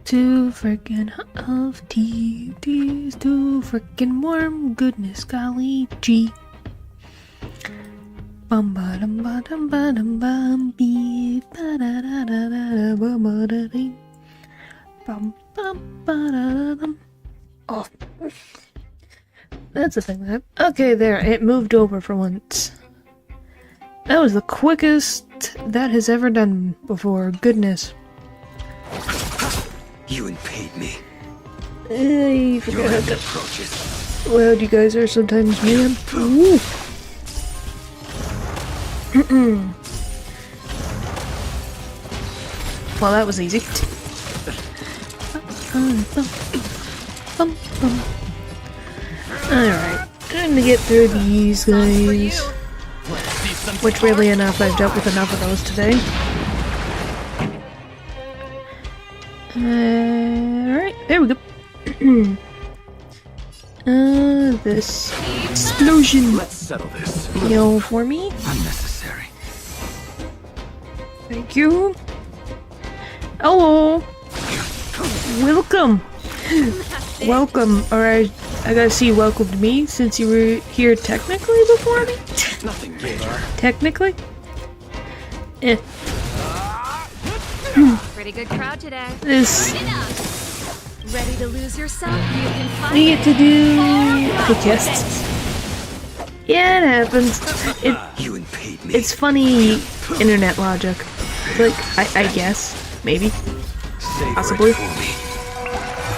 Too freaking hot of tea. Tea's too freaking warm. Goodness golly gee. Bum ba dum ba dum ba dum bum bee ba da da da da ba ba da dee. Bum bum ba da dum. Oh, that's the thing. Okay, there. It moved over for once. That was the quickest that has ever done before. Goodness. You impaid me. I forgot Your how end to... approaches. Loud you guys are sometimes, man. Ooh. Well, that was easy. Alright, time to get through these guys. Which, weirdly enough, I've dealt with enough of those today. Alright, there we go. This explosion. Let's settle this. Yo, for me. Unnecessary. Thank you. Hello. Welcome. Welcome. Alright, I gotta see welcome to me since you were here technically before me. Nothing major. Technically? Eh. Pretty good crowd today. This. Ready to lose yourself? You can find We get to do quick tests. Yeah, it happens. You impaid me. It's funny internet logic. Like, I guess. Maybe. Savor possibly. it for me.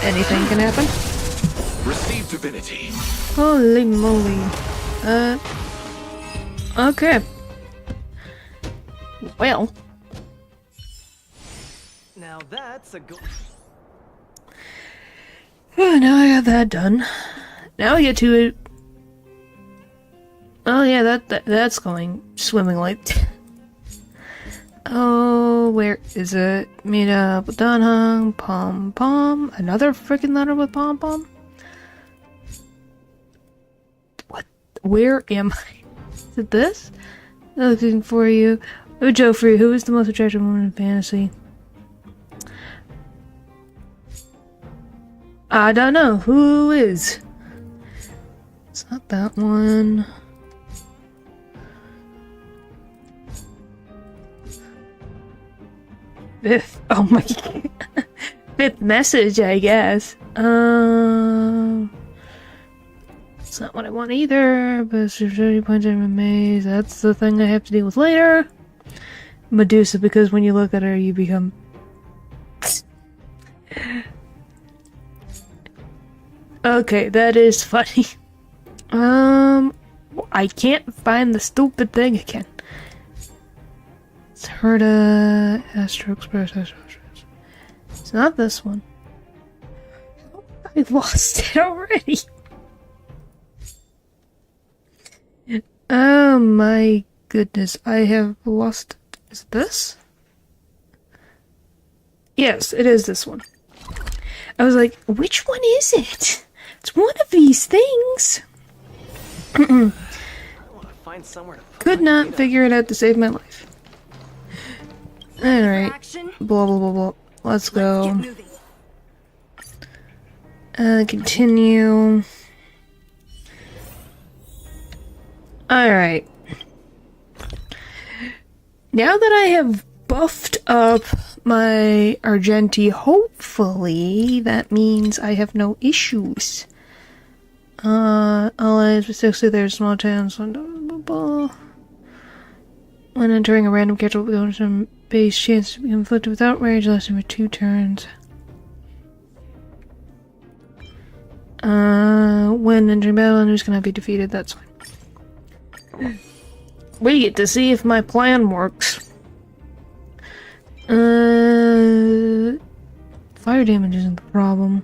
Anything can happen. Receive divinity. Holy moly. Okay. Well. Now that's a good. Now I got that done. Now I get to it. Oh yeah, that's going swimmingly. Oh, where is it? Meet up with Dunhung, Pom Pom. Another freaking letter with Pom Pom. What? Where am I? Is it this? Looking for you. Oh, Joffrey, who is the most attractive woman in fantasy? I don't know. Who is? It's not that one. Fifth. Oh my god. Fifth message, I guess. It's not what I want either. But 30 points in amaze. That's the thing I have to deal with later. Medusa, because when you look at her, you become. Okay, that is funny. I can't find the stupid thing again. It's Herda, Astro Express, Astro Express. It's not this one. I lost it already. Oh my goodness, I have lost it. Is it this? Yes, it is this one. I was like, which one is it? It's one of these things. I want to find somewhere to put Could my not feet up. figure it out to save my life. Alright. action. Blah blah blah blah. Let's Get go. moving. Continue. Alright. Now that I have buffed up my Argenti, hopefully that means I have no issues. Allies, specifically there's small towns. When entering a random character with some base chance to be inflicted with outrage, lasting for 2 turns. When entering battle, enemies cannot be defeated, that's fine. We get to see if my plan works. Fire damage isn't the problem.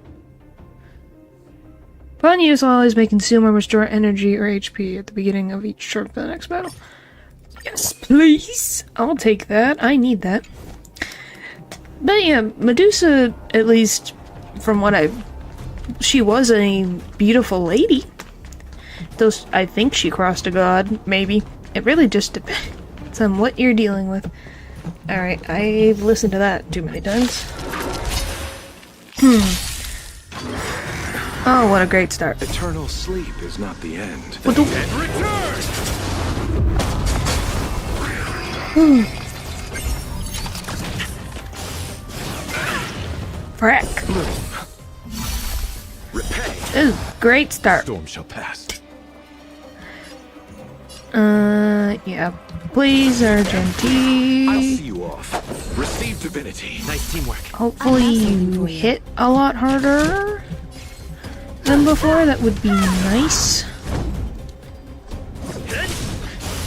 Upon use, always may consume or restore energy or HP at the beginning of each turn for the next battle. Yes, please! I'll take that. I need that. But yeah, Medusa, at least from what she was a beautiful lady. Though I think she crossed a god, maybe. It really just depends on what you're dealing with. Alright, I've listened to that too many times. Oh, what a great start. Eternal sleep is not the end. What the? And return! Frack. Repay. Ooh, great start. Storm shall pass. Yeah. Please, I'll Argenti. see you off. Receive divinity. Nice teamwork. Hopefully you hit a lot harder than before. That would be nice.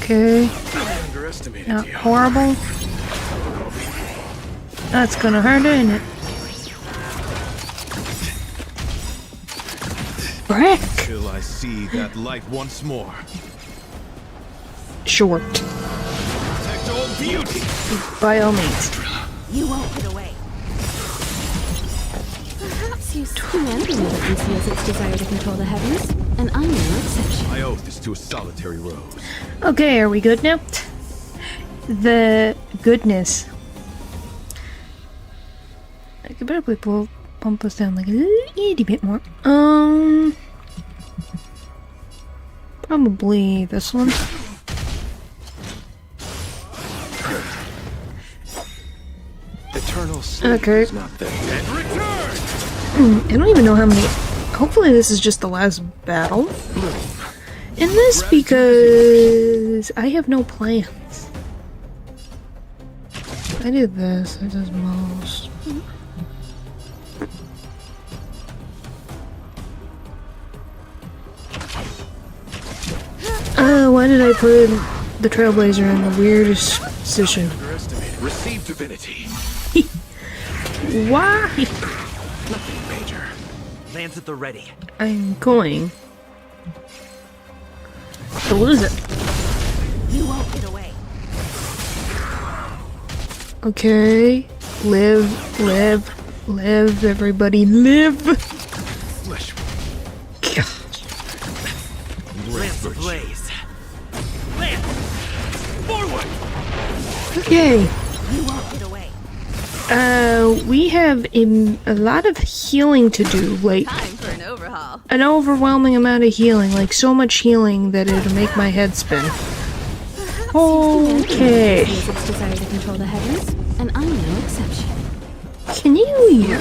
Okay. I underestimated Not you. horrible. That's gonna hurt, isn't it? Brick! Till I see that light once more. Short. Protect all beauty. By all means. You won't get away. Perhaps you too envy that conceals its desire to control the heavens, and I'm no exception. I owe this to a solitary rose. Okay, are we good now? The goodness. I could probably pump us down like a itty bit more. Probably this one. Eternal sleep Okay. is not the end. And return! I don't even know how many. Hopefully, this is just the last battle in this because I have no plans. I did this. I did most. Why did I put the Trailblazer in the weirdest position? Underestimated. Receive divinity. Why? Nothing major. Lands at the ready. I'm going to lose it. You won't get away. Okay. Live, live, live, everybody, live! Flesh. Lance ablaze. Lance! Forward! Okay. You won't get away. We have a lot of healing to do, like Time for an overhaul. an overwhelming amount of healing, like so much healing that it'll make my head spin. Okay. Conceals its desire to control the heavens, and I'm no exception. Can you,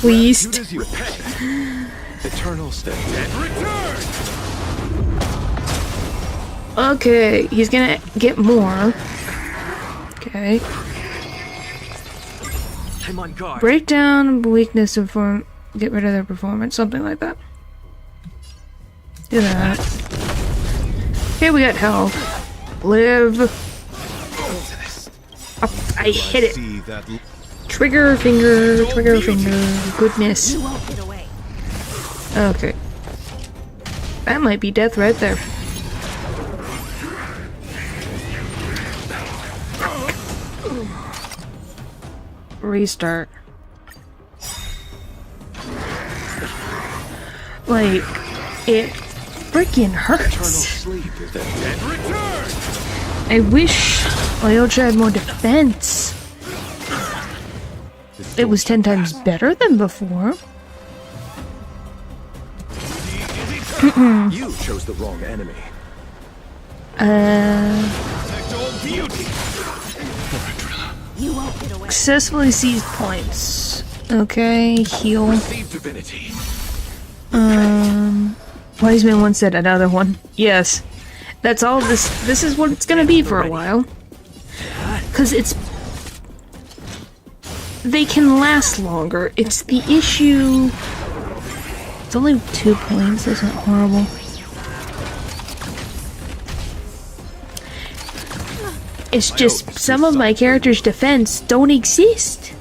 please? Repay. Eternal stay. And return! Okay, he's gonna get more. Okay. I'm on guard. Break down weakness of form. Get rid of their performance, something like that. Do that. Okay, we got health. Live. Up, I hit it. See that Trigger finger, trigger finger. Goodness. You won't get away. Okay. That might be death right there. Restart. Like, it freaking Eternal hurts. sleep is the end. And return! I wish Lyocha had more defense. It was 10 times better than before. You chose the wrong enemy. protect all beauty. You won't get away. Successfully seized points. Okay, heal. Receive divinity. Wise man once said another one. Yes. That's all this is what it's gonna be for a while. Cause they can last longer. It's the issue. It's only 2 points, that's not horrible. It's just some of my character's defense don't exist.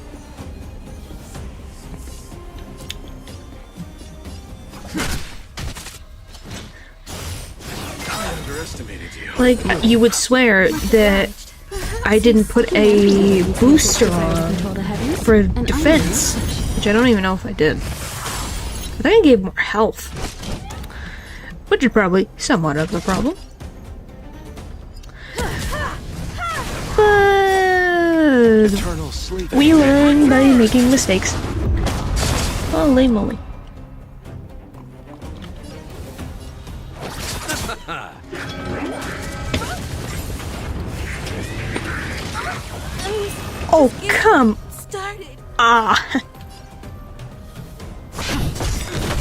I underestimated you. Like, you would swear that I didn't put a booster on Control the heavens, for and I'm no defense, exception. which I don't even know if I did. I think I gave more health, which is probably somewhat of the problem. But Eternal sleep. we learn by making mistakes. Holy moly. Oh, come. Ah.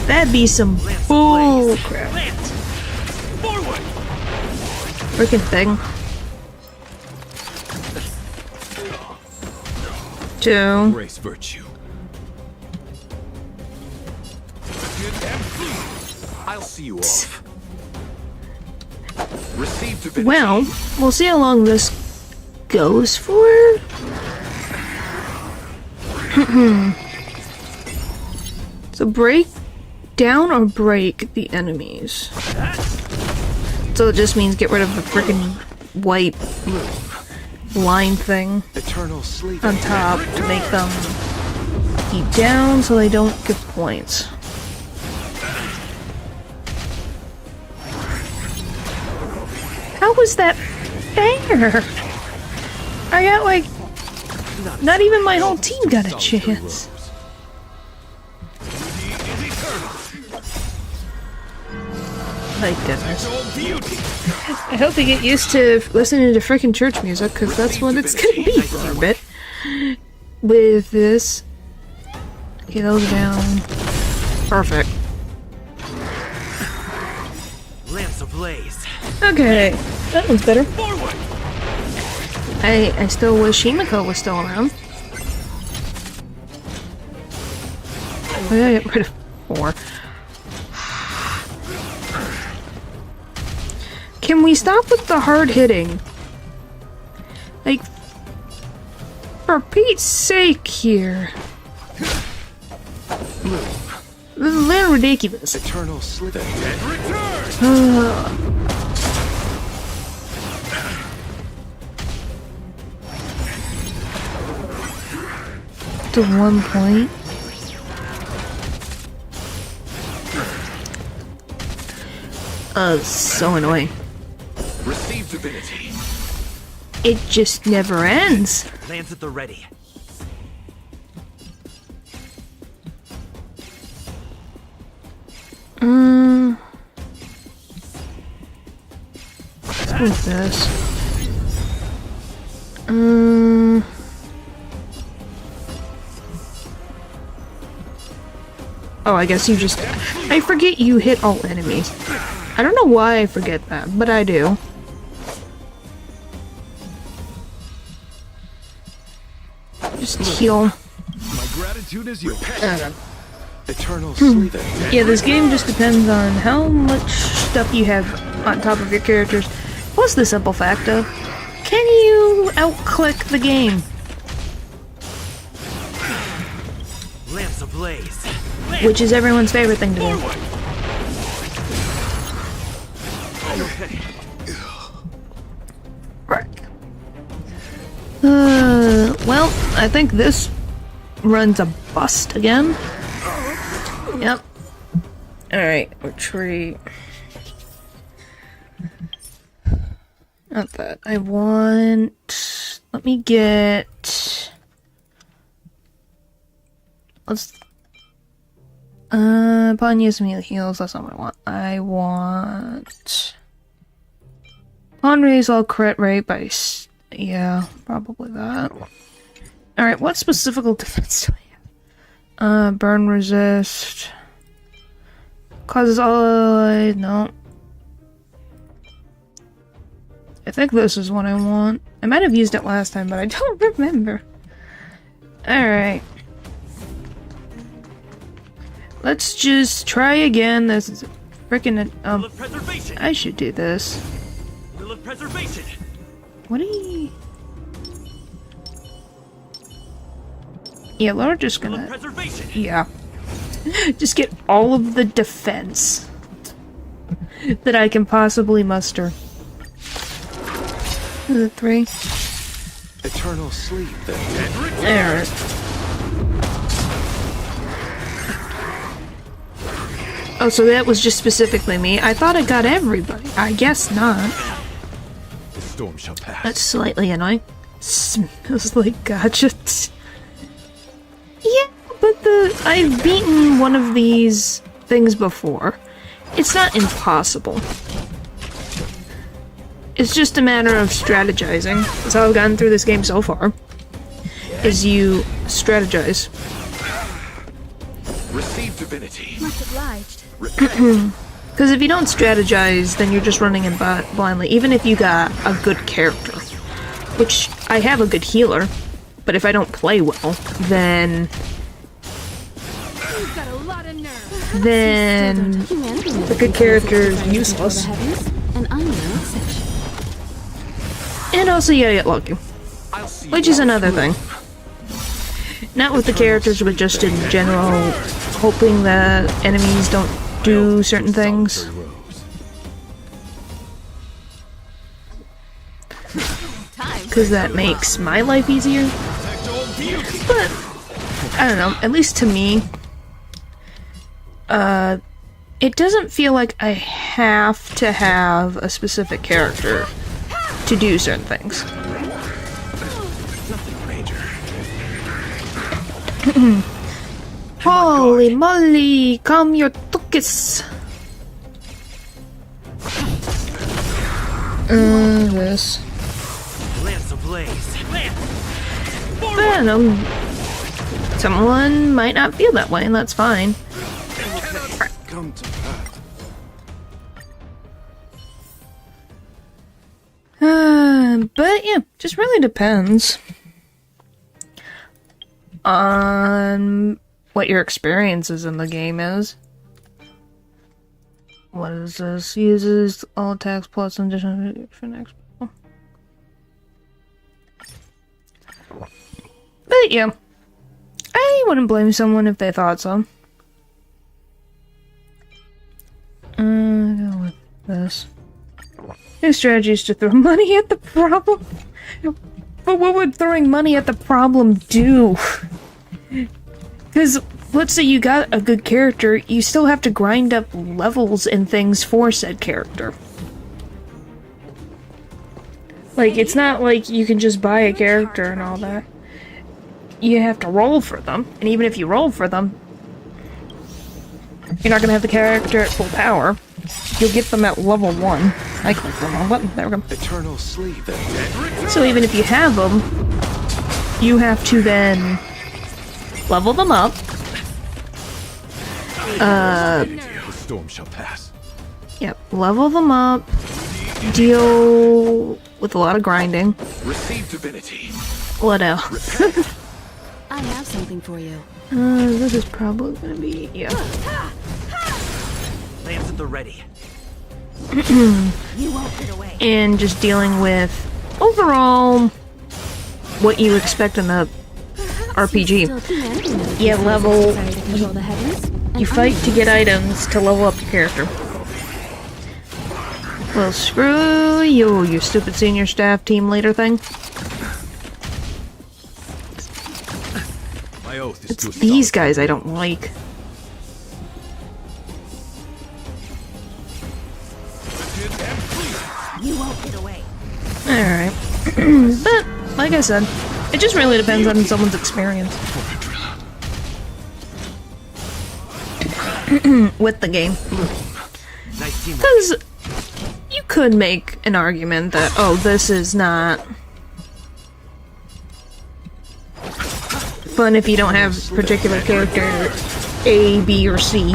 That'd be some bull crap. Freaking thing. 2. Embrace virtue. I'll see you off. Receive divinity. Well, we'll see how long this goes for. So break down or break the enemies. So it just means get rid of the freaking white line thing Eternal sleep. on top to make them keep down so they don't get points. How was that fair? I got like, not even my whole team got a chance. My goodness. I hope they get used to listening to freaking church music, because that's what it's gonna be for a bit. With this. Get those down. Perfect. Lamps ablaze. Okay, that one's better. I still wish Himiko was still around. I gotta get rid of 4. Can we stop with the hard hitting? Like, for Pete's sake here. This is a little ridiculous. Eternal sleep. The dead return. To 1 point. So annoying. Receive divinity. It just never ends. Lands at the ready. Let's go with this. Oh, I guess you just... I forget you hit all enemies. I don't know why I forget that, but I do. Just heal. My gratitude is yours. Eternal sleep. Yeah, this game just depends on how much stuff you have on top of your characters. Plus the simple fact of, can you out-click the game? Lamps ablaze. Which is everyone's favorite thing to do. Okay. Right. Well, I think this run's a bust again. Yep. Alright, retreat. Not that. I want... Let me get... Let's... upon use of heals, that's not what I want. I want... Upon raise all crit rate by... Yeah, probably that. Alright, what specific defense do I have? Burn resist. Causes all... No. I think this is what I want. I might have used it last time, but I don't remember. Alright. Let's just try again. This is freaking... I should do this. Will of preservation. What are you... Yeah, we're just gonna... Preservation. Yeah. Just get all of the defense that I can possibly muster. Is it 3? Eternal sleep. The dead return. There. Oh, so that was just specifically me. I thought I got everybody. I guess not. The storm shall pass. That's slightly annoying. Smells like gadgets. Yeah, but the I've beaten one of these things before. It's not impossible. It's just a matter of strategizing. That's how I've gotten through this game so far. Is you strategize. Receive divinity. Much obliged. Because if you don't strategize, then you're just running in blindly. Even if you got a good character. Which, I have a good healer. But if I don't play well, then... You've got a lot of nerve. then... the good character is useless. And I'm no exception. And also you gotta get lucky. I'll see Which you is another thing. Not with the characters, but just in general, hoping that enemies don't do certain things. Because that makes my life easier. But, I don't know, at least to me, it doesn't feel like I have to have a specific character to do certain things. Nothing major. Holy moly, come your tukis. This. Lance ablaze. Lance! I don't know. Someone might not feel that way, and that's fine. Come to pass. But yeah, just really depends on what your experiences in the game is. What is this? Uses all attacks plus additional for next. But yeah, I wouldn't blame someone if they thought so. Go with this. New strategies to throw money at the problem. But what would throwing money at the problem do? Because let's say you got a good character, you still have to grind up levels and things for said character. Like, it's not like you can just buy a character and all that. You have to roll for them, and even if you roll for them, you're not gonna have the character at full power. You'll get them at level 1. I clicked the wrong button. There we go. Eternal sleep. So even if you have them, you have to then level them up. The storm shall pass. Yep, level them up. Deal with a lot of grinding. Receive divinity. What else? I have something for you. This is probably gonna be Lance at the ready. You won't get away. and just dealing with overall what you expect in the RPG. Still humanity knows Yeah, this level- is desire to control the heavens, and You I'm fight no to get exception. items to level up your character. Well, screw you, you stupid senior staff team leader thing. My oath is It's to these guys I don't like. You won't get away. Alright. But, like I said, it just really depends on someone's experience with the game. Nice teamwork. Because you could make an argument that, oh, this is not fun if you don't have particular character A, B, or C.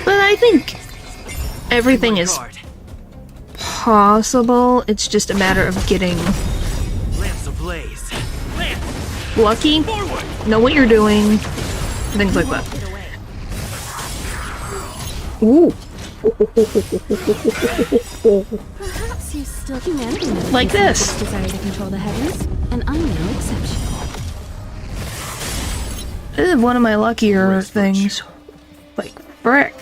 But I think everything is Guard. possible. It's just a matter of getting Lance ablaze. Lance! lucky, know what you're doing, things like that. Get away. Ooh. Perhaps you still humanity knows Like this. desire to control the heavens, and I'm no exception. This is one of my luckier things. Like, frick.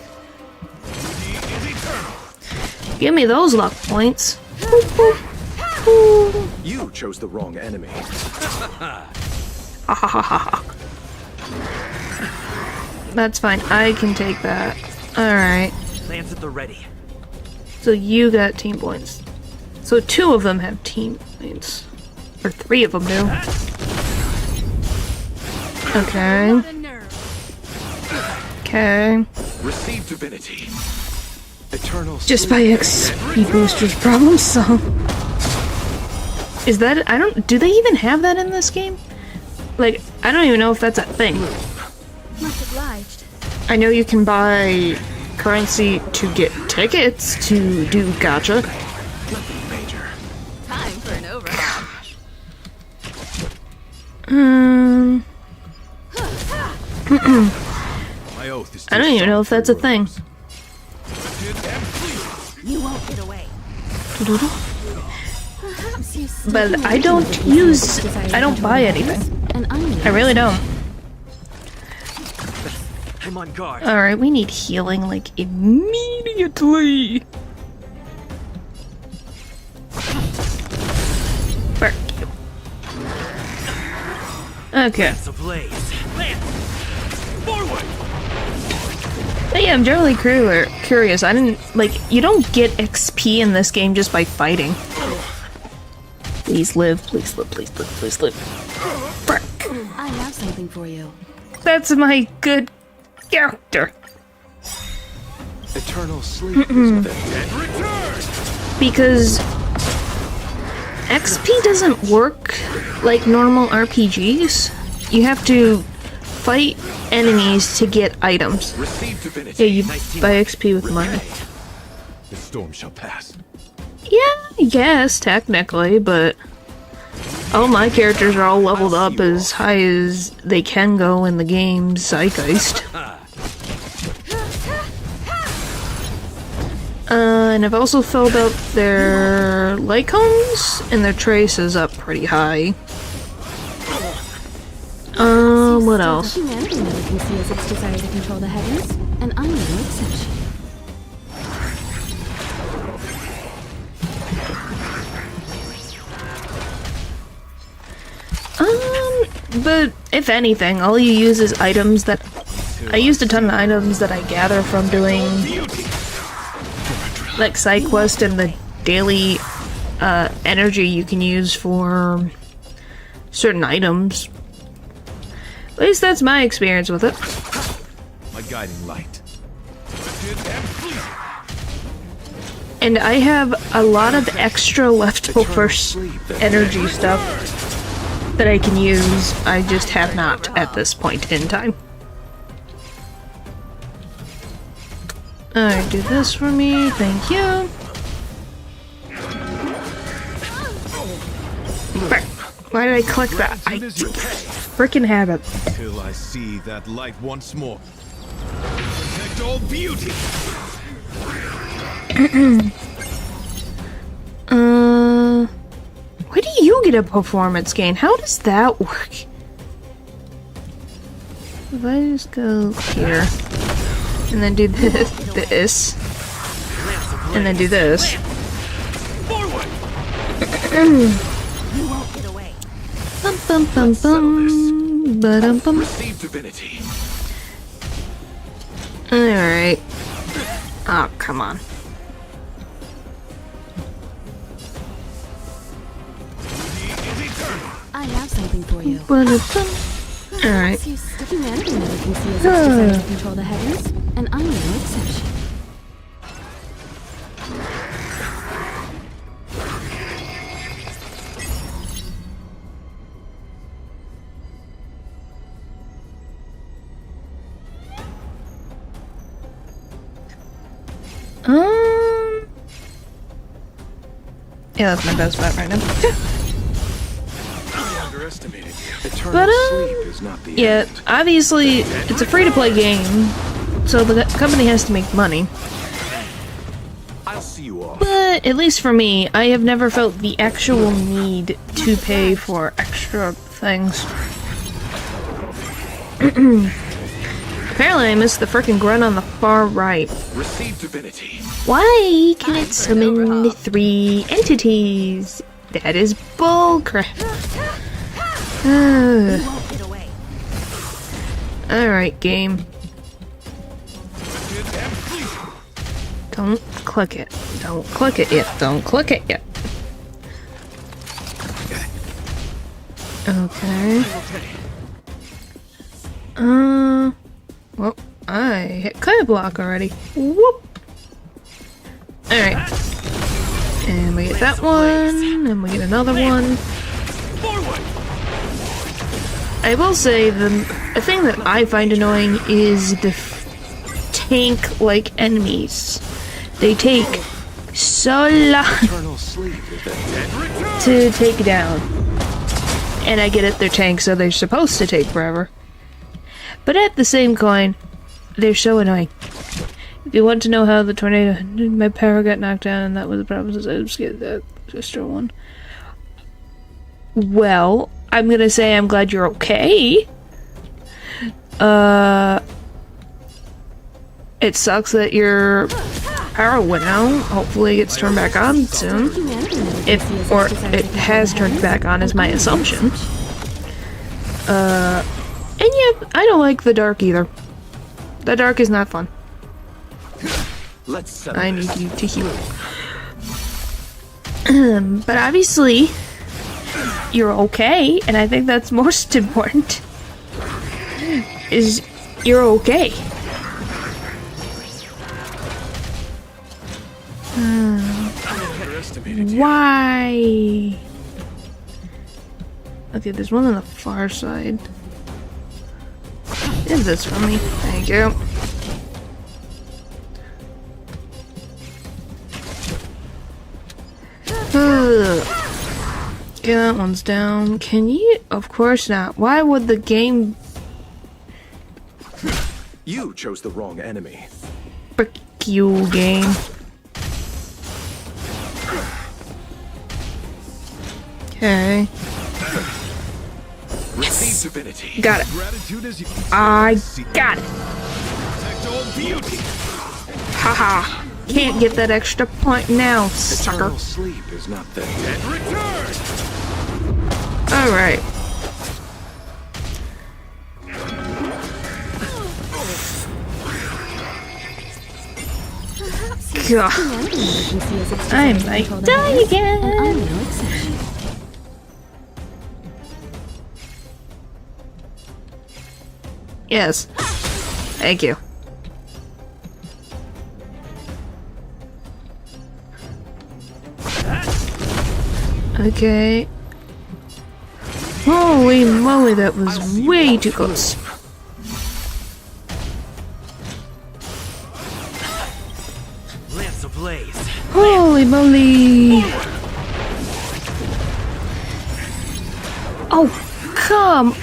Give me those luck points. You chose the wrong enemy. That's fine. I can take that. Alright. Lance at the ready. So you got team points. So 2 of them have team points. Or 3 of them do. Okay. Okay. Receive divinity. Eternal Just by XP boosters problem solved. Is that, I don't, do they even have that in this game? Like, I don't even know if that's a thing. Much obliged. I know you can buy currency to get tickets to do gacha. Nothing major. Time for an overhaul. My oath is I don't even know if that's a thing. You won't get away. Perhaps you But I don't use, I don't buy anything. And I'm I really don't. I'm on guard. Alright, we need healing, like, immediately. Fuck you. Okay. It's ablaze. Lance! Forward! But yeah, I'm generally curious. I didn't, like, you don't get XP in this game just by fighting. Please live, please live, please live, please live. Frick. I have something for you. That's my good character. Eternal sleep is within. Because XP doesn't work like normal RPGs. You have to fight enemies to get items. Receive divinity. Yeah, you buy XP with money. The storm shall pass. Yeah, I guess, technically, but all my characters are all leveled up as high as they can go in the game's Zeitgeist. And I've also filled up their light cones and their traces up pretty high. What else? Humanity never conceals its desire to control the heavens, and I'm no exception. But if anything, all you use is items that... I used a ton of items that I gather from doing like side quest and the daily energy you can use for certain items. At least that's my experience with it. My guiding light. And I have a lot of extra leftover energy stuff that I can use. I just have not at this point in time. Alright, do this for me, thank you. Frick. Why did I click that? I freaking have it. Till I see that light once more. Protect all beauty. Where do you get a performance gain? How does that work? If I just go here, and then do this, and then do this. You won't get away. Bum bum bum bum. Ba-dum bum. Receive divinity. Alright. Oh, come on. I have something for you. Ba-dum-bum. Alright. Humanity never conceals its desire to control the heavens, and I'm no exception. Yeah, that's my best bet right now. I underestimated you. Eternal But, sleep is not the Yeah, end. obviously, it's a free-to-play game, so the company has to make money. I'll see you off. But, at least for me, I have never felt the actual need to pay for extra things. Apparently I missed the frickin' grunt on the far right. Receive divinity. Why can it summon 3 entities? That is bullcrap. You won't get away. Alright, game. Don't click it. Don't click it yet. Don't click it yet. Okay. Well, I hit Kite Block already. Whoop! Alright. And we get that one, and we get another one. I will say, the thing that I find annoying is the tank-like enemies. They take so long to take down. And I get it, they're tanks, so they're supposed to take forever. But at the same coin, they're so annoying. If you want to know how the tornado, my power got knocked down, and that was the problem, so I just get that extra one. Well, I'm gonna say I'm glad you're okay. It sucks that your power went out. Hopefully it gets turned back on soon. Or it has turned back on is my assumption. And yeah, I don't like the dark either. The dark is not fun. I need you to heal. But obviously, you're okay, and I think that's most important. Is you're okay. Why? Okay, there's one on the far side. Is this for me? Thank you. Okay, that one's down. Can you? Of course not. Why would the game... You chose the wrong enemy. Frick you, game. Okay. Yes. Divinity. Got it. Gratitude is you. I got it. Protect all beauty. Haha. Can't get that extra point now, sucker. Eternal sleep is not there. And return. Alright. God. I might die again. And I'm no exception. Yes. Thank you. Okay. Holy moly, that was way too close. Lance ablaze. Holy moly! Oh, come!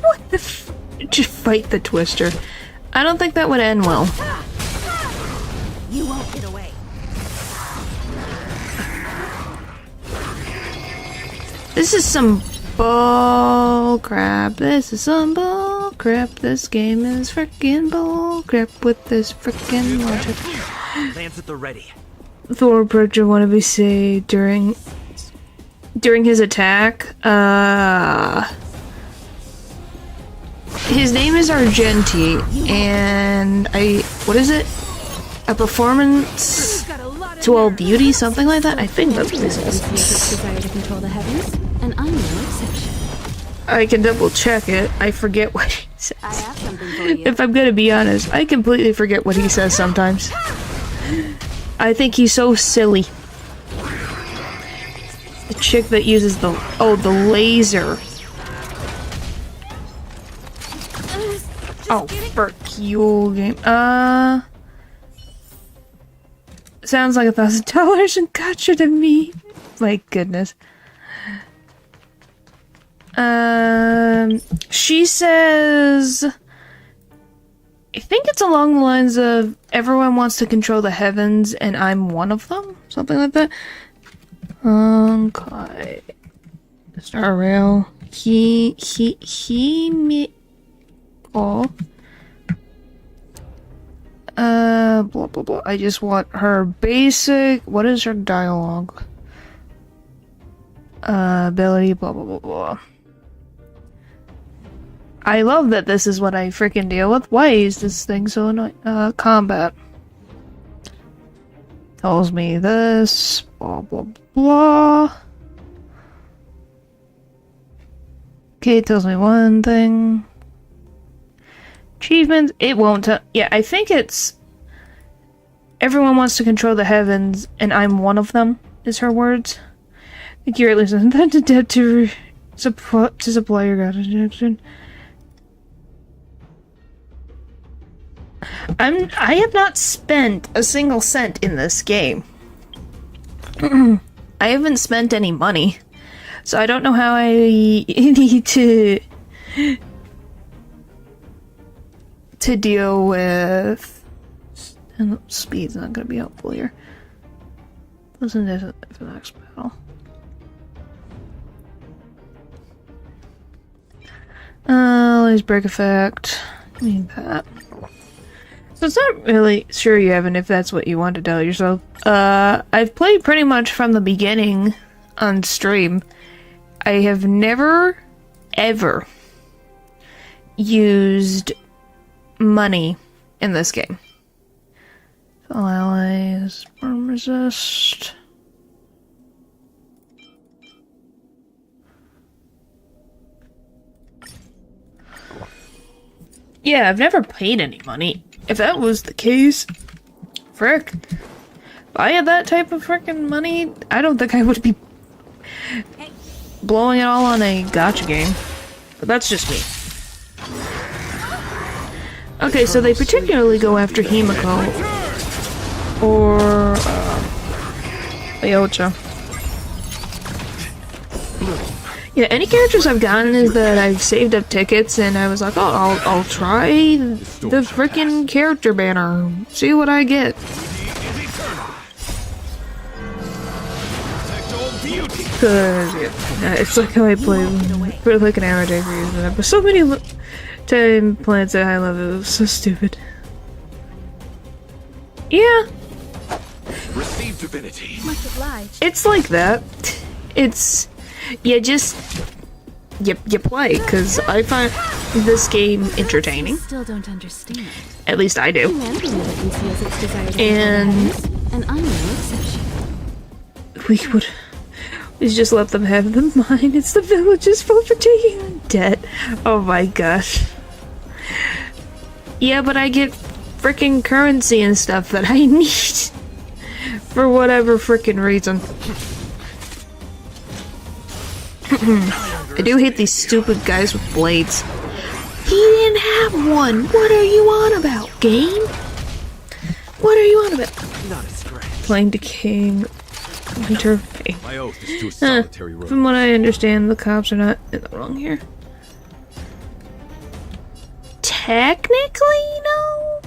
What the f- Just fight the twister. I don't think that would end well. You won't get away. This is some bull crap. This is some bull crap. This game is frickin' bull crap with this frickin' logic. Lance at the ready. Thor Bridger wanna be saved during his attack. His name is Argenti, and what is it? A performance to all beauty, something like that? I think that's what it says. Desire to control the heavens, and I'm no exception. I can double check it. I forget what he says. I have something for you. If I'm gonna be honest, I completely forget what he says sometimes. I think he's so silly. The chick that uses the laser. Oh, frick you, game. Sounds like $1,000 and gotcha to me. My goodness. She says, I think it's along the lines of everyone wants to control the heavens and I'm one of them? Something like that. Honkai. Star Rail. Oh. Blah blah blah. I just want her basic. What is her dialogue? Ability. Blah blah blah blah. I love that this is what I freaking deal with. Why is this thing so annoying? Combat. Tells me this. Blah blah blah. Okay, it tells me one thing. Achievements, it won't tell. Yeah, I think it's everyone wants to control the heavens, and I'm one of them, is her words. Thank you, listen. That to debt to supply your god injection. I have not spent a single cent in this game. I haven't spent any money, so I don't know how I need to deal with. And speed's not gonna be helpful here. Listen to the next battle. Let's break effect. Need that. So it's not really sure you haven't if that's what you want to tell yourself. I've played pretty much from the beginning on stream. I have never, ever used money in this game. All allies, burn resist. Yeah, I've never paid any money. If that was the case, frick. If I had that type of frickin' money, I don't think I would be blowing it all on a gacha game. But that's just me. Okay, so they particularly go after Himiko. Or, Leocha. Yeah, any characters I've gotten is that I've saved up tickets and I was like, oh, I'll try the frickin' character banner. See what I get. Cause, yeah, it's like how I play for like an hour day for using it. But so many time plants at high level, it was so stupid. Yeah. Receive divinity. Much obliged. It's like that. It's... You play, because I find this game entertaining. Still don't understand. At least I do. Humanity never conceals its desire to And control the heavens, and I'm no exception. we just let them have the mine. It's the village's fault for taking on debt. Oh my gosh. Yeah, but I get freaking currency and stuff that I need. For whatever freaking reason. I do hate these stupid guys with blades. He didn't have one! What are you on about, game? What are you on about? Not a scratch. Playing to King Winter. My oath is to a solitary road. From what I understand, the cops are not in the wrong here. Technically, no.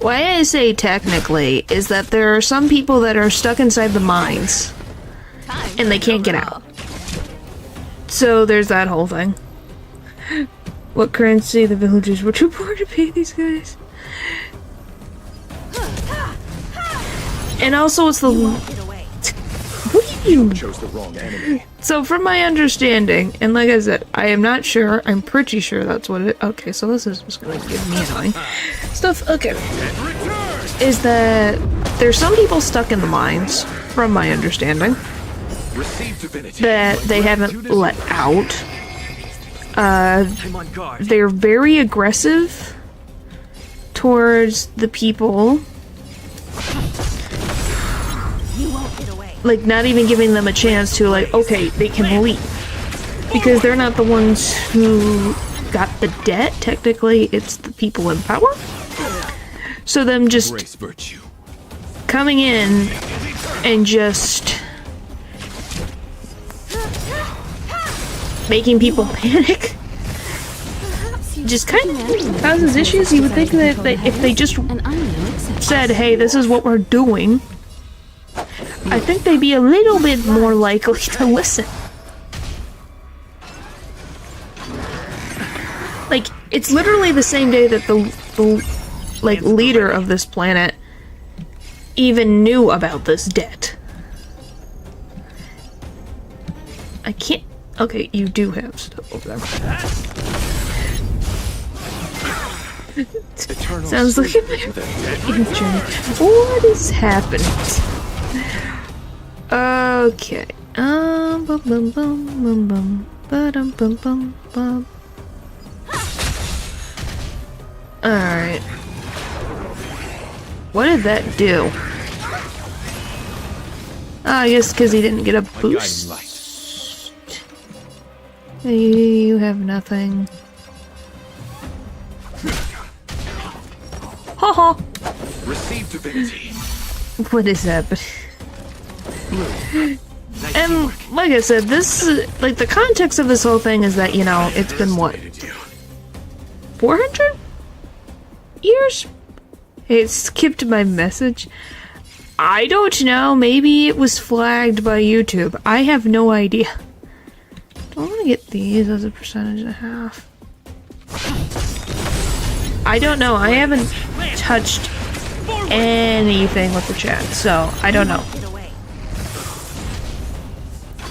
Why I say technically is that there are some people that are stuck inside the mines and they can't get out. So there's that whole thing. What currency the villagers were too poor to pay these guys. And also it's the... What do you mean? Chose the wrong enemy. So from my understanding, and like I said, I am not sure, I'm pretty sure that's what it... Okay, so this is just gonna give me annoying stuff. Okay. Is that there's some people stuck in the mines, from my understanding, that they haven't let out. I'm on guard. They're very aggressive towards the people. You won't get away. Like, not even giving them a chance to, like, okay, they can leave. Because they're not the ones who got the debt. Technically, it's the people in power. So them just coming in and just making people panic just kind of causes issues. You would think that if they just And I'm no exception. said, hey, this is what we're doing, I think they'd be a little bit more likely to listen. Like, it's literally the same day that the like, leader of this planet even knew about this debt. I can't... Okay, you do have stuff over there. Sounds like a injury. What is happening? Okay. Bum, bum, bum, bum, bum. Ba-dum-bum-bum-bum. Alright. What did that do? I guess because he didn't get a My guiding boost. light. You have nothing. Haha! Receive divinity. What is that? Nice And teamwork. like I said, this like the context of this whole thing is that, you know, it's been what, Underestimated you. 400 years? It skipped my message. I don't know. Maybe it was flagged by YouTube. I have no idea. Do I want to get these as a percentage and a half? I don't know. I haven't touched anything with the chat, so I don't know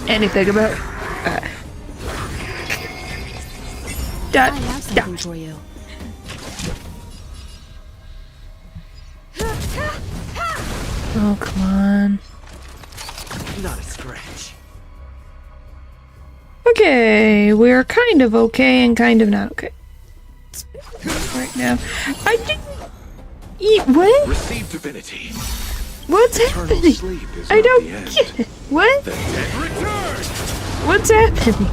anything about I have something for you. Oh, come on. Not a scratch. Okay, we're kind of okay and kind of not okay. Right now. I didn't eat. What? Receive divinity. What's Eternal happening? sleep is I not don't the end. get it. What? The dead return. What's happening?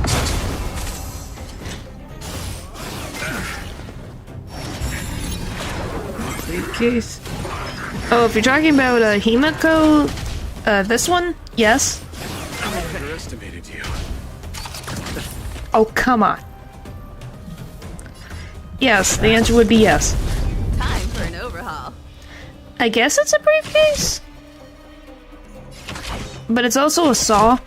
Case. Oh, if you're talking about Himiko, this one, yes. I underestimated you. Oh, come on. Yes, the answer would be yes. Time for an overhaul. I guess it's a briefcase? But it's also a saw.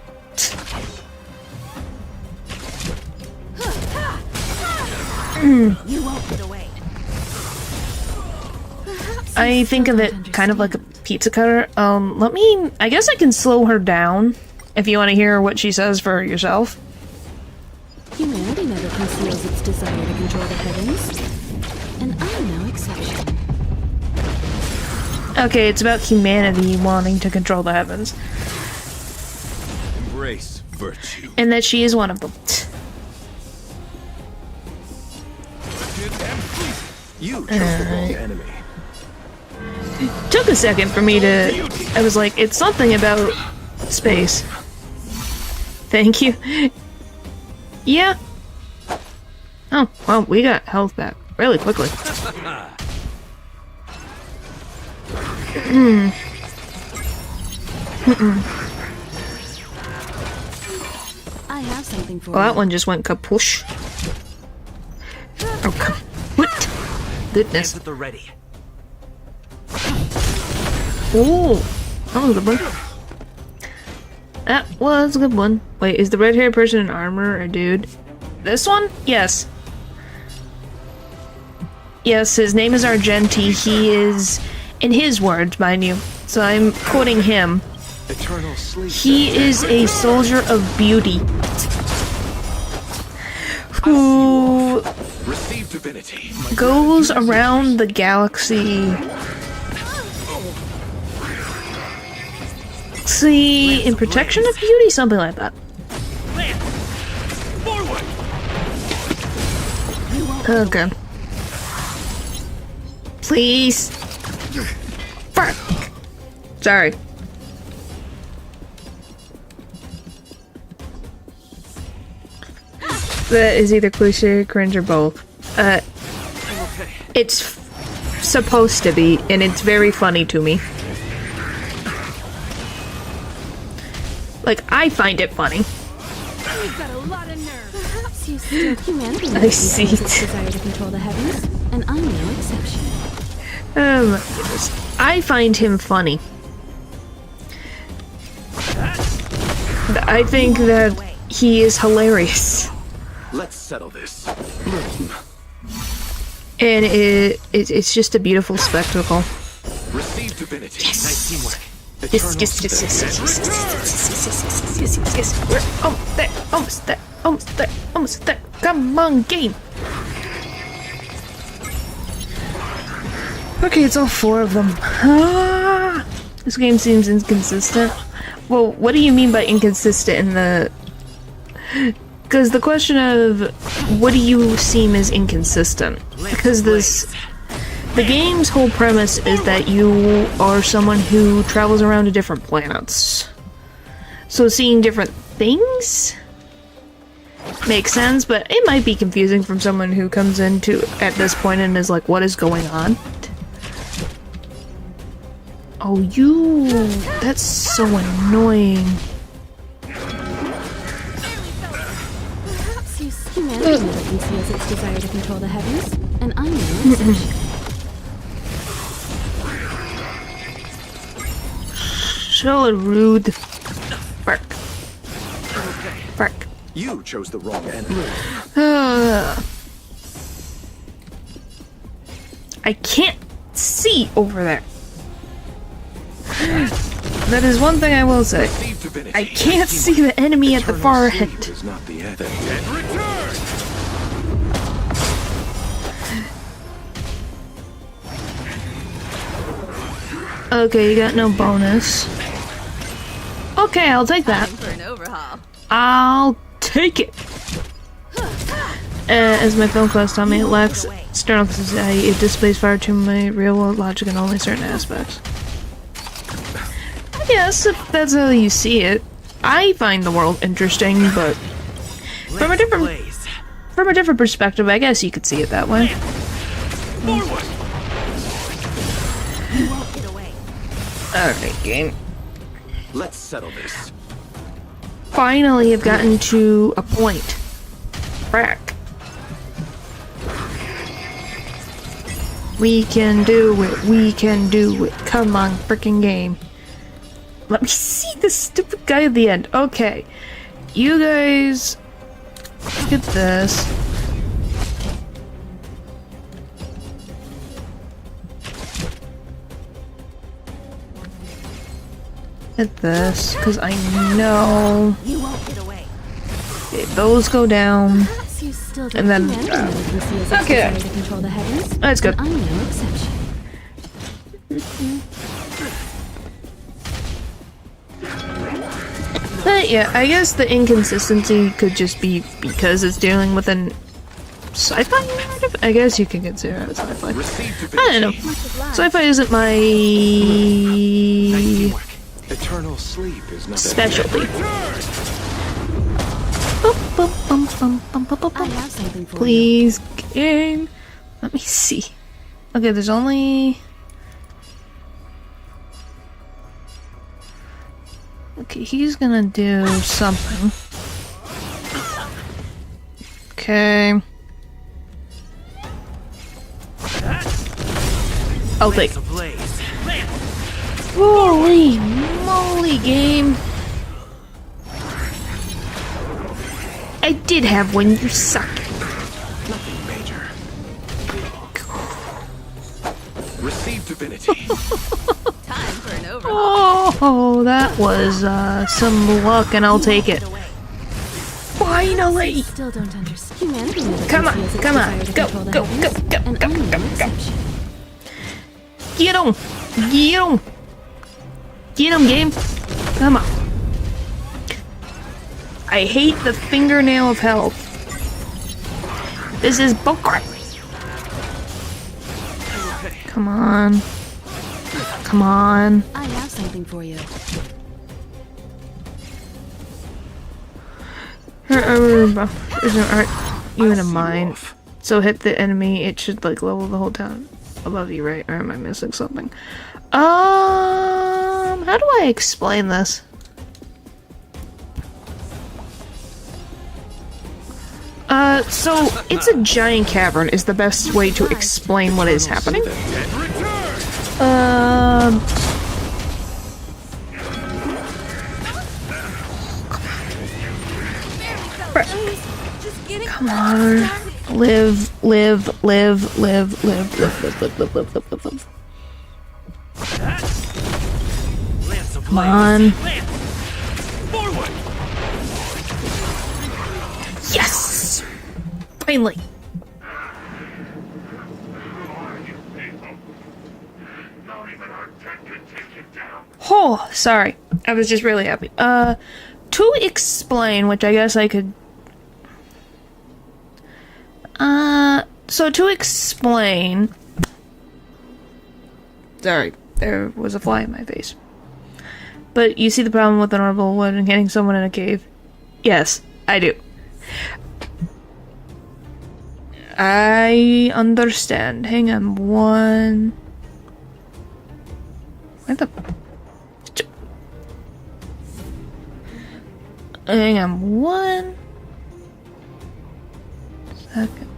You won't get away. I think of it kind of like a pizza cutter. I guess I can slow her down if you want to hear what she says for yourself. Humanity never conceals its desire to control the heavens, and I'm no exception. Okay, it's about humanity wanting to control the heavens. Embrace virtue. And that she is one of them. You chose the wrong enemy. Took a second for me to... I was like, it's something about space. Thank you. Yeah. Oh, well, we got health back really quickly. I have something for Well, that you. one just went kapoosh. Oh, come... What? Goodness. Hands at the ready. Ooh, that was a good one. That was a good one. Wait, is the red-haired person in armor a dude? This one? Yes. Yes, his name is Argenti. He is, in his words, mind you, so I'm quoting him. Eternal sleep. He is a soldier of beauty who Receive divinity. goes around the galaxy. See, in protection of beauty, something like that. Forward. Okay. Please. Fuck. Sorry. That is either cliche, cringe, or both. It's supposed to be, and it's very funny to me. Like, I find it funny. You've got a lot of nerve. Perhaps you still humanity I never see conceals its it. desire to control the heavens, and I'm no exception. Oh my goodness. I find him funny. I think that he is hilarious. Let's settle this. And it's just a beautiful spectacle. Receive divinity. Nice teamwork. Yes, yes, yes, yes, yes, yes, yes, yes, yes, yes. We're almost there, almost there, almost there, almost there. Come on, game. Okay, it's all four of them. Ah, this game seems inconsistent. Well, what do you mean by inconsistent in the... Because the question of what do you seem as inconsistent? Because the game's whole premise is that you are someone who travels around to different planets. So seeing different things makes sense, but it might be confusing from someone who comes into at this point and is like, what is going on? Oh, that's so annoying. Perhaps humanity never conceals its desire to control the heavens, and I'm no exception. So rude. Bark. Bark. You chose the wrong end. I can't see over there. That is one thing I will say. I can't see the enemy at the far end. Is not the end. Okay, you got no bonus. Okay, I'll take that. For an overhaul. I'll take it. As my film class taught me, it lacks external consistency. It displays far too many real-world logic in only certain aspects. Yes, if that's how you see it. I find the world interesting, but from a different perspective, I guess you could see it that way. Alright, game. Let's settle this. Finally, I've gotten to a point. Frack. We can do it. We can do it. Come on, frickin' game. Let me see this stupid guy at the end. Okay. You guys get this. Get this, because I know. You won't get away. Okay, those go down. Perhaps you still And then, never conceals its okay. desire to control the heavens, That's good. and I'm no exception. But yeah, I guess the inconsistency could just be because it's dealing with an sci-fi narrative? I guess you can consider it sci-fi. I don't know. Sci-fi isn't my Eternal sleep is not specialty. I have something for you. Please, game. Let me see. Okay, there's only... Okay, he's gonna do something. Okay. I'll take it. Holy moly, game. I did have one, you suck. nothing major. Receive divinity. Time for an overhaul. Oh, that was some luck, and I'll take it. Finally! Still don't understand. Humanity never Come on, conceals its come on. desire to Go, control the go, heavens, go, go, and go, I'm go, no go. exception. Get him! Get him! Get him, game! Come on. I hate the fingernail of hell. This is bullcrap. Come on. Come on. I have something for you. Aren't you in a mine? So hit the enemy, it should like level the whole town above you, right? Or am I missing something? How do I explain this? So it's a giant cavern is the best way to explain what is happening. Come on. Live. Come on. Yes! Finally. Oh, sorry. I was just really happy. To explain, which I guess I could So to explain... Sorry, there was a fly in my face. But you see the problem with honorable wood and getting someone in a cave? Yes, I do. I understand. Hang on one... Where the... Hang on one... second.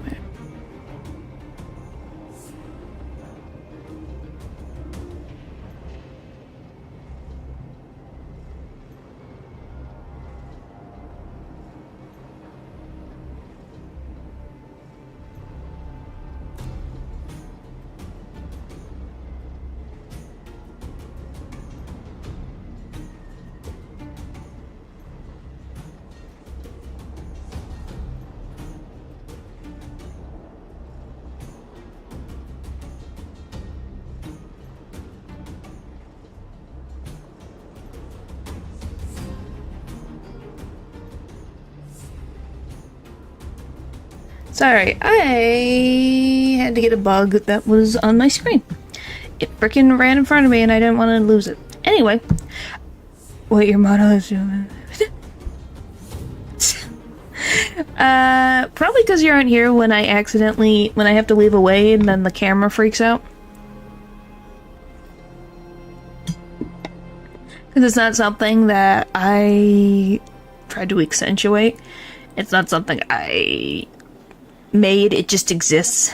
Sorry, I had to get a bug that was on my screen. It frickin' ran in front of me and I didn't want to lose it. Anyway, what your motto is doing. Probably because you aren't here when I have to leave away and then the camera freaks out. Because it's not something that I tried to accentuate. It's not something I made, it just exists.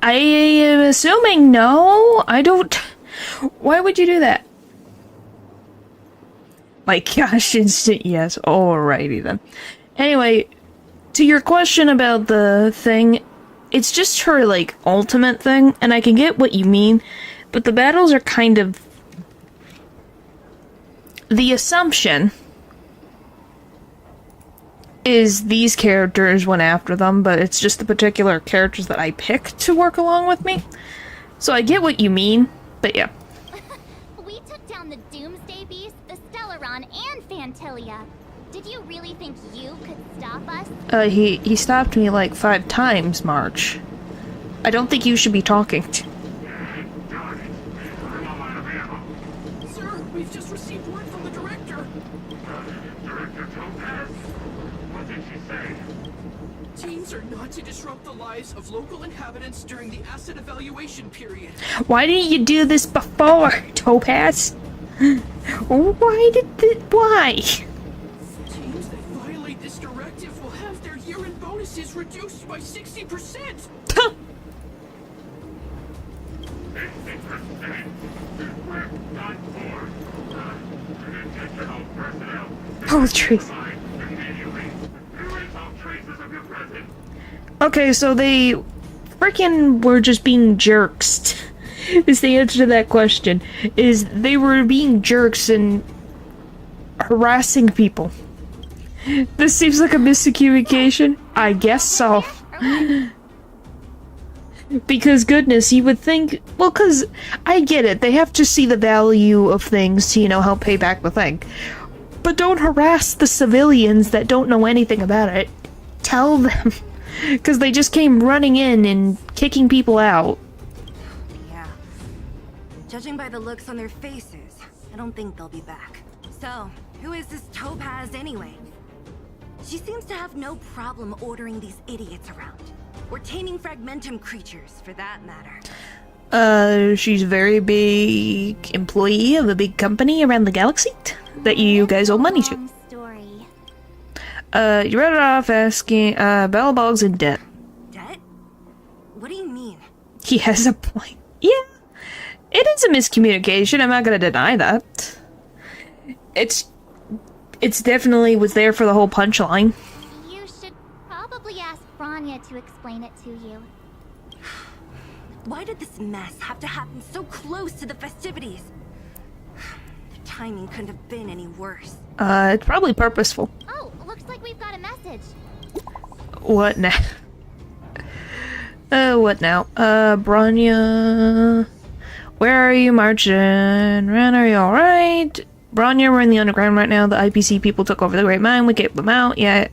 I am assuming no. I don't. Why would you do that? My gosh, instant yes. Alrighty then. Anyway, to your question about the thing, it's just her, like, ultimate thing, and I can get what you mean, but the battles are kind of... The assumption is these characters went after them, but it's just the particular characters that I picked to work along with me. So I get what you mean, but yeah. We took down the Doomsday Beast, the Stellaron, and Fantilia. Did you really think you could stop us? He stopped me like 5 times, March. I don't think you should be talking to... Sir, we've just received word from the director. Director Topaz? What did she say? Teams are not to disrupt the lives of local inhabitants during the asset evaluation period. Why didn't you do this before, Topaz? Why? Teams that violate this directive will have their year-end bonuses reduced by 60%. Oh, truth. Okay, so they freaking were just being jerks. Is the answer to that question. Is they were being jerks and harassing people. This seems like a miscommunication. I guess so. Because goodness, you would think... Well, because I get it. They have to see the value of things to, help pay back the thing. But don't harass the civilians that don't know anything about it. Tell them. Because they just came running in and kicking people out. Yeah. Judging by the looks on their faces, I don't think they'll be back. So, who is this Topaz anyway? She seems to have no problem ordering these idiots around. Or taming fragmentum creatures, for that matter. She's a very big employee of a big company around the galaxy that you guys owe money to. Story. You read it off asking, Belobog's in debt. Debt? What do you mean? He has a point. Yeah. It is a miscommunication, I'm not gonna deny that. It's definitely was there for the whole punchline. You should probably ask Branya to explain it to you. Why did this mess have to happen so close to the festivities? The timing couldn't have been any worse. It's probably purposeful. Oh, looks like we've got a message. What now? What now? Branya... Where are you marching? Ren, are you alright? Branya, we're in the underground right now. The IPC people took over the Great Mine. We kicked them out. Yeah.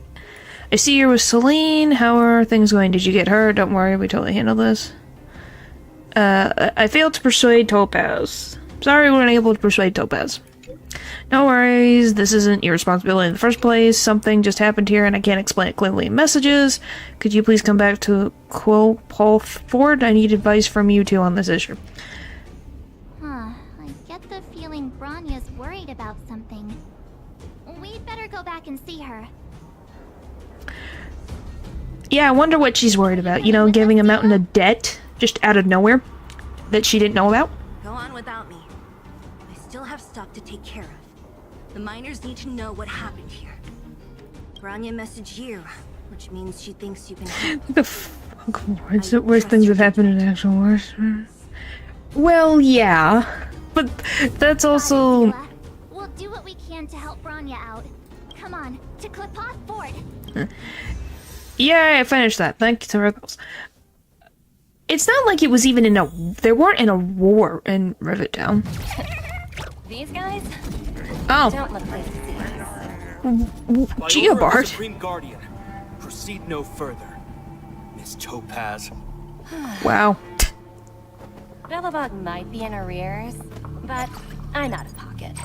I see you're with Celine. How are things going? Did you get hurt? Don't worry, we totally handled this. I failed to persuade Topaz. Sorry we weren't able to persuade Topaz. No worries, this isn't your responsibility in the first place. Something just happened here and I can't explain it clearly in messages. Could you please come back to Ford? I need advice from you two on this issue. Huh, I get the feeling Bronya's worried about something. We'd better go back and see her. Yeah, I wonder what she's worried about. You know, giving a mountain of debt just out of nowhere that she didn't know about? Go on without me. I still have stuff to take care of. The miners need to know what happened here. Bronya messaged you, which means she thinks you can help. What the fuck? What's the worst things that happened in actual wars? Well, yeah. But that's also... Bella. We'll do what we can to help Bronya out. Come on, to Clipoth Ford. Yeah, I finished that. Thank you to Ripples. It's not like it was even in a... They weren't in a war in Rivettown. These guys? Oh. Don't look like Geobard. Supreme Guardian, proceed no further. Miss Topaz. Wow. Belobog might be in arrears, but I'm out of pocket.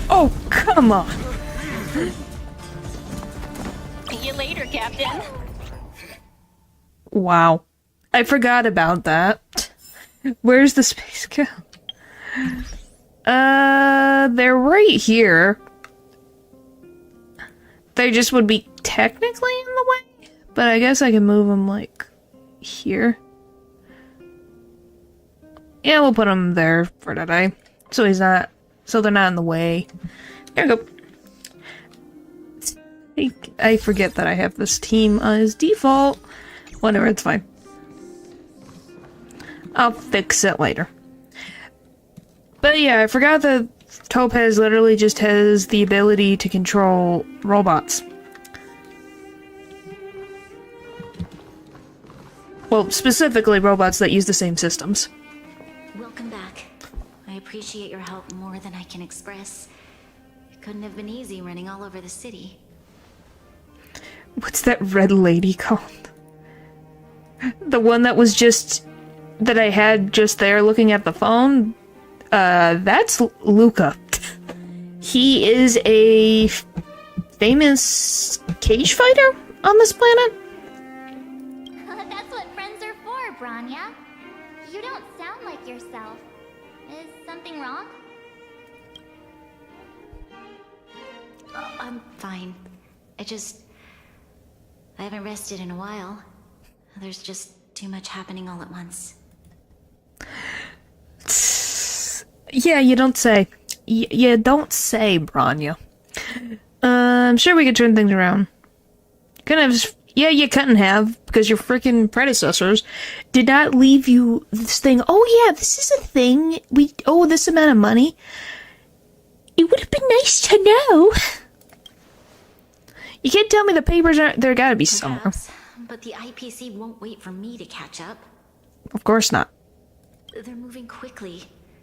Oh, come on. See you later, Captain. Wow. I forgot about that. Where's the space go? They're right here. They just would be technically in the way, but I guess I can move them, like, here. Yeah, we'll put them there for today. So they're not in the way. There we go. I forget that I have this team as default. Whatever, it's fine. I'll fix it later. But yeah, I forgot that Topaz literally just has the ability to control robots. Well, specifically robots that use the same systems. Welcome back. I appreciate your help more than I can express. It couldn't have been easy running all over the city. What's that red lady called? The one that was just... that I had just there looking at the phone? That's Luca. He is a famous cage fighter on this planet? That's what friends are for, Bronya. You don't sound like yourself. Is something wrong? I'm fine. I haven't rested in a while. There's just too much happening all at once. Yeah, you don't say. You don't say, Bronya. I'm sure we could turn things around. Couldn't have... Yeah, you couldn't have, because your freaking predecessors did not leave you this thing. Oh yeah, this is a thing. We owe this amount of money. It would have been nice to know. You can't tell me the papers aren't... There gotta be somewhere. Perhaps, but the IPC won't wait for me to catch up. Of course not. They're moving quickly.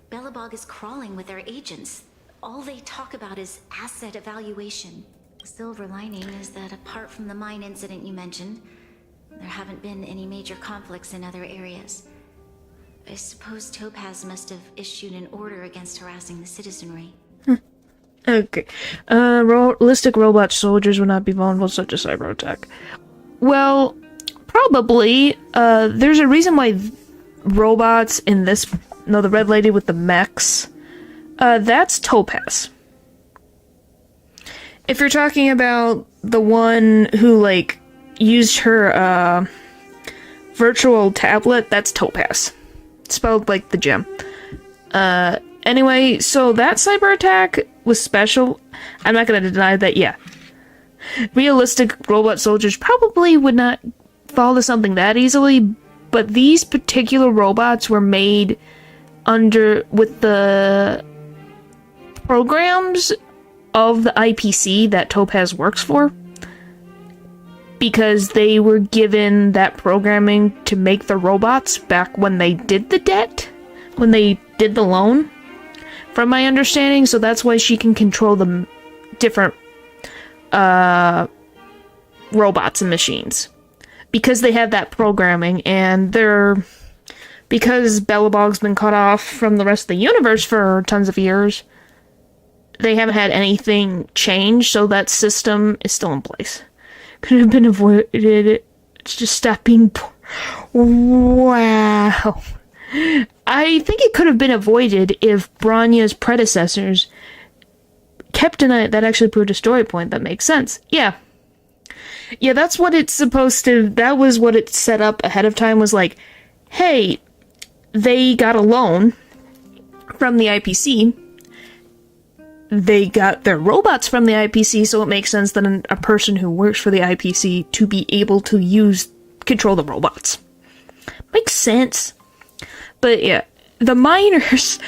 Belobog is crawling with their agents. All they talk about is asset evaluation. The silver lining is that apart from the mine incident you mentioned, there haven't been any major conflicts in other areas. I suppose Topaz must have issued an order against harassing the citizenry. Okay. Realistic robot soldiers would not be vulnerable to such a cyber attack. Well, probably. There's a reason why robots in this... No, the red lady with the mechs. That's Topaz. If you're talking about the one who, like, used her, virtual tablet, that's Topaz. Spelled like the gem. Anyway, so that cyber attack was special. I'm not gonna deny that, yeah. Realistic robot soldiers probably would not fall to something that easily, but these particular robots were made with the programs of the IPC that Topaz works for, because they were given that programming to make the robots back when they did the debt, when they did the loan. from my understanding, so that's why she can control the different robots and machines. Because they have that programming, and because Belobog's been cut off from the rest of the universe for tons of years, they haven't had anything change, so that system is still in place. Could have been avoided. It's just stop being wow. I think it could have been avoided if Bronya's predecessors kept an eye. That actually proved a story point. That makes sense. Yeah, that's what it's supposed to... That was what it set up ahead of time, was like, hey, they got a loan from the IPC. They got their robots from the IPC, so it makes sense that a person who works for the IPC to be able to control the robots. Makes sense. But yeah, the miners...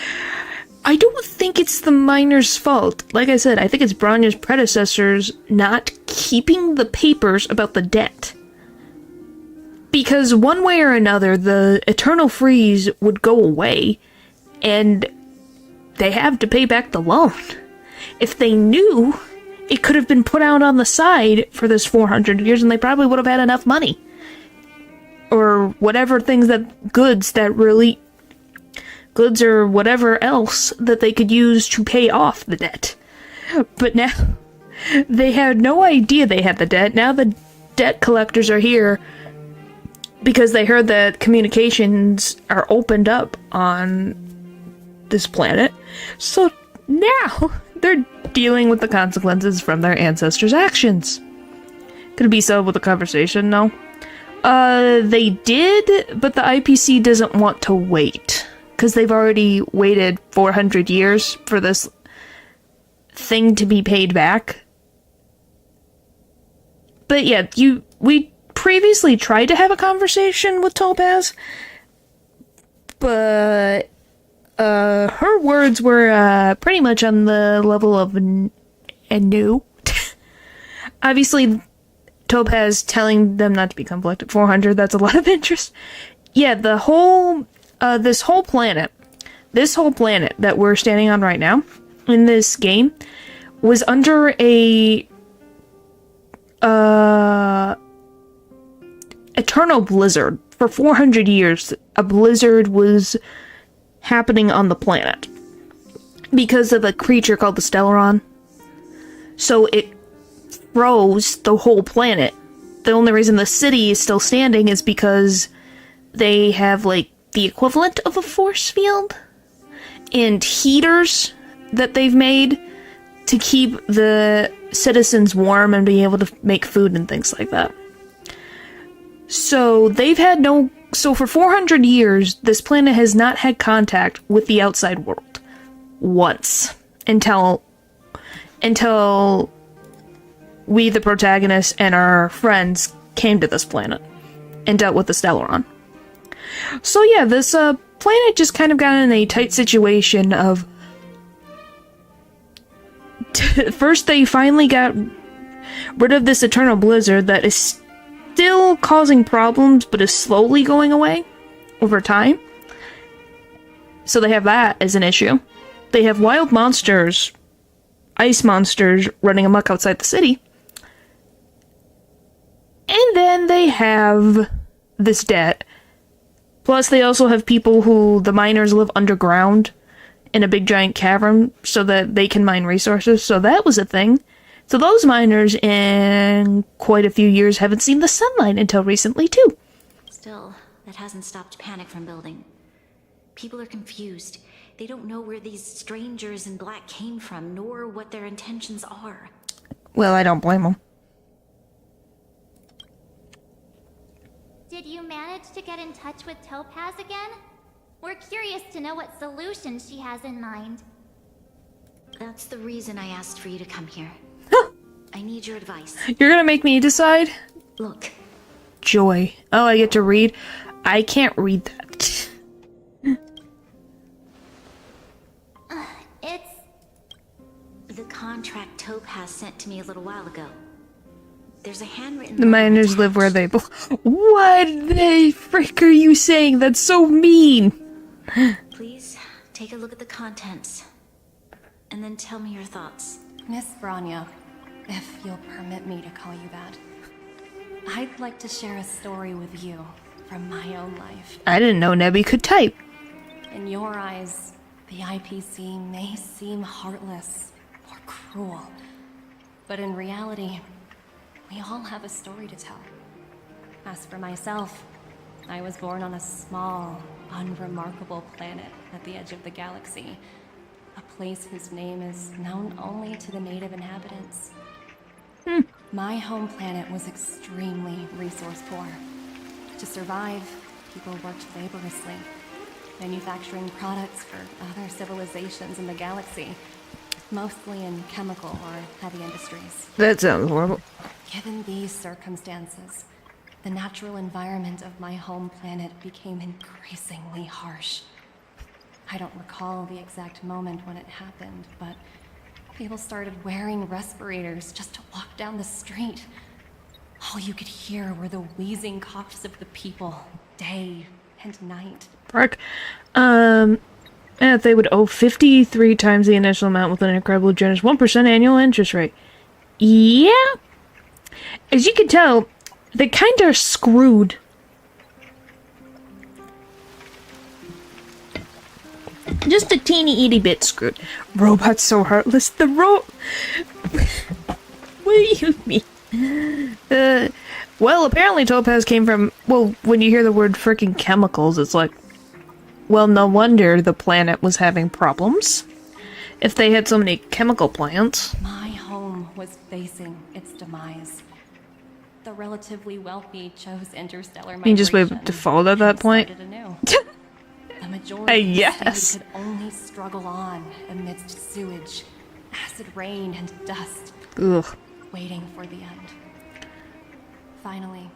I don't think it's the miners' fault. Like I said, I think it's Bronya's predecessors not keeping the papers about the debt. Because one way or another, the eternal freeze would go away, and they have to pay back the loan. If they knew, it could have been put out on the side for this 400 years, and they probably would have had enough money. Or whatever goods or whatever else that they could use to pay off the debt. But now, they had no idea they had the debt. Now the debt collectors are here because they heard that communications are opened up on this planet. So now, they're dealing with the consequences from their ancestors' actions. Could it be settled with a conversation? No. They did, but the IPC doesn't want to wait. Because they've already waited 400 years for this thing to be paid back. But yeah, we previously tried to have a conversation with Topaz, but her words were pretty much on the level of a no. Obviously, Topaz telling them not to become Collective 400, that's a lot of interest. Yeah, the whole... this whole planet that we're standing on right now, in this game, was under a eternal blizzard. For 400 years, a blizzard was happening on the planet. Because of a creature called the Stellaron. So it froze the whole planet. The only reason the city is still standing is because they have, like, the equivalent of a force field and heaters that they've made to keep the citizens warm and be able to make food and things like that. So so for 400 years, this planet has not had contact with the outside world. Once. Until we, the protagonists, and our friends came to this planet and dealt with the Stellaron. So yeah, this planet just kind of got in a tight situation of... First, they finally got rid of this eternal blizzard that is still causing problems, but is slowly going away over time. So they have that as an issue. They have wild monsters, ice monsters, running amok outside the city. And then they have this debt. Plus, they also have people the miners live underground in a big giant cavern so that they can mine resources. So that was a thing. So those miners in quite a few years haven't seen the sunlight until recently, too. Still, that hasn't stopped panic from building. People are confused. They don't know where these strangers in black came from, nor what their intentions are. Well, I don't blame them. Did you manage to get in touch with Topaz again? We're curious to know what solution she has in mind. That's the reason I asked for you to come here. I need your advice. You're gonna make me decide? Look. Joy. Oh, I get to read? I can't read that. It's... The contract Topaz sent to me a little while ago. There's a handwritten... The miners live where they... What the frick are you saying? That's so mean! Please, take a look at the contents. and then tell me your thoughts. Miss Branya, if you'll permit me to call you that, I'd like to share a story with you from my own life. I didn't know Nebby could type. In your eyes, the IPC may seem heartless or cruel, but in reality, we all have a story to tell. As for myself, I was born on a small, unremarkable planet at the edge of the galaxy, a place whose name is known only to the native inhabitants. My home planet was extremely resource poor. To survive, people worked laboriously, manufacturing products for other civilizations in the galaxy, mostly in chemical or heavy industries. That sounds horrible. Given these circumstances, the natural environment of my home planet became increasingly harsh. I don't recall the exact moment when it happened, but people started wearing respirators just to walk down the street. All you could hear were the wheezing coughs of the people, day and night. Park. And if they would owe 53 times the initial amount with an incredible generous 1% annual interest rate. Yeah. As you can tell, they kinda are screwed. Just a teeny itty bit screwed. Robots so heartless. What do you mean? Well, apparently Topaz came from... Well, when you hear the word freaking chemicals, it's like... Well, no wonder the planet was having problems. If they had so many chemical plants. My home was facing its demise. The relatively wealthy chose interstellar migration. You just wait default at that point. The majority yes. could only struggle on amidst sewage, acid rain, and dust. Ugh. Waiting for the end. Finally,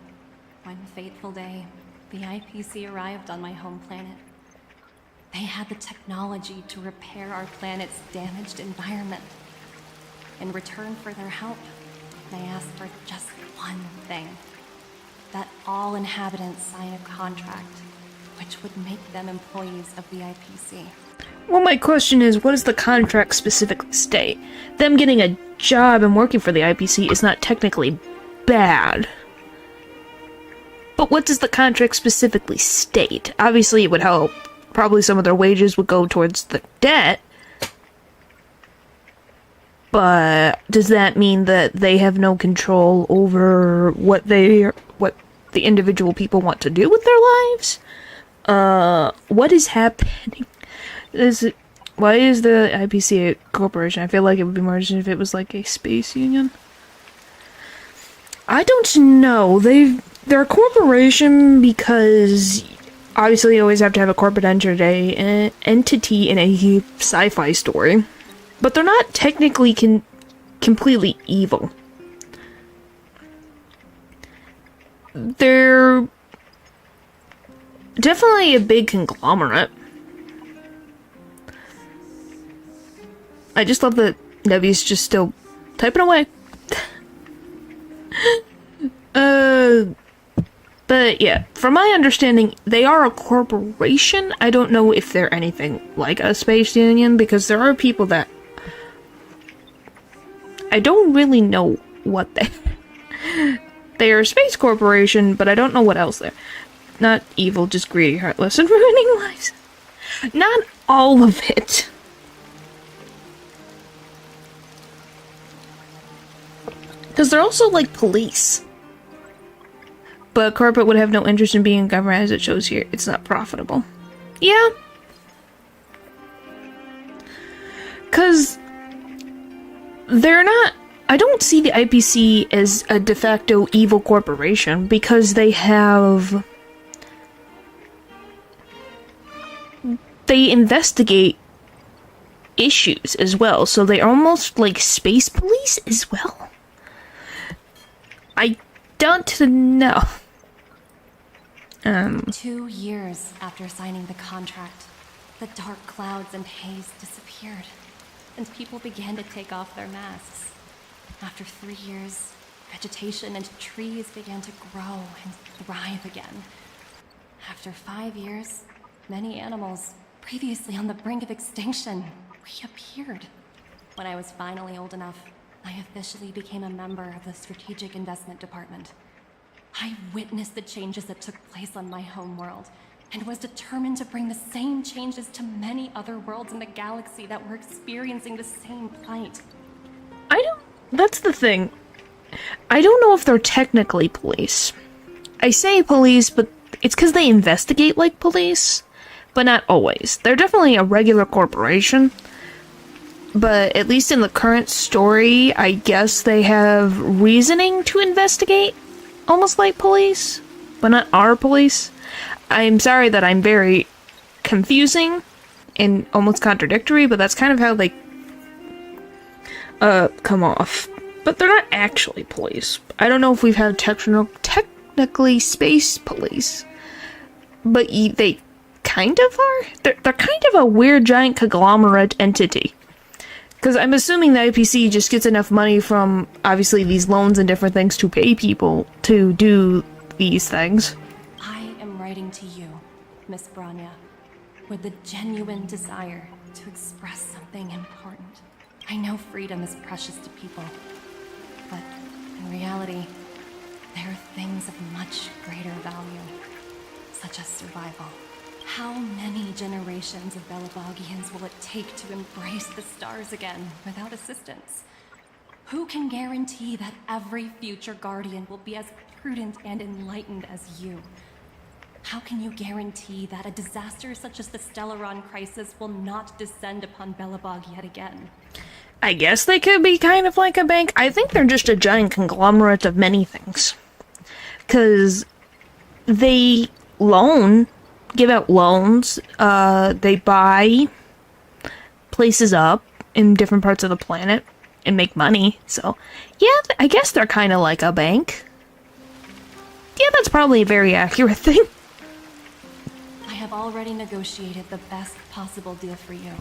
one fateful day, the IPC arrived on my home planet. They had the technology to repair our planet's damaged environment. In return for their help, they asked for just one thing. That all inhabitants sign a contract, which would make them employees of the IPC. Well, my question is, what does the contract specifically state? Them getting a job and working for the IPC is not technically bad. But what does the contract specifically state? Obviously, it would help. Probably some of their wages would go towards the debt. But does that mean that they have no control over what the individual people want to do with their lives? What is happening? Why is the IPC a corporation? I feel like it would be more interesting if it was like a space union. I don't know. They're a corporation because obviously you always have to have a corporate entity in a sci-fi story. But they're not technically completely evil. They're definitely a big conglomerate. I just love that Nebby's just still typing away. But yeah, from my understanding, they are a corporation. I don't know if they're anything like a space union, because there are people that... I don't really know what they... They are a space corporation, but I don't know what else they're. Not evil, just greedy, heartless, and ruining lives. Not all of it. Because they're also like police. But corporate would have no interest in being in government, as it shows here. It's not profitable. Yeah. Because they're not... I don't see the IPC as a de facto evil corporation, because they have... They investigate issues as well, so they're almost like space police as well. I don't know. 2 years after signing the contract, the dark clouds and haze disappeared, and people began to take off their masks. After 3 years, vegetation and trees began to grow and thrive again. After 5 years, many animals, previously on the brink of extinction, reappeared. When I was finally old enough, I officially became a member of the Strategic Investment Department. I witnessed the changes that took place on my home world, and was determined to bring the same changes to many other worlds in the galaxy that were experiencing the same plight. That's the thing. I don't know if they're technically police. I say police, but it's because they investigate like police, but not always. They're definitely a regular corporation, but at least in the current story, I guess they have reasoning to investigate, almost like police, but not our police. I'm sorry that I'm very confusing and almost contradictory, but that's kind of how they come off. But they're not actually police. I don't know if we've had technically space police, but they kind of are. They're kind of a weird giant conglomerate entity. Because I'm assuming the IPC just gets enough money from, obviously, these loans and different things to pay people to do these things. I am writing to you, Miss Branya, with the genuine desire to express something important. I know freedom is precious to people, but in reality, there are things of much greater value, such as survival. How many generations of Belobogians will it take to embrace the stars again without assistance? Who can guarantee that every future Guardian will be as prudent and enlightened as you? How can you guarantee that a disaster such as the Stellaron crisis will not descend upon Belobog yet again? I guess they could be kind of like a bank. I think they're just a giant conglomerate of many things. Because they give out loans, they buy places up in different parts of the planet and make money. So, yeah, I guess they're kind of like a bank. Yeah, that's probably a very accurate thing. I have already negotiated the best possible deal for you.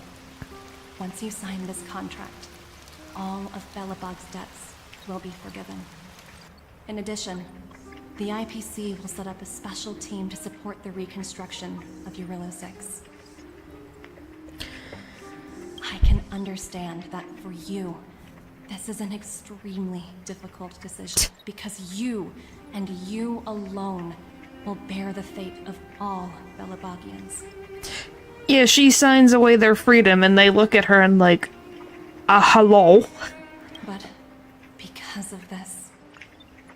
Once you sign this contract, all of Belobog's debts will be forgiven. In addition, the IPC will set up a special team to support the reconstruction of Eurilo 6. I can understand that for you, this is an extremely difficult decision, because you, and you alone, will bear the fate of all Belobogians. Yeah, she signs away their freedom, and they look at her and like, hello? But because of this,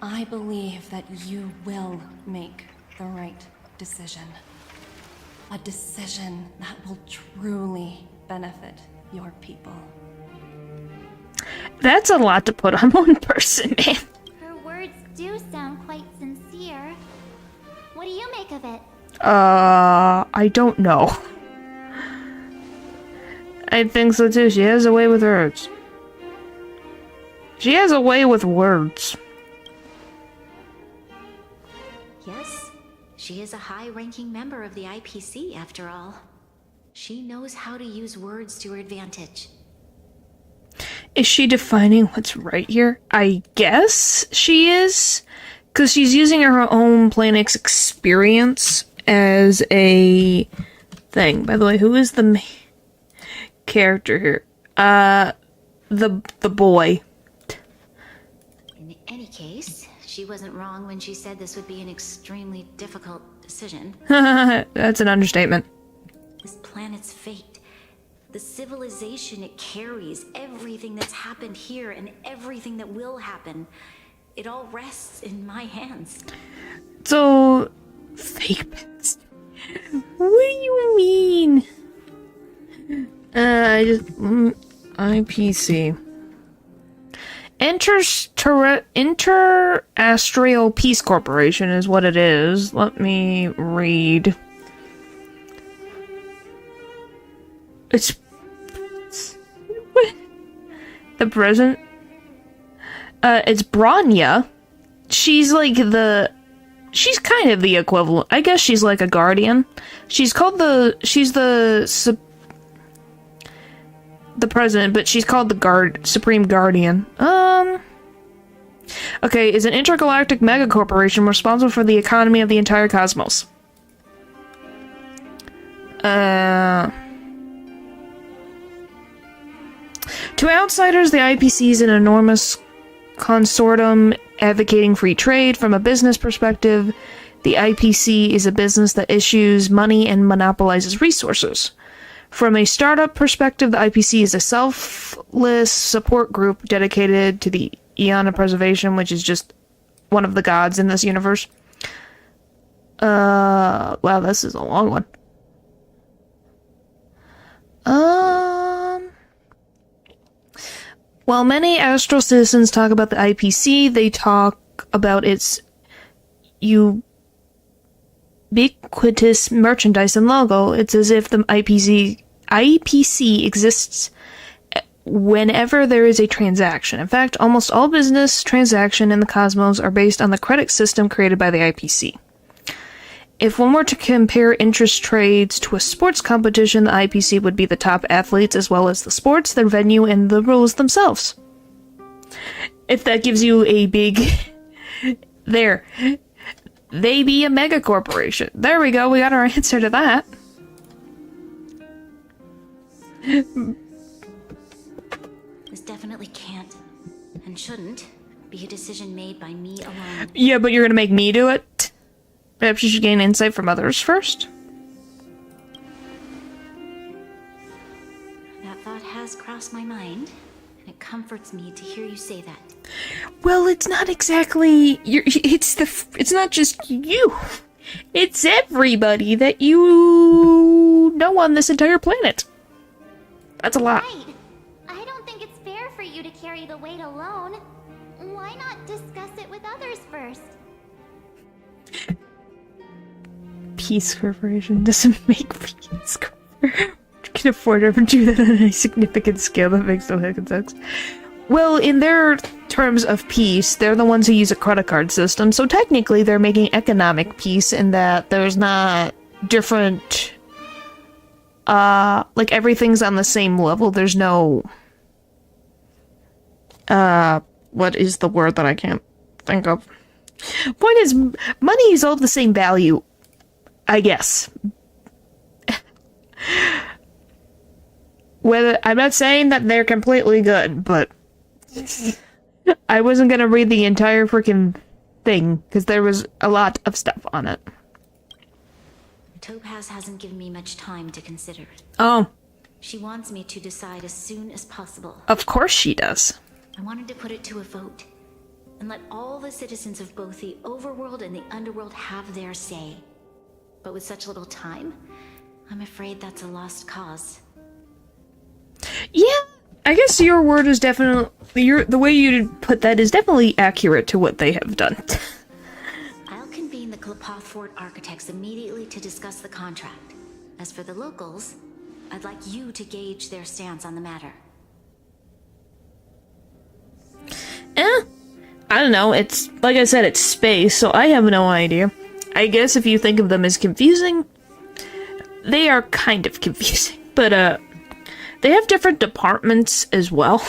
I believe that you will make the right decision. A decision that will truly benefit your people. That's a lot to put on one person, man. Her words do sound quite sincere. What do you make of it? I don't know. I think so too. She has a way with words. She has a way with words. Yes, she is a high-ranking member of the IPC, after all. She knows how to use words to her advantage. Is she defining what's right here? I guess she is. Because she's using her own planet's experience as a thing. By the way, who is the main character here? The boy. In any case, she wasn't wrong when she said this would be an extremely difficult decision. That's an understatement. This planet's fate, the civilization it carries, everything that's happened here and everything that will happen, it all rests in my hands. So, fake pets. What do you mean? IPC. Interastral Peace Corporation is what it is. Let me read. It's what? The present. It's Branya. She's like she's kind of the equivalent. I guess she's like a guardian. She's the president, but she's called the Supreme Guardian. Okay, is an intergalactic megacorporation responsible for the economy of the entire cosmos. To outsiders, the IPC is an enormous consortium advocating free trade. From a business perspective, the IPC is a business that issues money and monopolizes resources. From a startup perspective, the IPC is a selfless support group dedicated to the Aeon preservation, which is just one of the gods in this universe. Wow, this is a long one. While many astral citizens talk about the IPC, they talk about its ubiquitous merchandise and logo. It's as if the IPC exists whenever there is a transaction. In fact, almost all business transactions in the cosmos are based on the credit system created by the IPC. If one were to compare interest trades to a sports competition, the IPC would be the top athletes as well as the sports, their venue, and the rules themselves. If that gives you a big... There. They be a mega corporation. There we go, we got our answer to that. This definitely can't, and shouldn't, be a decision made by me alone. Yeah, but you're gonna make me do it? Perhaps you should gain insight from others first? That thought has crossed my mind, and it comforts me to hear you say that. Well, it's not exactly... It's not just you. It's everybody that you know on this entire planet. That's a lot. Right. I don't think it's fair for you to carry the weight alone. Why not discuss it with others first? Peace Corporation doesn't make Peace Corporation. Can afford to ever do that on any significant scale. That makes no heck sense. Well, in their terms of peace, they're the ones who use a credit card system, so technically they're making economic peace in that there's not different... like everything's on the same level. There's no... what is the word that I can't think of? Point is, money is all the same value, I guess. Whether I'm not saying that they're completely good, but I wasn't gonna read the entire freaking thing because there was a lot of stuff on it. Topaz hasn't given me much time to consider. Oh. She wants me to decide as soon as possible. Of course she does. I wanted to put it to a vote and let all the citizens of both the overworld and the underworld have their say. But with such little time, I'm afraid that's a lost cause. Yeah, I guess your word is definitely... the way you put that is definitely accurate to what they have done. I'll convene the Klapothfort architects immediately to discuss the contract. As for the locals, I'd like you to gauge their stance on the matter. I don't know, it's... Like I said, it's space, so I have no idea. I guess if you think of them as confusing, they are kind of confusing. But, they have different departments as well.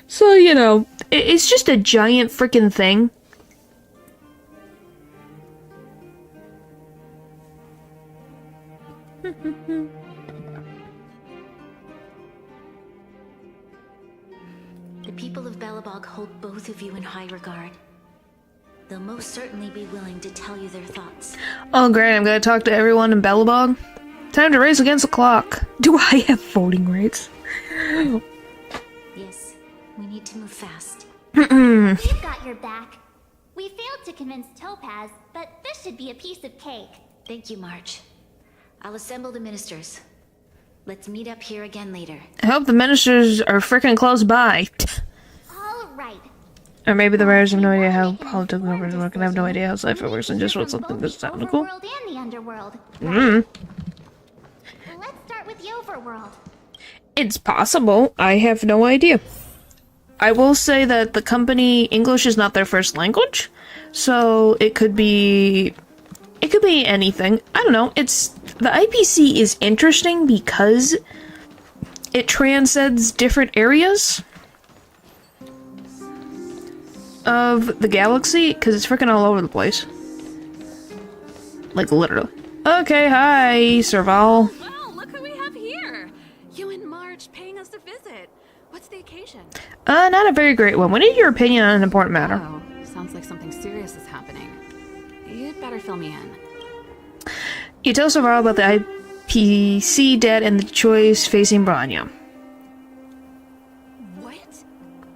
So, you know, it's just a giant freaking thing. The people of Belobog hold both of you in high regard. They'll most certainly be willing to tell you their thoughts. Oh great, I'm gonna talk to everyone in Belobog. Time to race against the clock. Do I have voting rights? Yes, we need to move fast. We've got your back. We failed to convince Topaz, but this should be a piece of cake. Thank you, March. I'll assemble the ministers. Let's meet up here again later. I hope the ministers are freaking close by. All right. Or maybe the writers have no idea how politics numbers work and have no idea how Cypher works and just wrote something that's sounded cool. Overworld and the underworld. Let's start with the overworld. It's possible. I have no idea. I will say that the company, English is not their first language, so it could be anything. I don't know. The IPC is interesting because it transcends different areas of the galaxy, because it's freaking all over the place. Like, literally. Okay, hi, Serval. Well, look who we have here. You and Marge paying us a visit. What's Not a very great one. We need your opinion on an important matter. Oh, sounds like something serious is happening. You'd better fill me in. You tell Savara about the IPC debt and the choice facing Branya. What?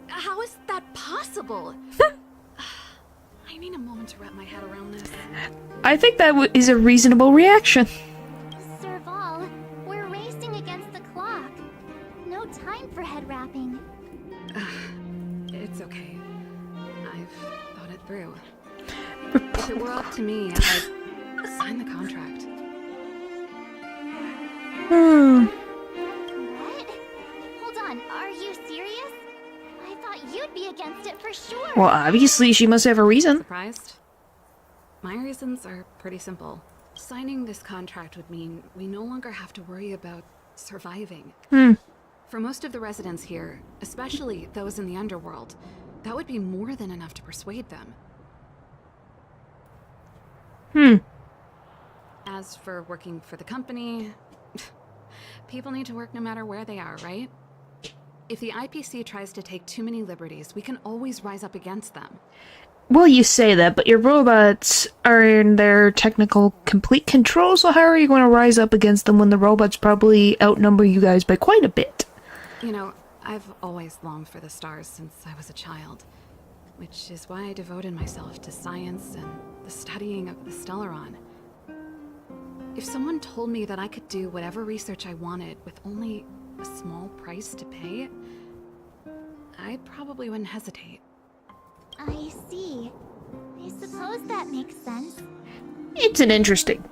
How is that possible? I need a moment to wrap my head around this. I think that is a reasonable reaction. Serval, we're racing against the clock. No time for head wrapping. It's okay. I've thought it through. If it were up to me, I'd sign the contract. What? Hold on, are you serious? I thought you'd be against it for sure. Well, obviously she must have a reason. Surprised? My reasons are pretty simple. Signing this contract would mean we no longer have to worry about surviving. For most of the residents here, especially those in the underworld, that would be more than enough to persuade them. As for working for the company, people need to work no matter where they are, right? If the IPC tries to take too many liberties, we can always rise up against them. Well, you say that, but your robots are in their technical complete control, so how are you going to rise up against them when the robots probably outnumber you guys by quite a bit? You know, I've always longed for the stars since I was a child, which is why I devoted myself to science and the studying of the Stellaron. If someone told me that I could do whatever research I wanted with only a small price to pay, I probably wouldn't hesitate. I see. I suppose that makes sense. It's an interesting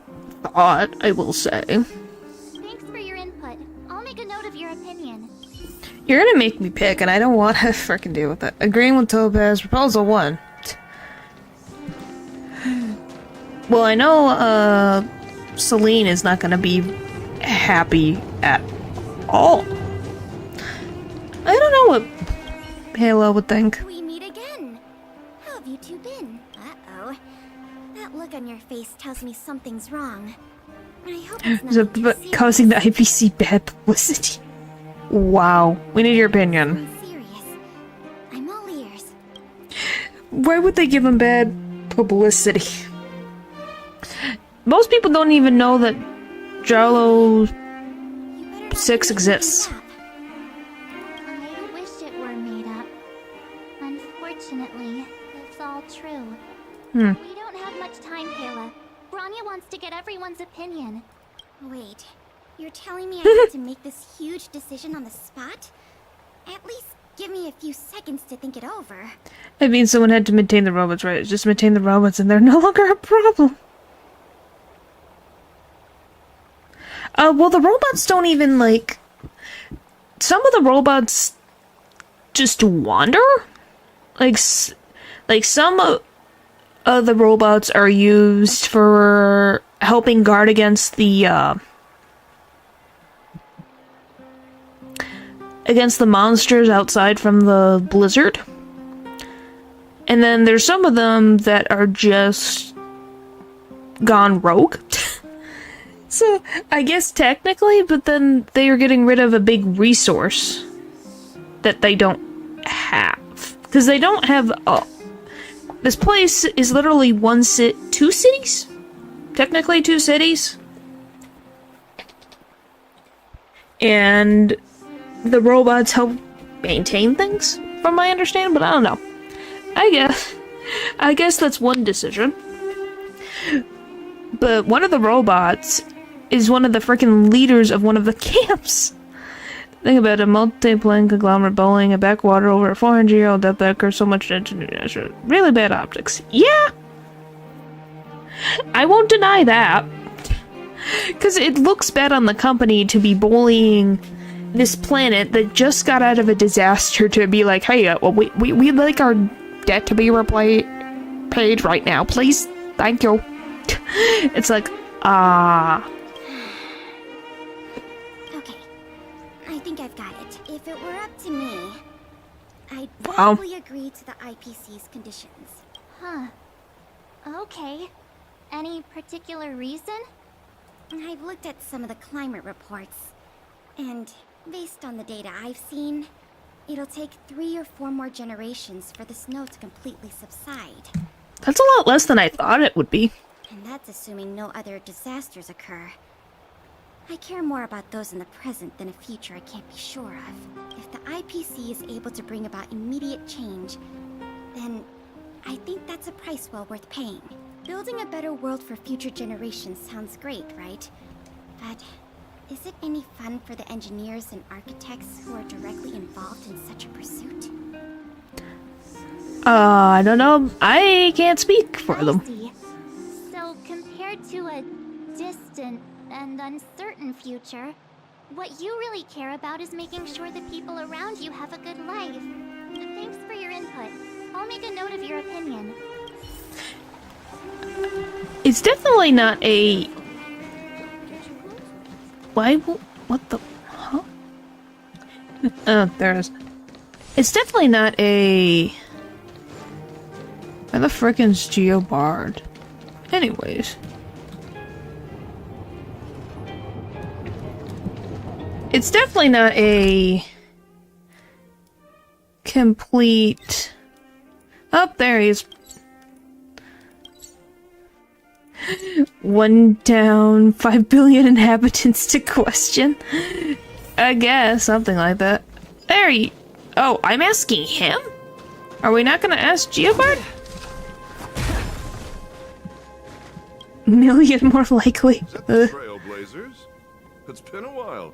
thought, I will say. Thanks for your input. I'll make a note of your opinion. You're gonna make me pick, and I don't want to frickin' deal with that. Agreeing with Topaz, proposal 1. Well, I know, Celine is not gonna be happy at all. I don't know what Halo would think. We meet again. How have you two been? Uh-oh. That look on your face tells me something's wrong. I hope it's not Causing the IPC bad publicity. Wow. We need your opinion. serious. I'm all ears. Why would they give him bad publicity? Most people don't even know that Jarlo 6 exists. I wish it were made up. Unfortunately, it's all true. We don't have much time, Kayla. Branya wants to get everyone's opinion. Wait, you're telling me I have to make this huge decision on the spot? At least give me a few seconds to think it over. I mean, someone had to maintain the robots, right? Just maintain the robots and they're no longer a problem. Well, the robots don't even, like... Some of the robots just wander? Like some of the robots are used for helping guard against the, against the monsters outside from the blizzard. And then there's some of them that are just gone rogue. So, I guess technically, but then they are getting rid of a big resource that they don't have. Because they don't have... this place is literally two cities? Technically 2 cities. And the robots help maintain things, from my understanding, but I don't know. I guess that's one decision. But one of the robots is one of the freaking leaders of one of the camps. Think about it, multi-plane conglomerate bowling, a backwater over a 400-year-old deathbacker, so much attention, really bad optics. Yeah! I won't deny that. Because it looks bad on the company to be bullying this planet that just got out of a disaster to be like, hey, well, we'd like our debt to be paid right now, please. Thank you. It's like, Okay, I think I've got it. If it were up to me, I'd probably agree to the IPC's conditions. Huh. Okay. Any particular reason? I've looked at some of the climate reports, and based on the data I've seen, it'll take 3 or 4 more generations for the snow to completely subside. That's a lot less than I thought it would be. And that's assuming no other disasters occur. I care more about those in the present than a future I can't be sure of. If the IPC is able to bring about immediate change, then I think that's a price well worth paying. Building a better world for future generations sounds great, right? But is it any fun for the engineers and architects who are directly involved in such a pursuit? I don't know. I can't speak for them. See. So, compared to a distant and uncertain future, what you really care about is making sure the people around you have a good life. Thanks for your input. I'll make a note of your opinion. It's definitely not a... Why? What the... Huh? Oh, there it is. It's definitely not a... Where the frickin's Geobard? Anyways. It's definitely not a... complete... Oh, there he is. 1 down, 5 billion inhabitants to question. I guess, something like that. There he... Oh, I'm asking him? Are we not gonna ask Geobard? Million more likely. Is that the Trailblazers? It's been a while.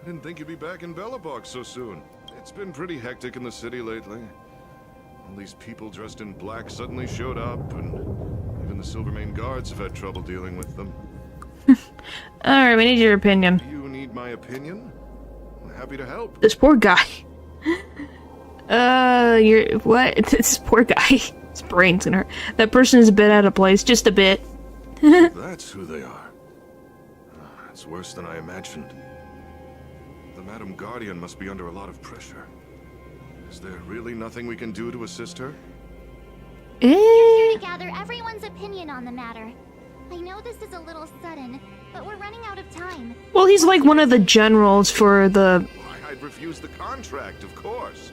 I didn't think you'd be back in Belobog so soon. It's been pretty hectic in the city lately. All these people dressed in black suddenly showed up, and even the Silvermane guards have had trouble dealing with them. Alright, we need your opinion. You need my opinion? I'm happy to help. This poor guy. You're... What? This poor guy. His brain's gonna hurt. That person is a bit out of place. Just a bit. That's who they are. It's worse than I imagined. The Madam Guardian must be under a lot of pressure. Is there really nothing we can do to assist her? We're here to gather everyone's opinion on the matter. I know this is a little sudden, but we're running out of time. Well, he's like one of the generals for the... Why, I'd refuse the contract, of course.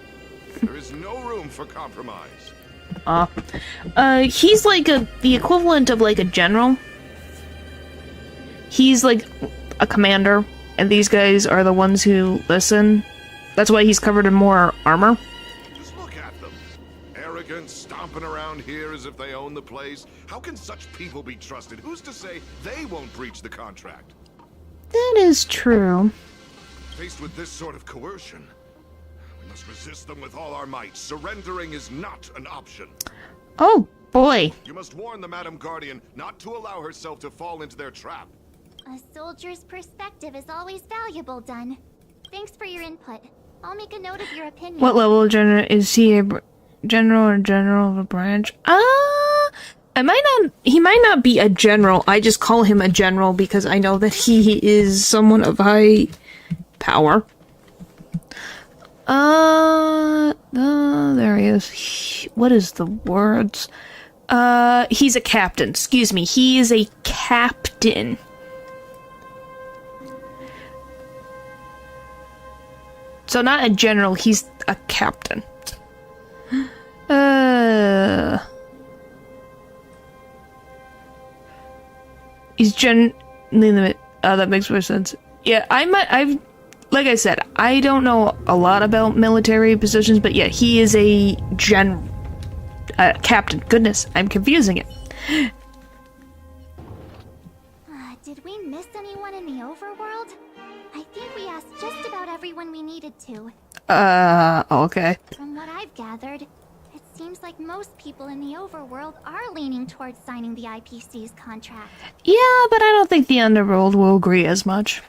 There is no room for compromise. He's like the equivalent of like a general. He's like a commander, and these guys are the ones who listen. That's why he's covered in more armor. Just look at them. Arrogant, stomping around here as if they own the place. How can such people be trusted? Who's to say they won't breach the contract? That is true. Faced with this sort of coercion, we must resist them with all our might. Surrendering is not an option. Oh, boy. You must warn the Madam Guardian not to allow herself to fall into their trap. A soldier's perspective is always valuable, Dunn. Thanks for your input. I'll make a note of your opinion. What level of general? Is he a general or general of a branch? He might not be a general. I just call him a general because I know that he is someone of high power. There he is. What is the words? He's a captain. Excuse me. He is a captain. So not a general, he's a captain. He's that makes more sense. Yeah, I've like I said, I don't know a lot about military positions, but yeah, he is a captain. Goodness, I'm confusing it. Did we miss anyone in the overworld? I think we asked just about everyone we needed to. Okay. From what I've gathered, it seems like most people in the overworld are leaning towards signing the IPC's contract. Yeah, but I don't think the underworld will agree as much.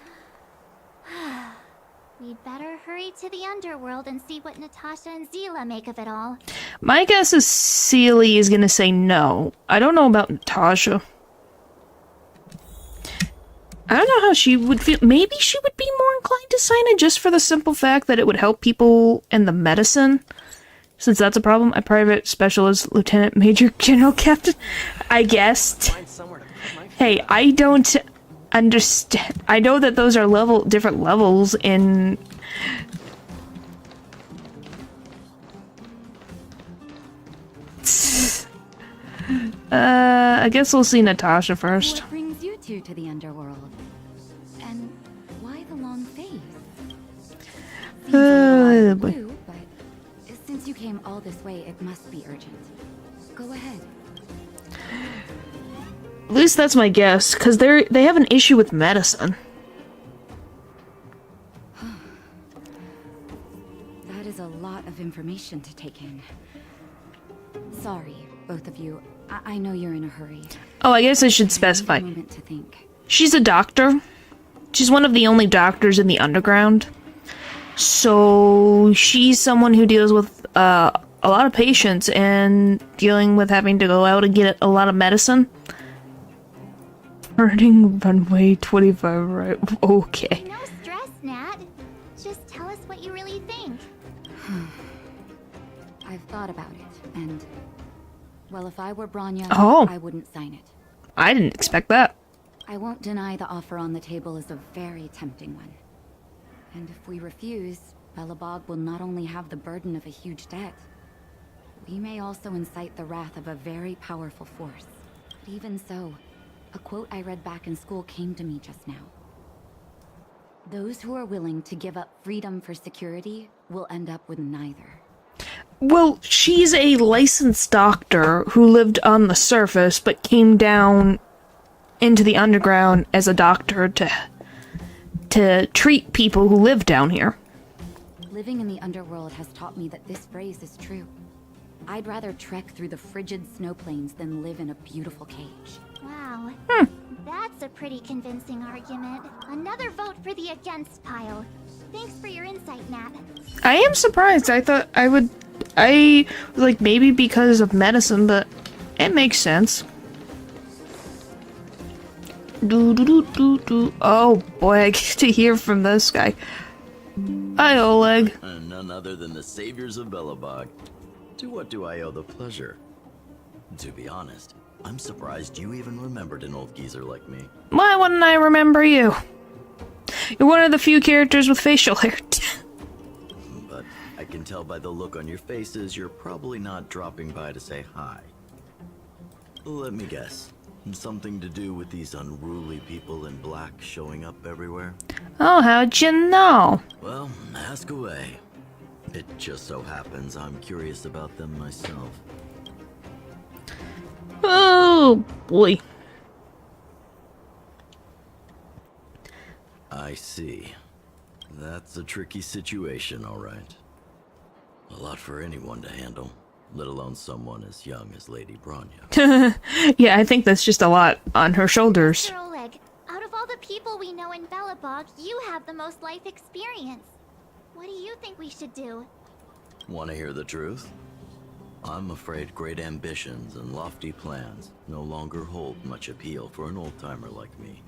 We'd better hurry to the underworld and see what Natasha and Zila make of it all. My guess is Seely is gonna say no. I don't know about Natasha. I don't know how she would feel. Maybe she would be more inclined to sign it just for the simple fact that it would help people in the medicine. Since that's a problem, a private specialist, lieutenant, major, general, captain, I guessed. Hey, I don't understand. I know that those are different levels in I guess we'll see Natasha first. What brings you two to the underworld? And why the long face? Seems a little out of the blue, but since you came all this way, it must be urgent. Go ahead. At least that's my guess, because they have an issue with medicine. That is a lot of information to take in. Sorry, both of you. I know you're in a hurry. Oh, I guess I should specify. A moment to think. She's a doctor. She's one of the only doctors in the underground. So she's someone who deals with a lot of patients and dealing with having to go out and get a lot of medicine. Turning runway 25 right. Okay. No stress, Nat. Just tell us what you really think. I've thought about it, and well, if I were Branya, I wouldn't sign it. I didn't expect that. I won't deny the offer on the table is a very tempting one. And if we refuse, Belobog will not only have the burden of a huge debt, we may also incite the wrath of a very powerful force. But even so, a quote I read back in school came to me just now. Those who are willing to give up freedom for security will end up with neither. Well, she's a licensed doctor who lived on the surface but came down into the underground as a doctor to treat people who live down here. Living in the underworld has taught me that this phrase is true. I'd rather trek through the frigid snow plains than live in a beautiful cage. Wow. That's a pretty convincing argument. Another vote for the against pile. Thanks for your insight, Nat. I am surprised. I thought I was like, maybe because of medicine, but it makes sense. Oh boy, I get to hear from this guy. Hi, Oleg. None other than the saviors of Belobog. To what do I owe the pleasure? To be honest, I'm surprised you even remembered an old geezer like me. Why wouldn't I remember you? You're one of the few characters with facial hair. But I can tell by the look on your faces you're probably not dropping by to say hi. Let me guess. Something to do with these unruly people in black showing up everywhere? Oh, how'd you know? Well, ask away. It just so happens I'm curious about them myself. Oh, boy. I see. That's a tricky situation, all right. A lot for anyone to handle, let alone someone as young as Lady Branya. Yeah, I think that's just a lot on her shoulders. Mr. Oleg, out of all the people we know in Belobog, you have the most life experience. What do you think we should do? Want to hear the truth? I'm afraid great ambitions and lofty plans no longer hold much appeal for an old-timer like me.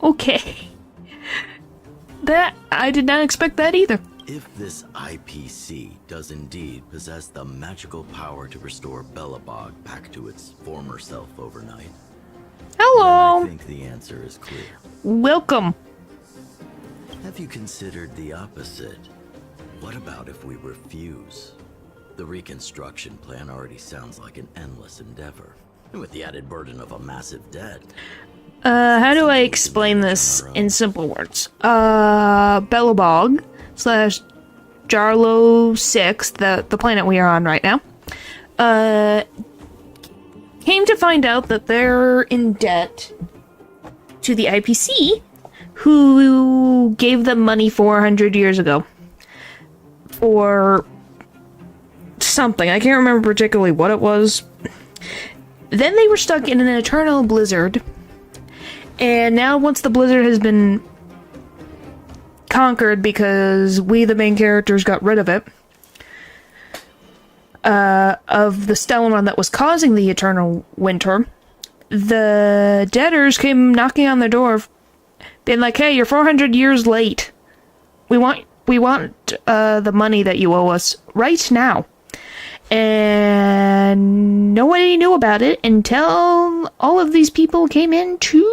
Okay. That, I did not expect that either. If this IPC does indeed possess the magical power to restore Belobog back to its former self overnight, hello, then I think the answer is clear. Welcome. Have you considered the opposite? What about if we refuse? The reconstruction plan already sounds like an endless endeavor, and with the added burden of a massive debt. How do I explain this in simple words? Belobog / Jarlo 6, the planet we are on right now, came to find out that they're in debt to the IPC, who gave them money 400 years ago. For something. I can't remember particularly what it was. Then they were stuck in an eternal blizzard. And now once the blizzard has been conquered because we, the main characters, got rid of it, of the Stellaron that was causing the eternal winter, the debtors came knocking on their door, being like, hey, you're 400 years late. We want the money that you owe us right now. And nobody knew about it until all of these people came into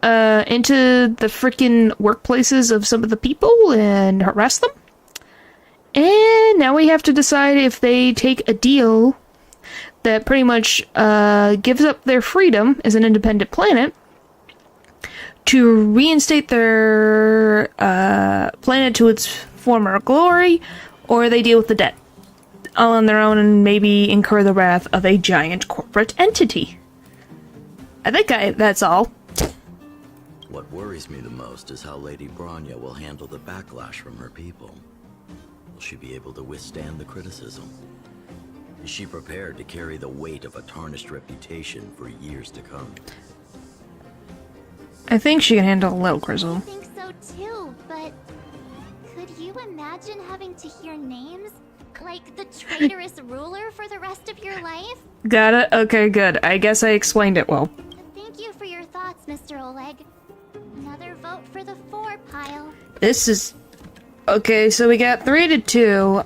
the freaking workplaces of some of the people and harassed them. And now we have to decide if they take a deal that pretty much gives up their freedom as an independent planet to reinstate their planet to its former glory, or they deal with the debt all on their own and maybe incur the wrath of a giant corporate entity. I think that's all. What worries me the most is how Lady Bronya will handle the backlash from her people. Will she be able to withstand the criticism? Is she prepared to carry the weight of a tarnished reputation for years to come? I think she can handle a little criticism. I think so too, but could you imagine having to hear names? Like the traitorous ruler for the rest of your life? Got it? Okay, good. I guess I explained it well. Thank you for your thoughts, Mr. Oleg. Another vote for the 4 pile. This is... Okay, so we got 3-2.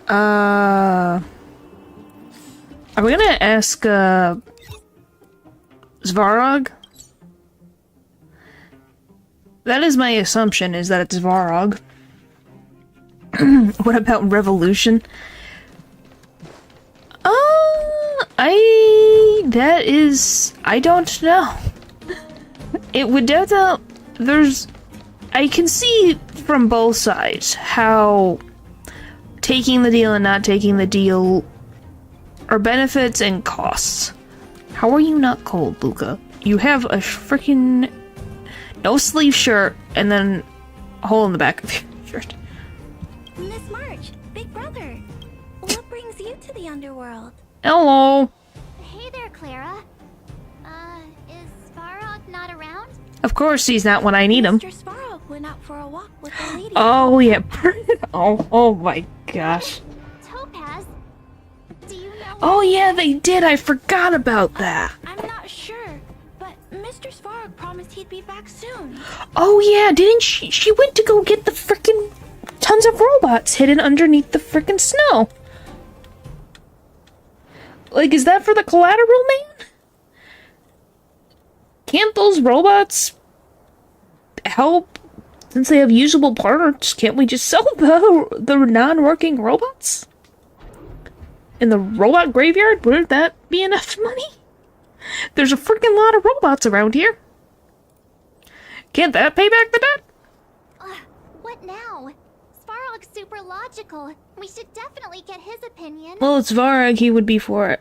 Are we gonna ask, Svarog? That is my assumption, is that it's Svarog. What about Revolution? I don't know. It would definitely, I can see from both sides how taking the deal and not taking the deal are benefits and costs. How are you not cold, Luca? You have a freaking no sleeve shirt and then a hole in the back of your shirt. Miss March, big brother. What brings you to the underworld? Hello. Hey there, Clara. Is Svarog not around? Of course he's not when I need him. Mr. Svarog went out for a walk with the lady. Oh yeah. Oh my gosh. Topaz, do you know? Oh yeah, they did. I forgot about that. I'm not sure, but Mr. Svarog promised he'd be back soon. Oh yeah, didn't she? She went to go get the frickin' tons of robots hidden underneath the frickin' snow. Like, is that for the collateral man? Can't those robots help? Since they have usable parts, can't we just sell the non-working robots? In the robot graveyard? Wouldn't that be enough money? There's a freaking lot of robots around here. Can't that pay back the debt? What now? Svarog's super logical. We should definitely get his opinion. Well, it's Varg, he would be for it.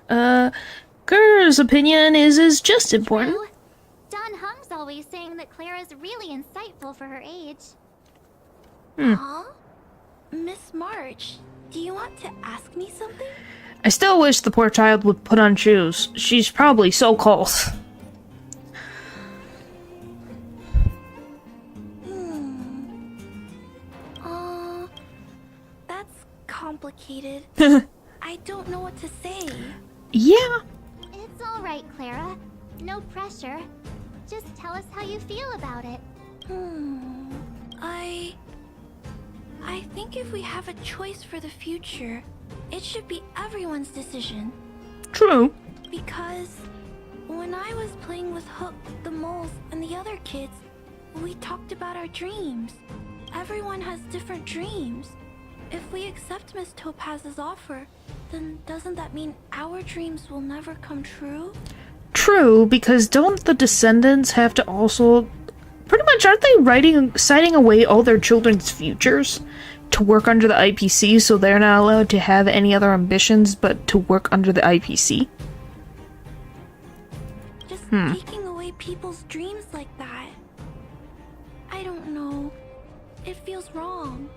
Kerr's opinion is just important. True. Don Hung's always saying that Clara's really insightful for her age. Huh? Miss March, do you want to ask me something? I still wish the poor child would put on shoes. She's probably so cold. That's complicated. I don't know what to say. Yeah. It's alright, Clara. No pressure. Just tell us how you feel about it. I think if we have a choice for the future, it should be everyone's decision. True. Because when I was playing with Hook, the moles, and the other kids, we talked about our dreams. Everyone has different dreams. If we accept Miss Topaz's offer, then doesn't that mean our dreams will never come true? True, because don't the descendants have to also... Pretty much, aren't they signing away all their children's futures to work under the IPC, so they're not allowed to have any other ambitions but to work under the IPC? Just taking away people's dreams like that. I don't know. It feels wrong.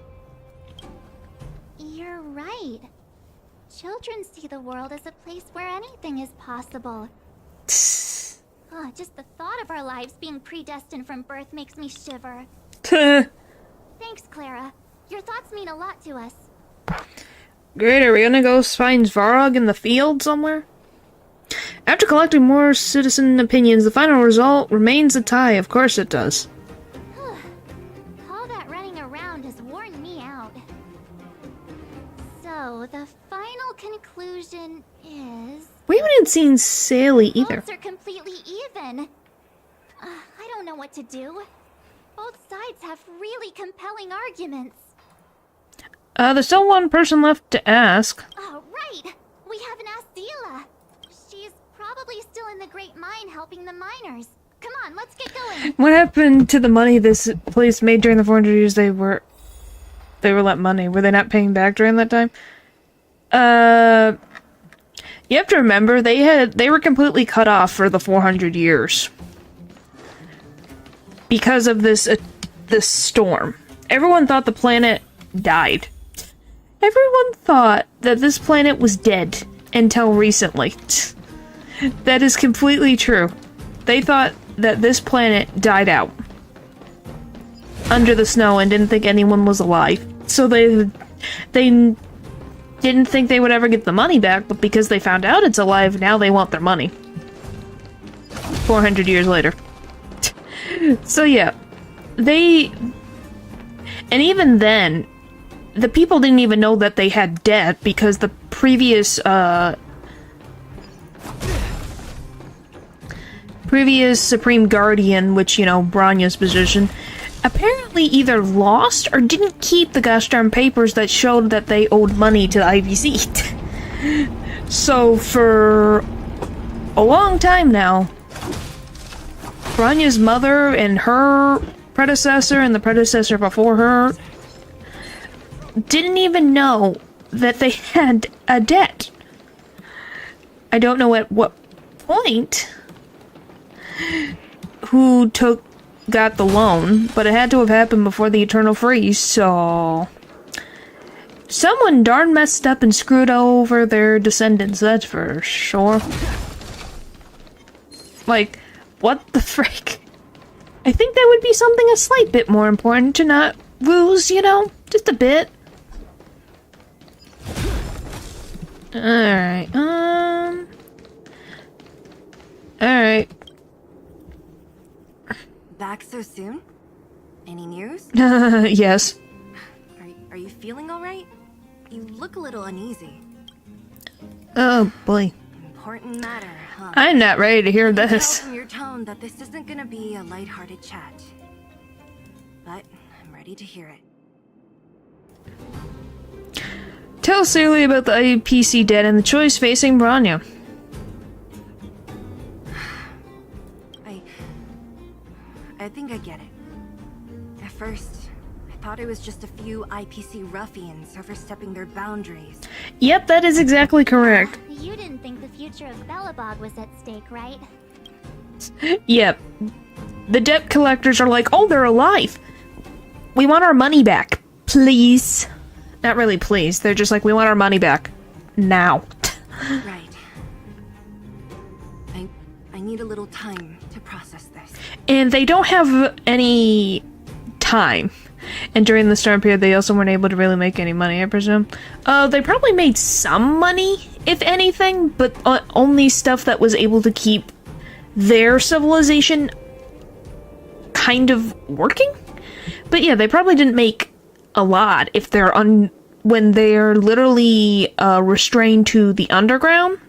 You're right. Children see the world as a place where anything is possible. Just the thought of our lives being predestined from birth makes me shiver. Thanks, Clara. Your thoughts mean a lot to us. Great, are we gonna go find Svarog in the field somewhere? After collecting more citizen opinions, the final result remains a tie. Of course it does. All that running around has worn me out. So, the final conclusion is... We haven't seen Sally either. Votes are completely even. I don't know what to do. Both sides have really compelling arguments. There's still one person left to ask. Oh, right! We haven't asked Zila. She's probably still in the Great Mine helping the miners. Come on, let's get going. What happened to the money this place made during the 400 years they were lent money? Were they not paying back during that time? You have to remember, they were completely cut off for the 400 years. Because of this storm. Everyone thought the planet died. Everyone thought that this planet was dead until recently. That is completely true. They thought that this planet died out under the snow and didn't think anyone was alive. So they didn't think they would ever get the money back, but because they found out it's alive, now they want their money. 400 years later. So yeah, and even then, the people didn't even know that they had debt because the previous Supreme Guardian, which, you know, Branya's position, apparently either lost or didn't keep the gosh darn papers that showed that they owed money to the IPC. So for a long time now, Branya's mother and her predecessor and the predecessor before her didn't even know that they had a debt. I don't know at what point who got the loan, but it had to have happened before the Eternal Freeze, so someone darn messed up and screwed over their descendants, that's for sure. Like, what the frick? I think that would be something a slight bit more important to not lose, you know? Just a bit. Alright, Alright. Back so soon? Any news? Yes. Are you feeling alright? You look a little uneasy. Oh, boy. Important matter, huh? I'm not ready to hear I can this. tell from your tone that this isn't gonna be a lighthearted chat. But I'm ready to hear it. Tell Celia about the IPC debt and the choice facing Branya. I think I get it. At first, I thought it was just a few IPC ruffians overstepping their boundaries. Yep, that is exactly correct. You didn't think the future of Belobog was at stake, right? Yep. The debt collectors are like, oh, they're alive. We want our money back. Please. Not really please. They're just like, we want our money back. Now. Right. I need a little time to process this. And they don't have any time. And during the storm period, they also weren't able to really make any money, I presume. They probably made some money, if anything, but only stuff that was able to keep their civilization kind of working. But yeah, they probably didn't make a lot if they're when they're literally restrained to the underground.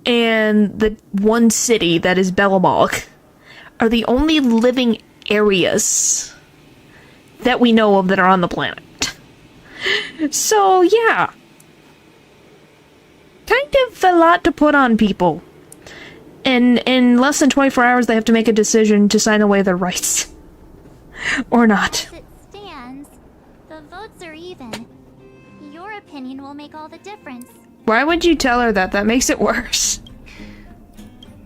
And the one city that is Belobog are the only living areas that we know of that are on the planet. So, yeah. Kind of a lot to put on people. And in less than 24 hours, they have to make a decision to sign away their rights. Or not. As it stands, the votes are even. Your opinion will make all the difference. Why would you tell her that? That makes it worse.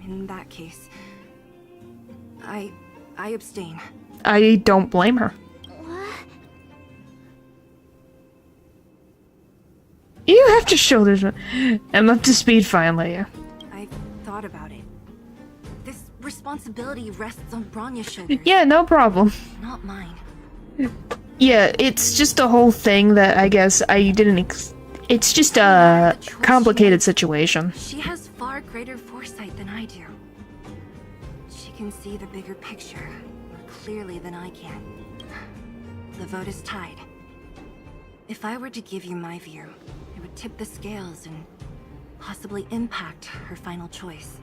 In that case, I abstain. I don't blame her. What? You have to show this. I'm up to speed finally. I thought about it. This responsibility rests on Branya's shoulders. Yeah, no problem. Not mine. Yeah, it's just a whole thing that I guess I didn't. It's just a complicated situation. She has far greater foresight than I do. She can see the bigger picture more clearly than I can. The vote is tied. If I were to give you my view, it would tip the scales and possibly impact her final choice.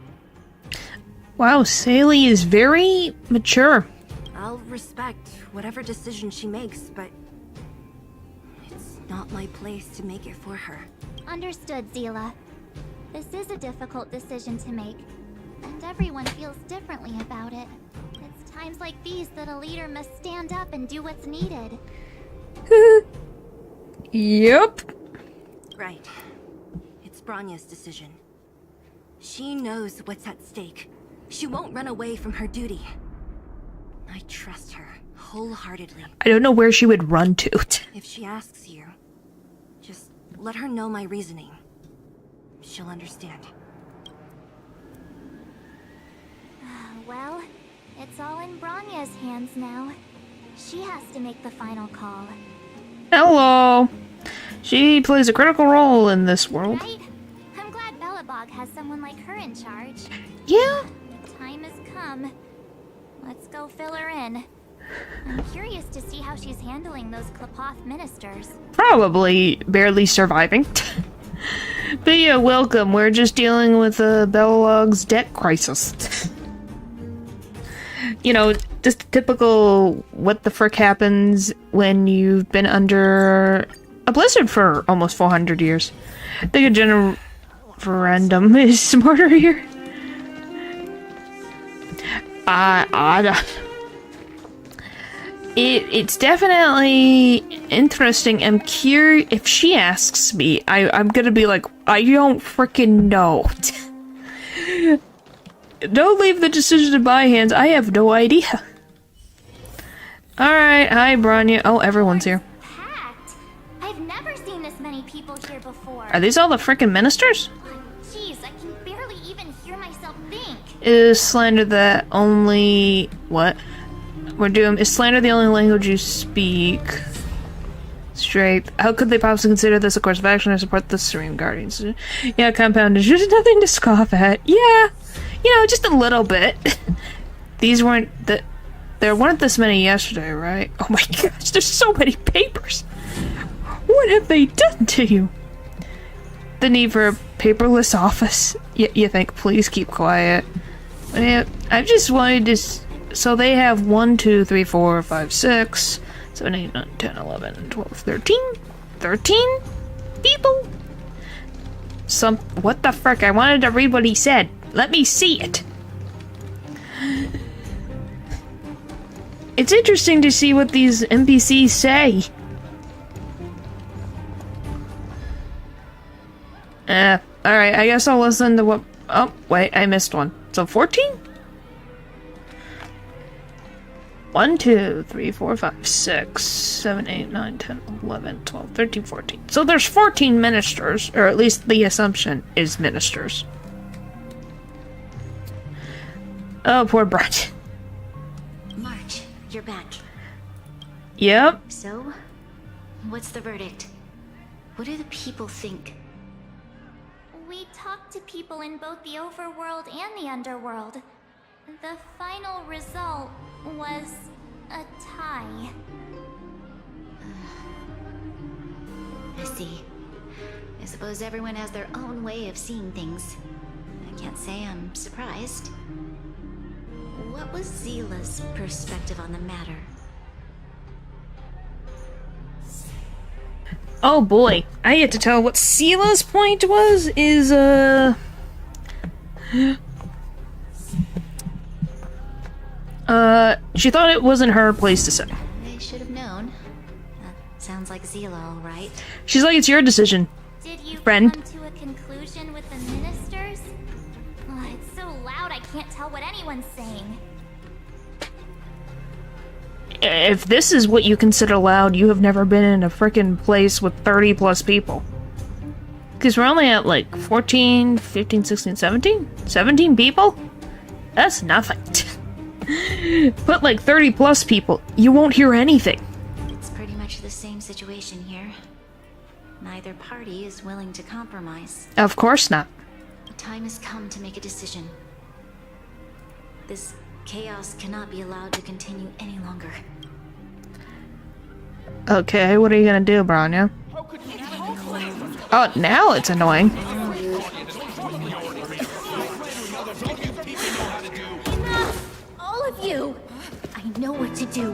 Wow, Saley is very mature. I'll respect whatever decision she makes, but not my place to make it for her. Understood, Zila. This is a difficult decision to make, and everyone feels differently about it. It's times like these that a leader must stand up and do what's needed. Yep. Right. It's Branya's decision. She knows what's at stake. She won't run away from her duty. I trust her wholeheartedly. I don't know where she would run to. If she asks you, just let her know my reasoning. She'll understand. Well, it's all in Branya's hands now. She has to make the final call. Hello. She plays a critical role in this world. Right? I'm glad Belobog has someone like her in charge. Yeah. The time has come. Let's go fill her in. I'm curious to see how she's handling those Klapoth ministers. Probably barely surviving. But yeah, welcome. We're just dealing with Belobog's debt crisis. You know, just typical what the frick happens when you've been under a blizzard for almost 400 years. I think a general referendum is smarter here. It's definitely interesting. I'm curious if she asks me. I'm gonna be like, I don't freaking know. Don't leave the decision in my hands. I have no idea. Alright, hi Branya. Oh, everyone's here. Packed. I've never seen this many people here before. Are these all the freaking ministers? Jeez, I can barely even hear myself think. Is slander the only... What? We're doomed. Is slander the only language you speak? Straight. How could they possibly consider this a course of action? I support the Serene Guardians. Yeah, compounded. There's nothing to scoff at. Yeah. You know, just a little bit. These weren't the... There weren't this many yesterday, right? Oh my gosh, there's so many papers! What have they done to you? The need for a paperless office. You think, please keep quiet. Yeah, I just wanted to... So they have 1, 2, 3, 4, 5, 6, 7, 8, 9, 10, 11, 12, 13? 13 people? What the frick? I wanted to read what he said. Let me see it. It's interesting to see what these NPCs say. Alright, I guess I'll listen to what... Oh, wait, I missed one. So 14? 1, 2, 3, 4, 5, 6, 7, 8, 9, 10, 11, 12, 13, 14. So there's 14 ministers, or at least the assumption is ministers. Oh, poor Brett. March, you're back. Yep. So, what's the verdict? What do the people think? We talked to people in both the overworld and the underworld. The final result was a tie. I see. I suppose everyone has their own way of seeing things. I can't say I'm surprised. What was Zila's perspective on the matter? Oh boy, I get to tell what Zila's point was, she thought it wasn't her place to say. I should have known. That sounds like Zila, all right. She's like, it's your decision, Did you friend. come to a conclusion with the ministers? Oh, it's so loud I can't tell what anyone's saying. If this is what you consider loud, you have never been in a frickin' place with 30 plus people. Because we're only at like 14, 15, 16, 17? 17 people? That's nothing. Put like 30 plus people, you won't hear anything. It's pretty much the same situation here. Neither party is willing to compromise. Of course not. The time has come to make a decision. This chaos cannot be allowed to continue any longer. Okay, what are you gonna do, Branya? Oh, now it's annoying. All of you! I know what to do.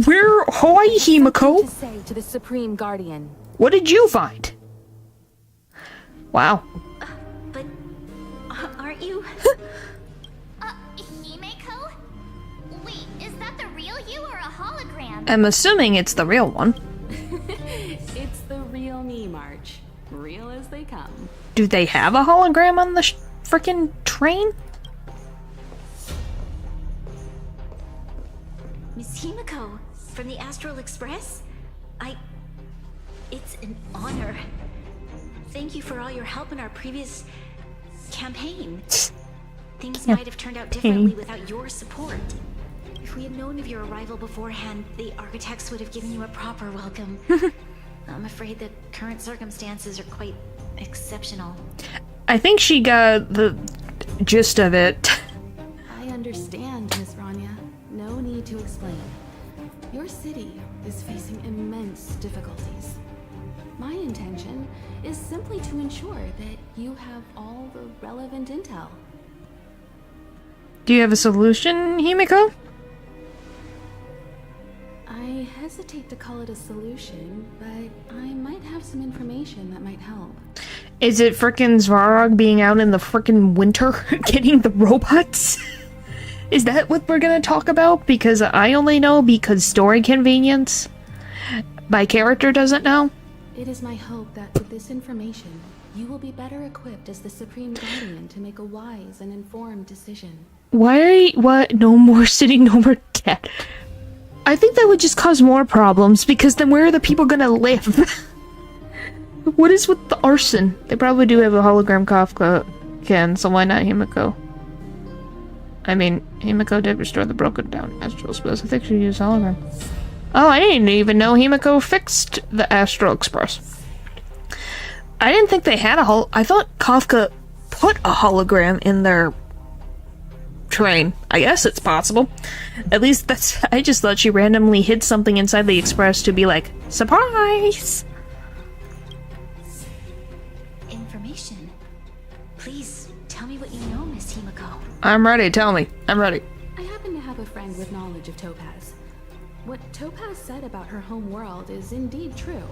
Where? Hi, Himiko. To say to the Supreme Guardian. What did you find? Wow. But aren't you? Himeko? Wait, is that the real you or a hologram? I'm assuming it's the real one. It's the real me, March. Real as they come. Do they have a hologram on the frickin' train? Miss Himiko, from the Astral Express? It's an honor. Thank you for all your help in our previous campaign. Things might have turned out differently without your support. If we had known of your arrival beforehand, the architects would have given you a proper welcome. I'm afraid that current circumstances are quite exceptional. I think she got the gist of it. I understand, Miss Rania. No need to explain. Your city is facing immense difficulties. My intention is simply to ensure that you have all the relevant intel. Do you have a solution, Himiko? I hesitate to call it a solution, but I might have some information that might help. Is it frickin' Svarog being out in the frickin' winter getting the robots? Is that what we're gonna talk about? Because I only know because story convenience. My character doesn't know. It is my hope that with this information, you will be better equipped as the Supreme Guardian to make a wise and informed decision. Why are you- what? No more sitting, no more dead. I think that would just cause more problems, because then where are the people gonna live? What is with the arson? They probably do have a hologram Kafka can, so why not Himiko? I mean, Himiko did restore the broken down Astral Express. I think she used hologram. Oh, I didn't even know Himiko fixed the Astral Express. I didn't think they had a I thought Kafka put a hologram in their train. I guess it's possible. At least that's... I just thought she randomly hid something inside the Express to be like, surprise! Information. Please, tell me what you know, Miss Himiko. I'm ready, tell me. I'm ready. I happen to have a friend with knowledge of Topaz. What Topaz said about her home world is indeed true,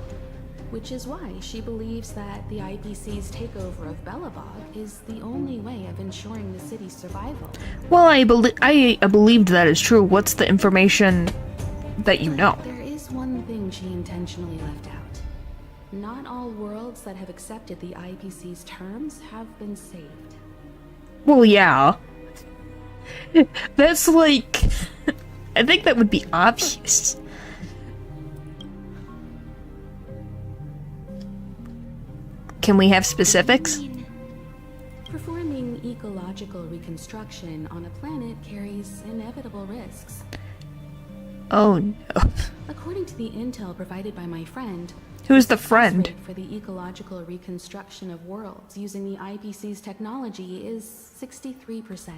which is why she believes that the IPC's takeover of Belobog is the only way of ensuring the city's survival. Well, I believed that is true. What's the information that you know? There is one thing she intentionally left out. Not all worlds that have accepted the IPC's terms have been saved. Well, yeah. That's like... I think that would be obvious. Can we have specifics? Performing ecological reconstruction on a planet carries inevitable risks. Oh no. According to the intel provided by my friend, who's the friend? For the ecological reconstruction of worlds using the IPC's technology is 63%.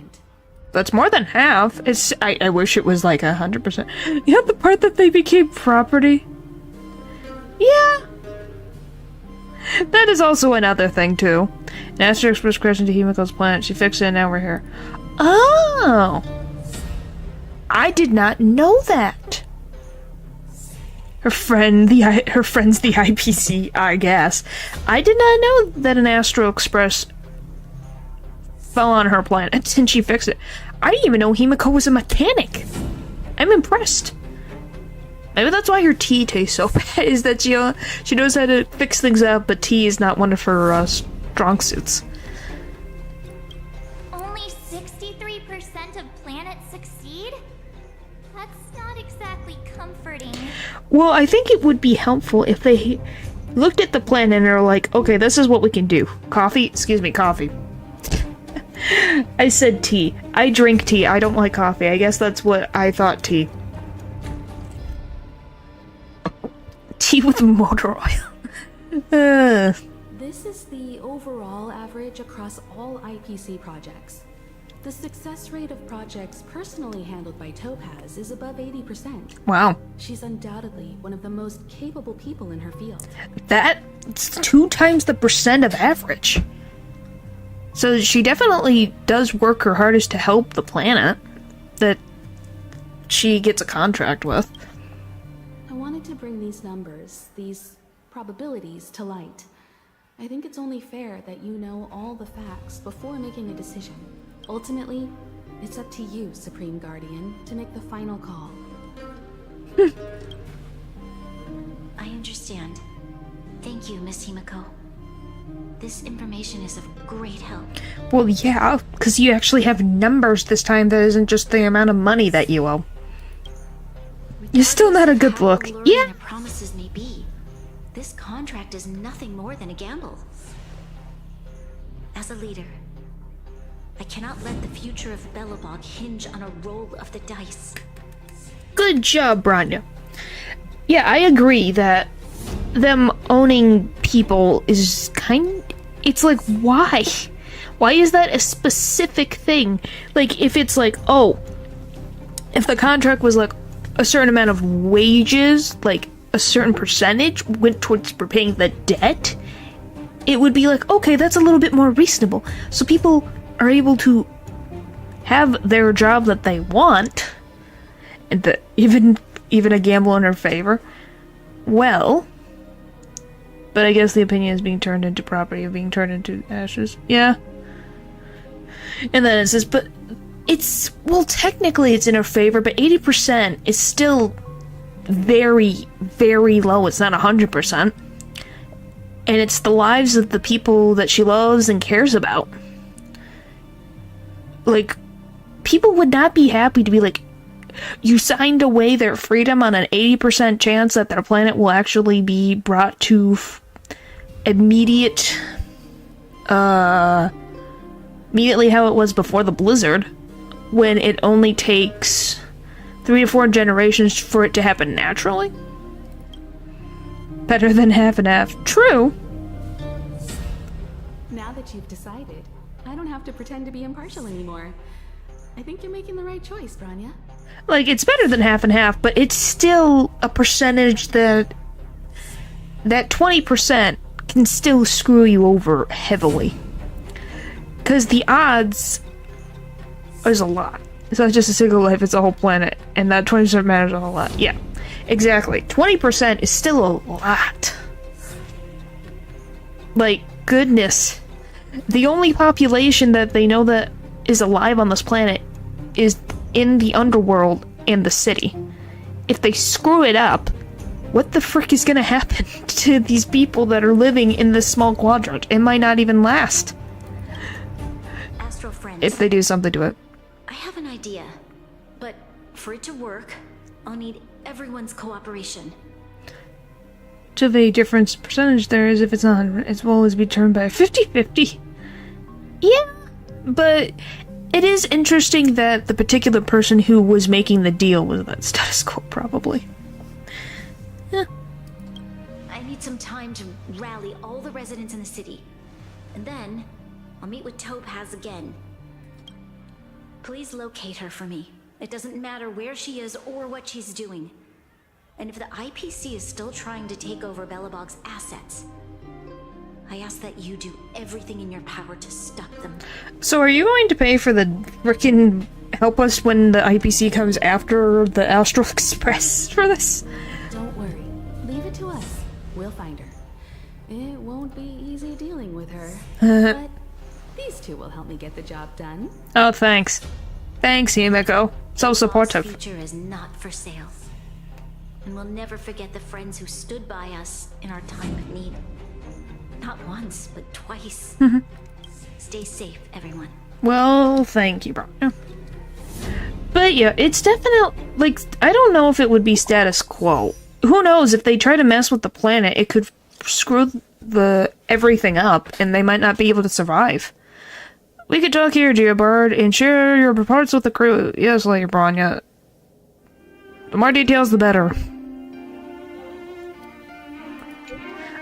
That's more than half. It's. I wish it was like 100%. Yeah, the part that they became property. Yeah. That is also another thing, too. An Astral Express crashed into Himiko's planet. She fixed it and now we're here. Oh! I did not know that. Her friend's the IPC, I guess. I did not know that an Astral Express fell on her planet and she fixed it. I didn't even know Himiko was a mechanic. I'm impressed. Maybe that's why her tea tastes so bad, is that she knows how to fix things up, but tea is not one of her strong suits. Only 63% of planets succeed? That's not exactly comforting. Well, I think it would be helpful if they looked at the planet and are like, okay, this is what we can do. Coffee? Excuse me, coffee. I said tea. I drink tea. I don't like coffee. I guess that's what I thought tea. Tea with motor oil. This is the overall average across all IPC projects. The success rate of projects personally handled by Topaz is above 80%. Wow. She's undoubtedly one of the most capable people in her field. That's 2 times the percent of average. So she definitely does work her hardest to help the planet that she gets a contract with. bring these numbers, these probabilities to light. I think it's only fair that you know all the facts before making a decision. Ultimately, it's up to you, Supreme Guardian, to make the final call. I understand. Thank you, Miss Himiko. This information is of great help. Well, yeah, because you actually have numbers this time that isn't just the amount of money that you owe. You're still not a good look. Yeah. Their promises may be. This contract is nothing more than a gamble. As a leader, I cannot let the future of Belobog hinge on a roll of the dice. Good job, Branya. Yeah, I agree that them owning people is it's like, why? Why is that a specific thing? Like, if it's like, oh, if the contract was like a certain amount of wages, like a certain percentage went towards repaying the debt, it would be like, okay, that's a little bit more reasonable. So people are able to have their job that they want, and even a gamble in her favor. Well, but I guess the opinion is being turned into property, of being turned into ashes. Yeah. And then it says, but it's, well, technically it's in her favor, but 80% is still very, very low. It's not 100%. And it's the lives of the people that she loves and cares about. Like, people would not be happy to be like, you signed away their freedom on an 80% chance that their planet will actually be brought to immediately how it was before the blizzard, when it only takes 3 to 4 generations for it to happen naturally. Better than half and half. True. Now that you've decided, I don't have to pretend to be impartial anymore. I think you're making the right choice, Branya. Like, it's better than half and half, but it's still a percentage that 20% can still screw you over heavily. Because the odds is a lot. It's not just a single life, it's a whole planet. And that 20% matters a whole lot. Yeah, exactly. 20% is still a lot. Like, goodness. The only population that they know that is alive on this planet is in the underworld and the city. If they screw it up, what the frick is gonna happen to these people that are living in this small quadrant? It might not even last. Astro friends, if they do something to it. I have an idea, but for it to work, I'll need everyone's cooperation. To the difference percentage there is if it's not, it will always be turned by 50-50. Yeah, but it is interesting that the particular person who was making the deal was that status quo, probably. Yeah. I need some time to rally all the residents in the city. And then, I'll meet with Topaz again. Please locate her for me. It doesn't matter where she is or what she's doing. And if the IPC is still trying to take over Belobog's assets, I ask that you do everything in your power to stop them. So are you going to pay for the frickin' help us when the IPC comes after the Astral Express for this? Don't worry. Leave it to us. We'll find her. It won't be easy dealing with her. But these two will help me get the job done. Oh, thanks. Thanks, Himiko. So supportive. Our future is not for sale. And we'll never forget the friends who stood by us in our time of need. Not once, but twice. Stay safe, everyone. Well, thank you, bro. But yeah, it's definitely, like, I don't know if it would be status quo. Who knows, if they try to mess with the planet, it could screw everything up, and they might not be able to survive. We could talk here, Geobird, and share your reports with the crew. Yes, Lady Branya. The more details, the better.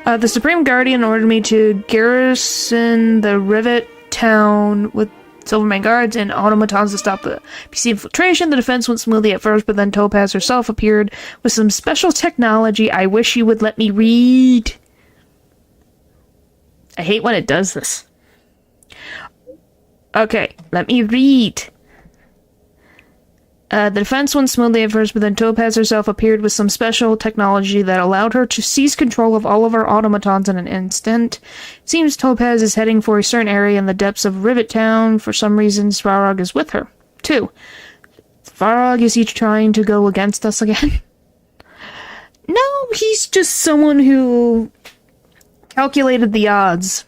The Supreme Guardian ordered me to garrison the Rivet town with Silverman guards and automatons to stop the PC infiltration. The defense went smoothly at first, but then Topaz herself appeared with some special technology. I wish you would let me read. I hate when it does this. Okay, let me read. The defense went smoothly at first, but then Topaz herself appeared with some special technology that allowed her to seize control of all of our automatons in an instant. It seems Topaz is heading for a certain area in the depths of Rivet Town. For some reason, Svarog is with her, too. Svarog, is he trying to go against us again? No, he's just someone who calculated the odds.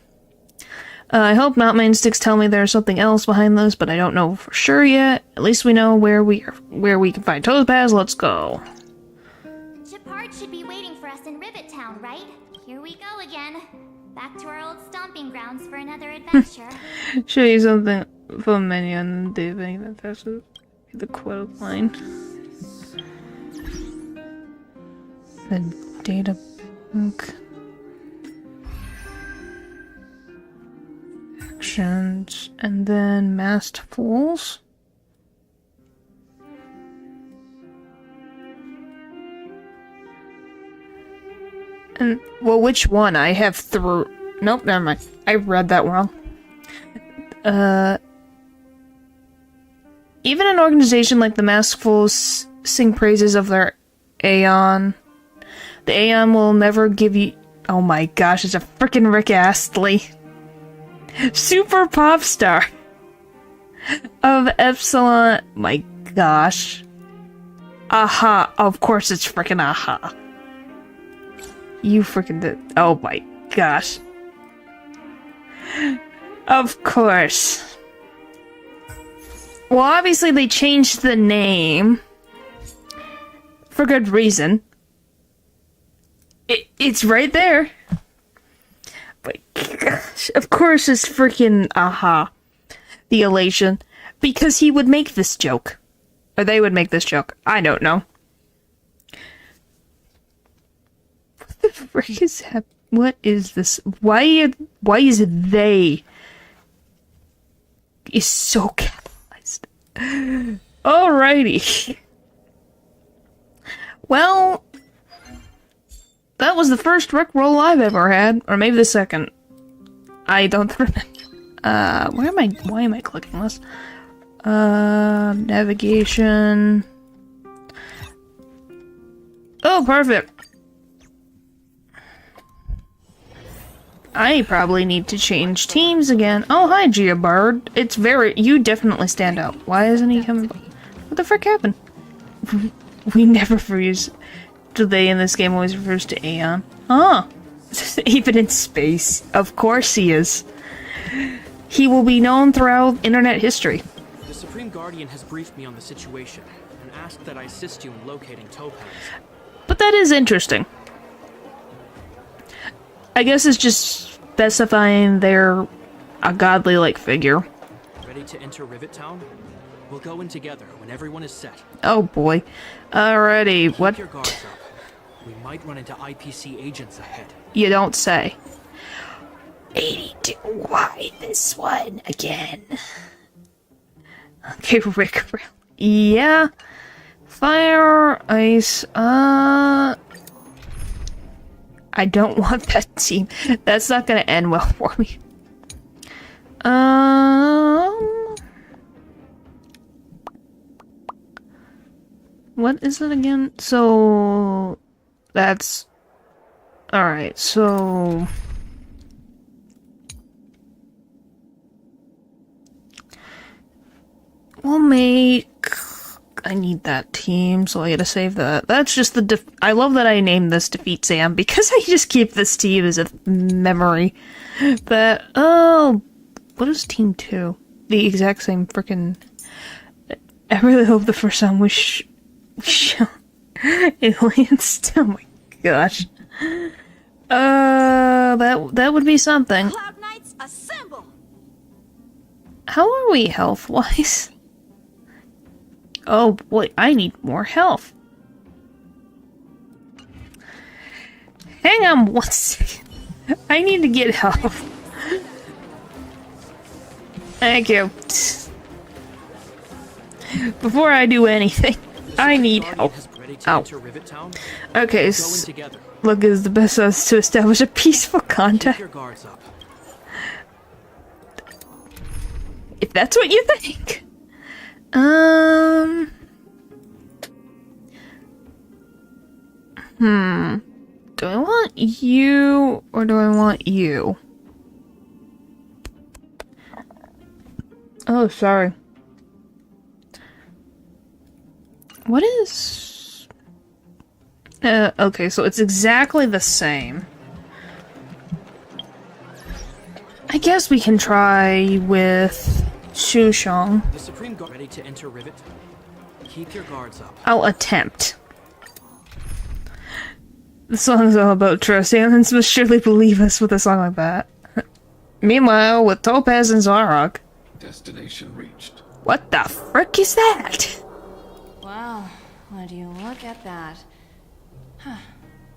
I hope not my instincts tell me there's something else behind this, but I don't know for sure yet. At least we know where we can find Topaz. Let's go. Shepard should be waiting for us in Rivet Town, right? Here we go again. Back to our old stomping grounds for another adventure. Show you something from Minion. Do you think that's the quote line? The data book. Actions, and then masked fools. And, well, which one? I have through. Nope, never mind. I read that wrong. Even an organization like the Masked Fools sing praises of their Aeon. The Aeon will never give you. Oh my gosh, it's a freaking Rick Astley. Super pop star of Epsilon. My gosh. Aha. Of course it's freaking Aha. You freaking did. Oh my gosh. Of course. Well, obviously they changed the name. For good reason. It's right there. But gosh, of course it's freaking Aha. The elation. Because he would make this joke. Or they would make this joke. I don't know. What the frick is happening? What is this? Why is it they? Is so capitalized. Alrighty. Well, that was the first Rickroll I've ever had. Or maybe the second. I don't remember. Why am I clicking this? Navigation. Oh, perfect. I probably need to change teams again. Oh, hi, Geobird. You definitely stand out. Why isn't he coming? What the frick happened? We never refuse. Do they in this game always refers to Aeon? Huh. Even in space. Of course he is. He will be known throughout internet history. The Supreme Guardian has briefed me on the situation and asked that I assist you in locating Topaz. But that is interesting. I guess it's just specifying they're a godly-like figure. Ready to enter Rivet Town? We'll go in together when everyone is set. Oh boy. Alrighty, Keep what? your guards up. We might run into IPC agents ahead. You don't say. 82. Why this one again? Okay, Rick. Yeah. Fire, ice, I don't want that team. That's not gonna end well for me. What is it again? So that's alright, so we'll make I need that team, so I gotta save that. That's just the I love that I named this Defeat Sam, because I just keep this team as a memory. But, oh, what is Team 2? The exact same frickin' I really hope the first time we show aliens. Oh my gosh. That would be something. Cloud Knights, assemble! How are we health-wise? Oh boy, I need more health. Hang on one second. I need to get health. Thank you. Before I do anything, I need help. Ow. Okay, look is the best us to establish a peaceful contact. If that's what you think. Do I want you, or do I want you? Oh, sorry. What is... okay, so it's exactly the same. I guess we can try with Shushong. The Supreme Guard ready to enter Rivet? Keep your guards up. I'll attempt. The song's all about trust. Aliens must surely believe us with a song like that. Meanwhile, with Topaz and Zarok. Destination reached. What the frick is that? Wow, would you look at that? Huh.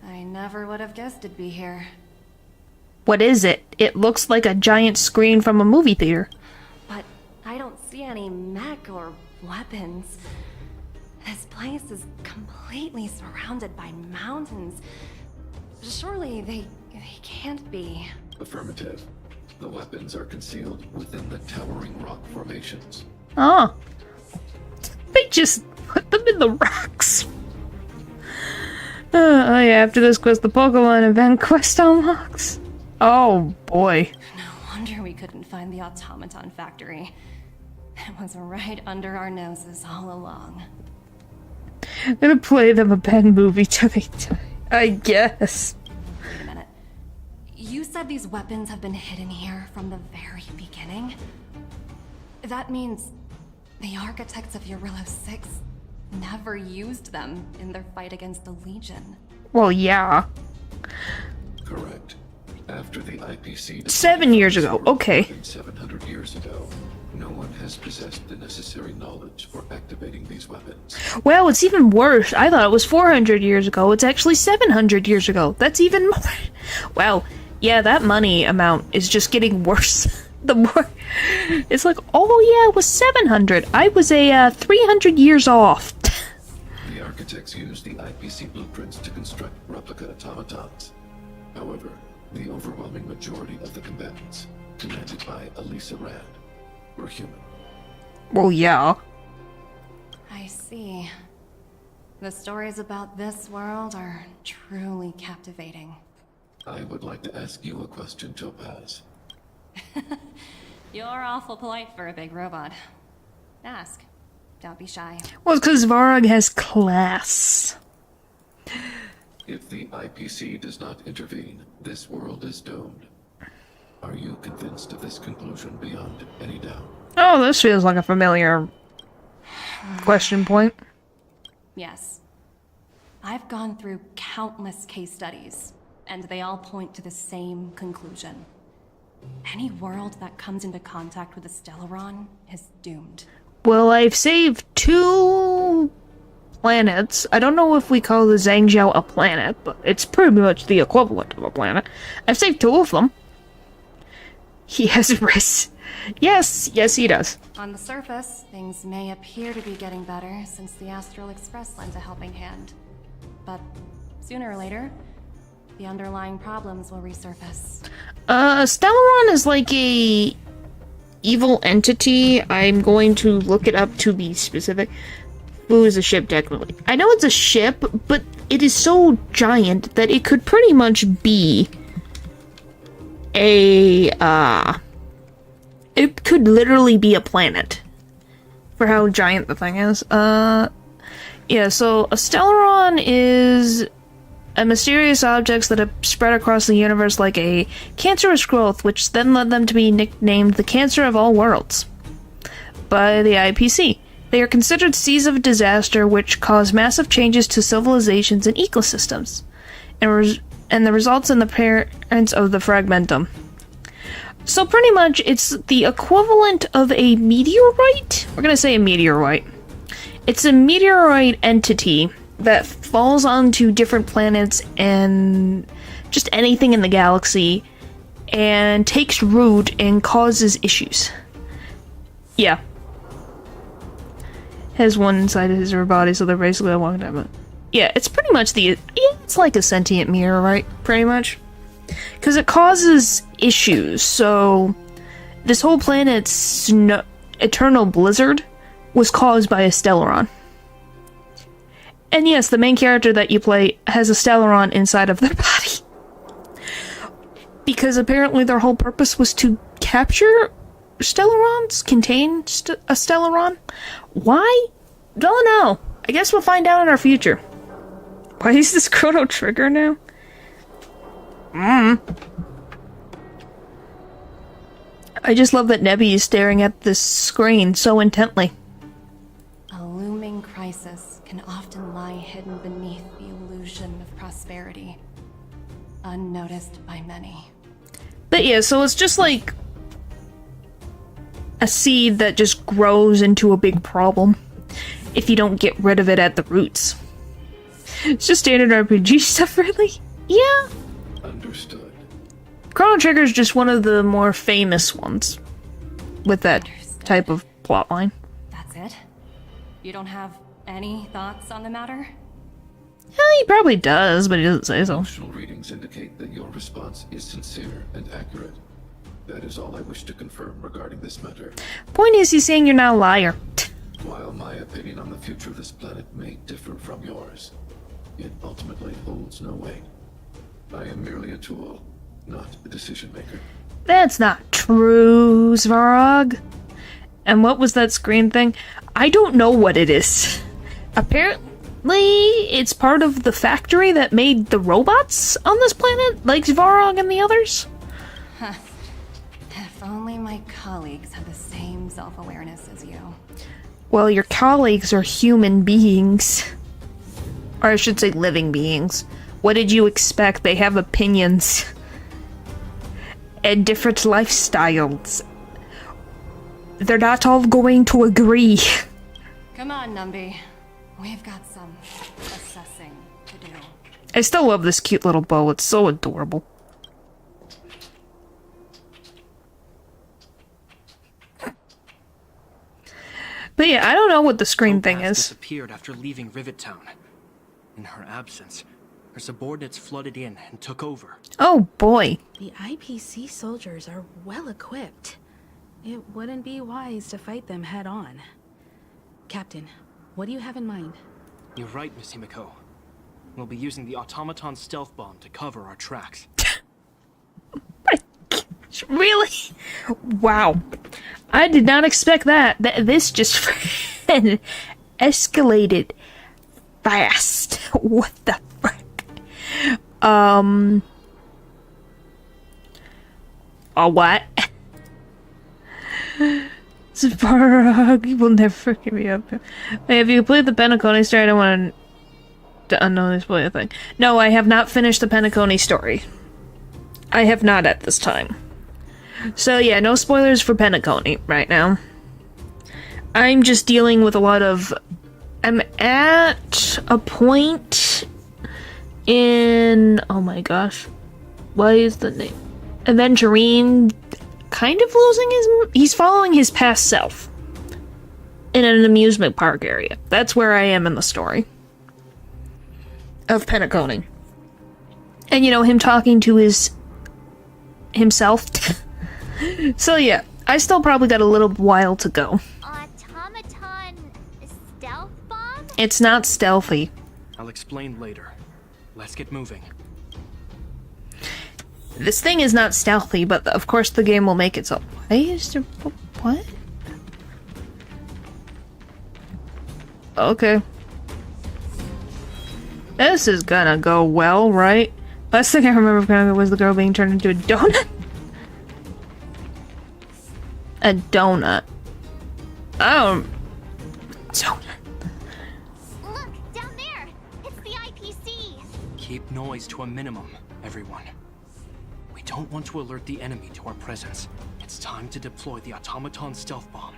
I never would have guessed it'd be here. What is it? It looks like a giant screen from a movie theater. But I don't see any mech or weapons. This place is completely surrounded by mountains. Surely they can't be. Affirmative. The weapons are concealed within the towering rock formations. Oh. They just put them in the rocks. Oh yeah, after this quest, the Pokemon event quest unlocks. Oh boy. No wonder we couldn't find the automaton factory. It was right under our noses all along. I'm gonna play them a bad movie till they die, I guess. Wait a minute. You said these weapons have been hidden here from the very beginning? That means the architects of Eurillo 6 never used them in their fight against the Legion. Well, yeah. Correct. After the IPC... 7 years ago, okay. 700 years ago, no one has possessed the necessary knowledge for activating these weapons. Well, it's even worse. I thought it was 400 years ago. It's actually 700 years ago. That's even more. Well, yeah, that money amount is just getting worse. The more... It's like, oh yeah, it was 700. I was 300 years off. The architects used the IPC blueprints to construct replica automatons. However, the overwhelming majority of the combatants, commanded by Elisa Rand, were human. Well, yeah. I see. The stories about this world are truly captivating. I would like to ask you a question, Topaz. You're awful polite for a big robot. Ask. Don't be shy. Well, it's because Varag has class. If the IPC does not intervene, this world is doomed. Are you convinced of this conclusion beyond any doubt? Oh, this feels like a familiar question point. Yes. I've gone through countless case studies, and they all point to the same conclusion. Any world that comes into contact with a Stellaron is doomed. Well, I've saved 2 planets. I don't know if we call the Zhangjiao a planet, but it's pretty much the equivalent of a planet. I've saved 2 of them. He has risks. Yes, he does. On the surface, things may appear to be getting better since the Astral Express lent a helping hand. But sooner or later, the underlying problems will resurface. Stellaron is like a evil entity. I'm going to look it up to be specific. Who is a ship, technically? I know it's a ship, but it is so giant that it could pretty much be a, it could literally be a planet. For how giant the thing is. Yeah, so a Stellaron is a mysterious objects that have spread across the universe like a cancerous growth, which then led them to be nicknamed the Cancer of All Worlds by the IPC. They are considered seas of disaster which cause massive changes to civilizations and ecosystems, and the results in the appearance of the fragmentum. So pretty much, it's the equivalent of a meteorite? We're gonna say a meteorite. It's a meteorite entity that falls onto different planets and just anything in the galaxy and takes root and causes issues. Yeah. Has one inside of his or her body, so they're basically a walking diamond. Yeah, it's pretty much it's like a sentient meteorite, pretty much. Because it causes issues, so this whole planet's eternal blizzard was caused by a Stellaron. And yes, the main character that you play has a Stellaron inside of their body. Because apparently their whole purpose was to capture Stellarons? Contain a Stellaron? Why? Don't know. I guess we'll find out in our future. Why is this Chrono Trigger now? I just love that Nebby is staring at this screen so intently. A looming crisis can often lie hidden beneath the illusion of prosperity, unnoticed by many. But yeah, so it's just like a seed that just grows into a big problem if you don't get rid of it at the roots. It's just standard RPG stuff, really? Yeah. Understood. Chrono Trigger is just one of the more famous ones with that type of plotline. That's it? You don't have any thoughts on the matter? He probably does, but he doesn't say so. Emotional readings indicate that your response is sincere and accurate. That is all I wish to confirm regarding this matter. Point is, he's saying you're not a liar. While my opinion on the future of this planet may differ from yours, it ultimately holds no weight. I am merely a tool, not a decision maker. That's not true, Svarog. And what was that screen thing? I don't know what it is. Apparently, it's part of the factory that made the robots on this planet, like Svarog and the others. Huh. If only my colleagues had the same self-awareness as you. Well, your colleagues are human beings. Or I should say living beings. What did you expect? They have opinions. And different lifestyles. They're not all going to agree. Come on, Numby. We've got some assessing to do. I still love this cute little bow. It's so adorable. But yeah, I don't know what the screen thing is. Disappeared after leaving Rivet Town. In her absence, her subordinates flooded in and took over. Oh boy. The IPC soldiers are well equipped. It wouldn't be wise to fight them head on. Captain, what do you have in mind? You're right, Miss Himiko. We'll be using the automaton stealth bomb to cover our tracks. Really? Wow. I did not expect that. This just escalated fast. What the frick? What? Spark, you will never give me up. Hey, have you played the Penacony story? I don't want to unknowingly spoil a thing. No, I have not finished the Penacony story. I have not at this time. So yeah, no spoilers for Penacony right now. I'm just dealing with a lot of... I'm at a point in... Oh my gosh. What is the name? Aventurine kind of losing his... He's following his past self. In an amusement park area. That's where I am in the story. Of Penacony. And you know, him talking to himself. So yeah, I still probably got a little while to go. Automaton stealth bomb? It's not stealthy. I'll explain later. Let's get moving. This thing is not stealthy, but of course the game will make it so. Why is there... What? Okay. This is gonna go well, right? Last thing I remember was the girl being turned into a donut. A donut. Oh. Donut. Look, down there! It's the IPC! Keep noise to a minimum, everyone. We don't want to alert the enemy to our presence. It's time to deploy the automaton stealth bomb.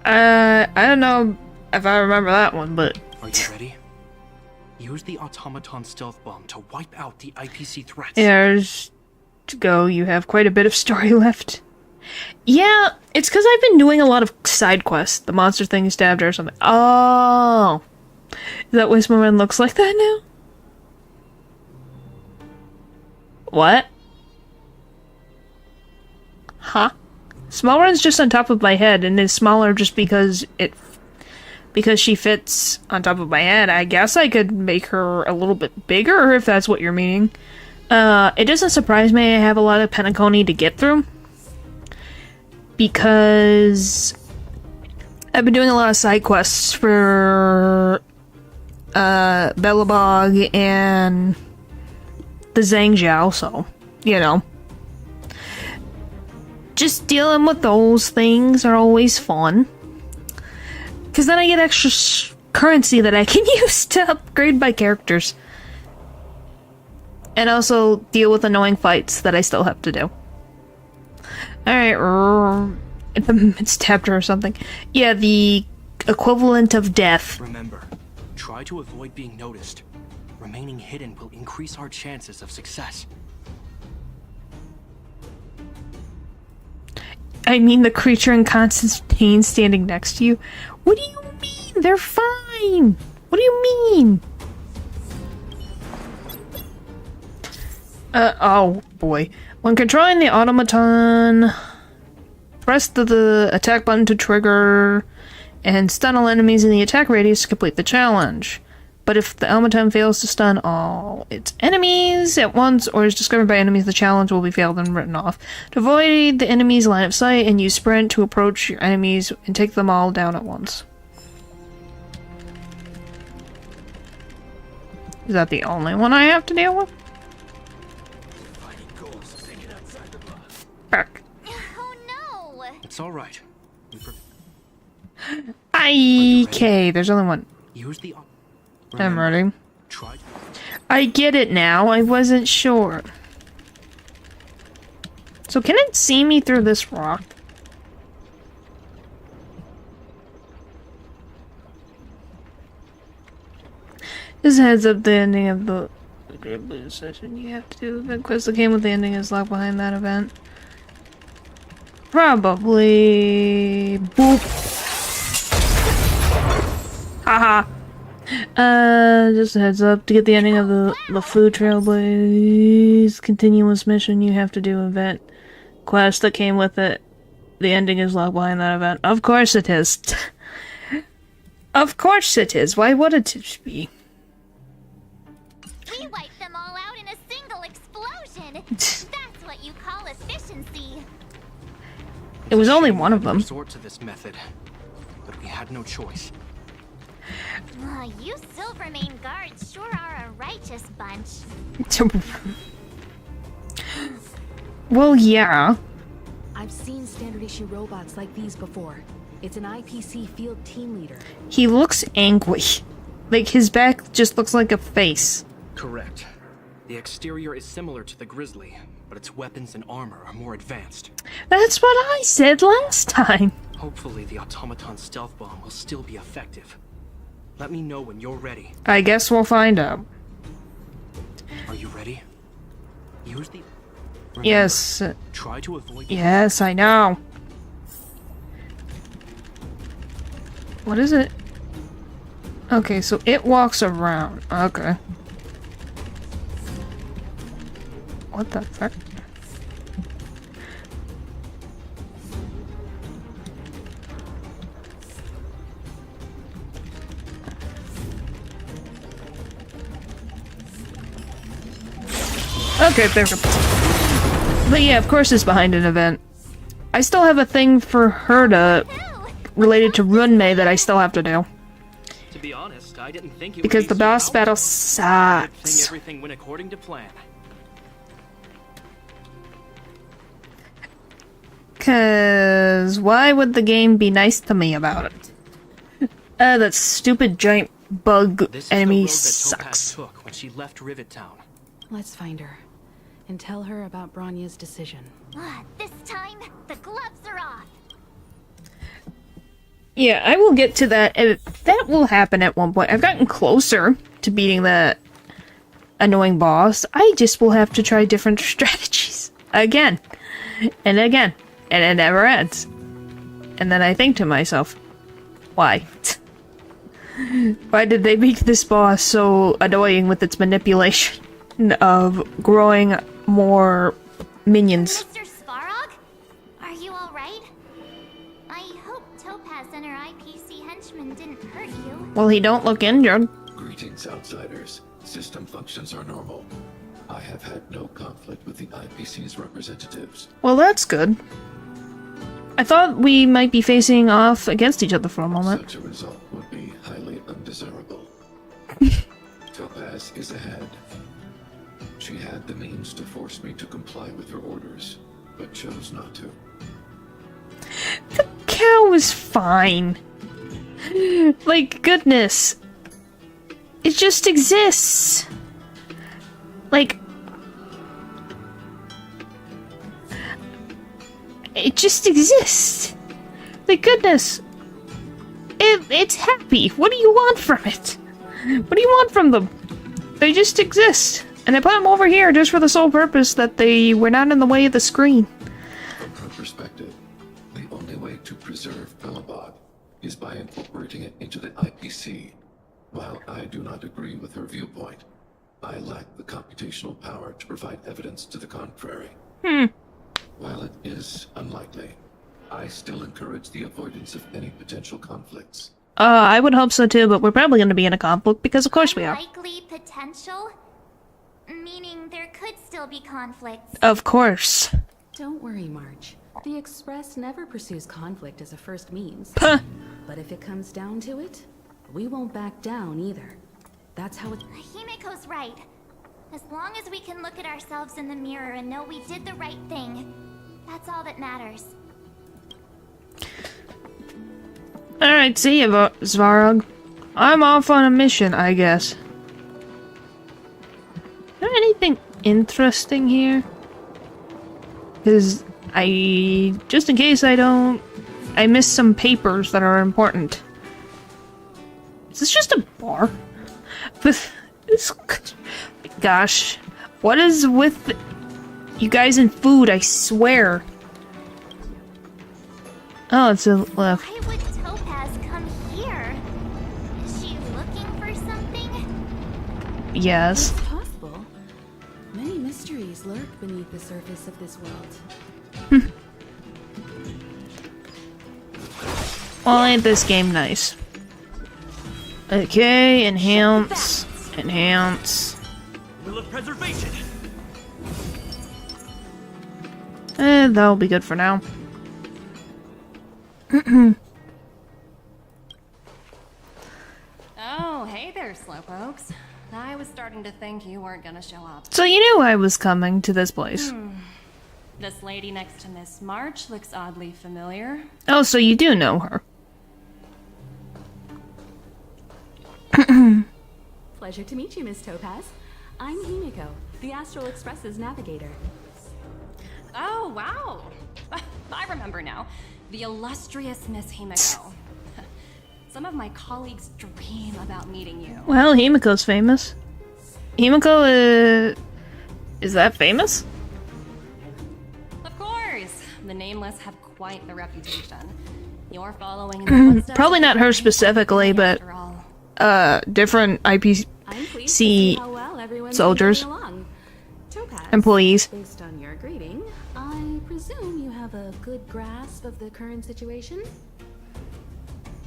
I don't know if I remember that one, but... Are you ready? Use the automaton stealth bomb to wipe out the IPC threats. There's to go. You have quite a bit of story left. Yeah, it's because I've been doing a lot of side quests. The monster thing stabbed her or something. Oh! Is that why Smallrun looks like that now? What? Huh? Smallrun's just on top of my head and is smaller just because because she fits on top of my head, I guess I could make her a little bit bigger, if that's what you're meaning. It doesn't surprise me I have a lot of Penacony to get through, because I've been doing a lot of side quests for Belobog and the Zhangjiao, so, you know. Just dealing with those things are always fun. Because then I get extra currency that I can use to upgrade my characters. And also deal with annoying fights that I still have to do. Alright, it's tapped or something. Yeah, the equivalent of death. Remember, try to avoid being noticed. Remaining hidden will increase our chances of success. I mean the creature in constant pain standing next to you. What do you mean? They're fine! What do you mean? Oh boy. When controlling the automaton, press the attack button to trigger and stun all enemies in the attack radius to complete the challenge. But if the automaton fails to stun all its enemies at once or is discovered by enemies, the challenge will be failed and written off. To avoid the enemy's line of sight, and use sprint to approach your enemies and take them all down at once. Is that the only one I have to deal with? Back. Oh no! It's all right. Okay, there's only one. Use the. I'm ready. Try. I get it now. I wasn't sure. So can it see me through this rock? This heads up the ending of the Great Blue session. You have to do the event quest that came with the ending is locked behind that event. Probably. Boop. Haha. Just a heads up, to get the ending of the Food Trailblaze continuous mission, you have to do an event quest that came with it. The ending is locked behind that event. Of course it is. Of course it is. Why would it be? We wiped them all out in a single explosion. That's what you call efficiency. It was only one of them. Resort to this method, but we had no choice. You Silvermane guards sure are a righteous bunch. Well, yeah. I've seen standard issue robots like these before. It's an IPC field team leader. He looks angry. Like, his back just looks like a face. Correct. The exterior is similar to the Grizzly, but its weapons and armor are more advanced. That's what I said last time. Hopefully the automaton stealth bomb will still be effective. Let me know when you're ready. I guess we'll find out. Are you ready? Use the... Remember, yes. Try to avoid... Yes, I know. What is it? Okay, so it walks around. Okay. What the fuck? Okay, there we go. But yeah, of course it's behind an event. I still have a thing for her to... related to Runmei that I still have to do. To be honest, I didn't think it because would the be boss so battle Good sucks. thing everything went according to plan. Cause why would the game be nice to me about it? That stupid giant bug This enemy is the road that Topaz sucks. took when she left Rivet Town. Let's find her. And tell her about Bronya's decision. This time, the gloves are off. Yeah, I will get to that. That will happen at one point. I've gotten closer to beating that annoying boss. I just will have to try different strategies. Again. And again. And it never ends. And then I think to myself, why? Why did they make this boss so annoying with its manipulation of growing more minions? Mr. Svarog? Are you alright? I hope Topaz and her IPC henchmen Desmond didn't hurt you. Well, he don't look injured. Greetings, outsiders. System functions are normal. I have had no conflict with the IPC's representatives. Well, that's good. I thought we might be facing off against each other for a moment. Such a result would be highly undesirable. Topaz is ahead. She had the means to force me to comply with her orders, but chose not to. The cow is fine. Like, goodness. It just exists. Like... It just exists. Like, goodness. It's happy. What do you want from it? What do you want from them? They just exist. And I put them over here just for the sole purpose that they were not in the way of the screen. From her perspective, the only way to preserve Belobog is by incorporating it into the IPC. While I do not agree with her viewpoint, I lack the computational power to provide evidence to the contrary. While it is unlikely, I still encourage the avoidance of any potential conflicts. I would hope so too, but we're probably going to be in a conflict because of course we are. Likely potential? Meaning there could still be conflicts. Of course. Don't worry, March. The Express never pursues conflict as a first means. But if it comes down to it, we won't back down either. That's how it... Himiko's right. As long as we can look at ourselves in the mirror and know we did the right thing, that's all that matters. Alright, see ya, Svarog. I'm off on a mission, I guess. Is there anything interesting here? Because just in case I miss some papers that are important. Is this just a bar? Gosh, what is with you guys in food, I swear. Oh, it's a left. Why would Topaz come here? Is she looking for something? Yes. It's possible. Many mysteries lurk beneath the surface of this world. Well, ain't this game nice? Okay, enhance. Enhance. Will of preservation. That'll be good for now. Oh, hey there, slowpokes. I was starting to think you weren't gonna show up. So you knew I was coming to this place. This lady next to Miss March looks oddly familiar. Oh, so you do know her. Pleasure to meet you, Miss Topaz. I'm Himiko, the Astral Express's navigator. Oh, wow. I remember now. The illustrious Miss Himiko. Some of my colleagues dream about meeting you. Well, Himiko's famous. Himiko, is that famous? Of course. The Nameless have quite the reputation. You're following in the footsteps. Probably not her specifically, but different IPC soldiers, employees. Based on your greeting, I presume you have a good grasp of the current situation?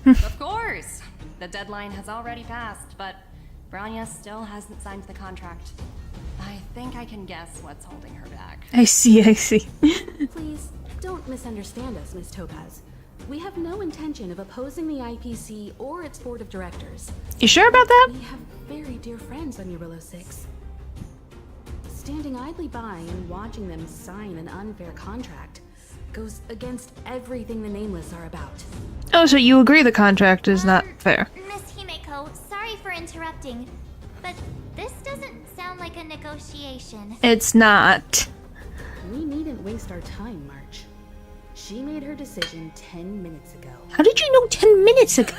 Of course. The deadline has already passed, but Branya still hasn't signed the contract. I think I can guess what's holding her back. I see. Please, don't misunderstand us, Miss Topaz. We have no intention of opposing the IPC or its board of directors. You sure about that? We have very dear friends on Murillo 6. Standing idly by and watching them sign an unfair contract goes against everything the Nameless are about. Oh, so you agree the contract is not fair? Miss Himiko, sorry for interrupting, but this doesn't sound like a negotiation. It's not. We needn't waste our time, March. She made her decision 10 minutes ago. How did you know 10 minutes ago?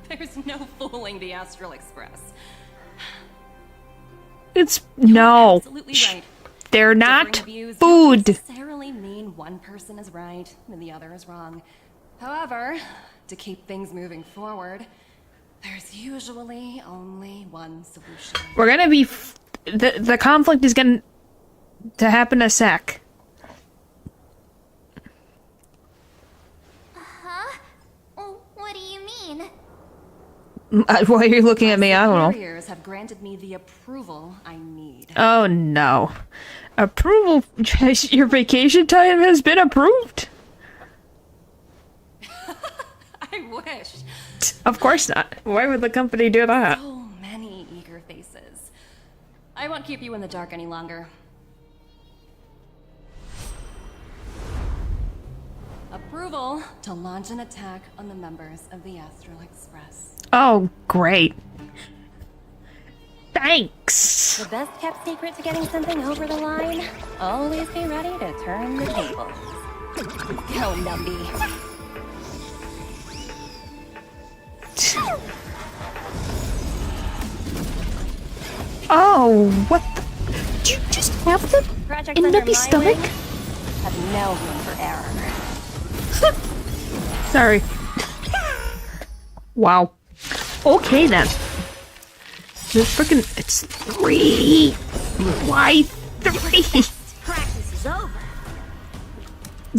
There's no fooling the Astral Express. No. Absolutely right. They're not Differing views food. Don't necessarily mean one person is right and the other is wrong. However, to keep things moving forward, there's usually only one solution. We're gonna be. The conflict is going to happen a sec. Huh? What do you mean? Why are you looking at me? I don't know. Superiors have granted me the approval I need. Oh no. Approval? Your vacation time has been approved? I wish. Of course not. Why would the company do that? So many eager faces. I won't keep you in the dark any longer. Approval to launch an attack on the members of the Astral Express. Oh, great. Thanks. The best kept secret to getting something over the line? Always be ready to turn the tables. Go, Numby. Oh, what the? Did you just have them in Nuppy's stomach? Have no room for error. Sorry. Wow. Okay then. The frickin' it's 3. Why 3? Practice is over.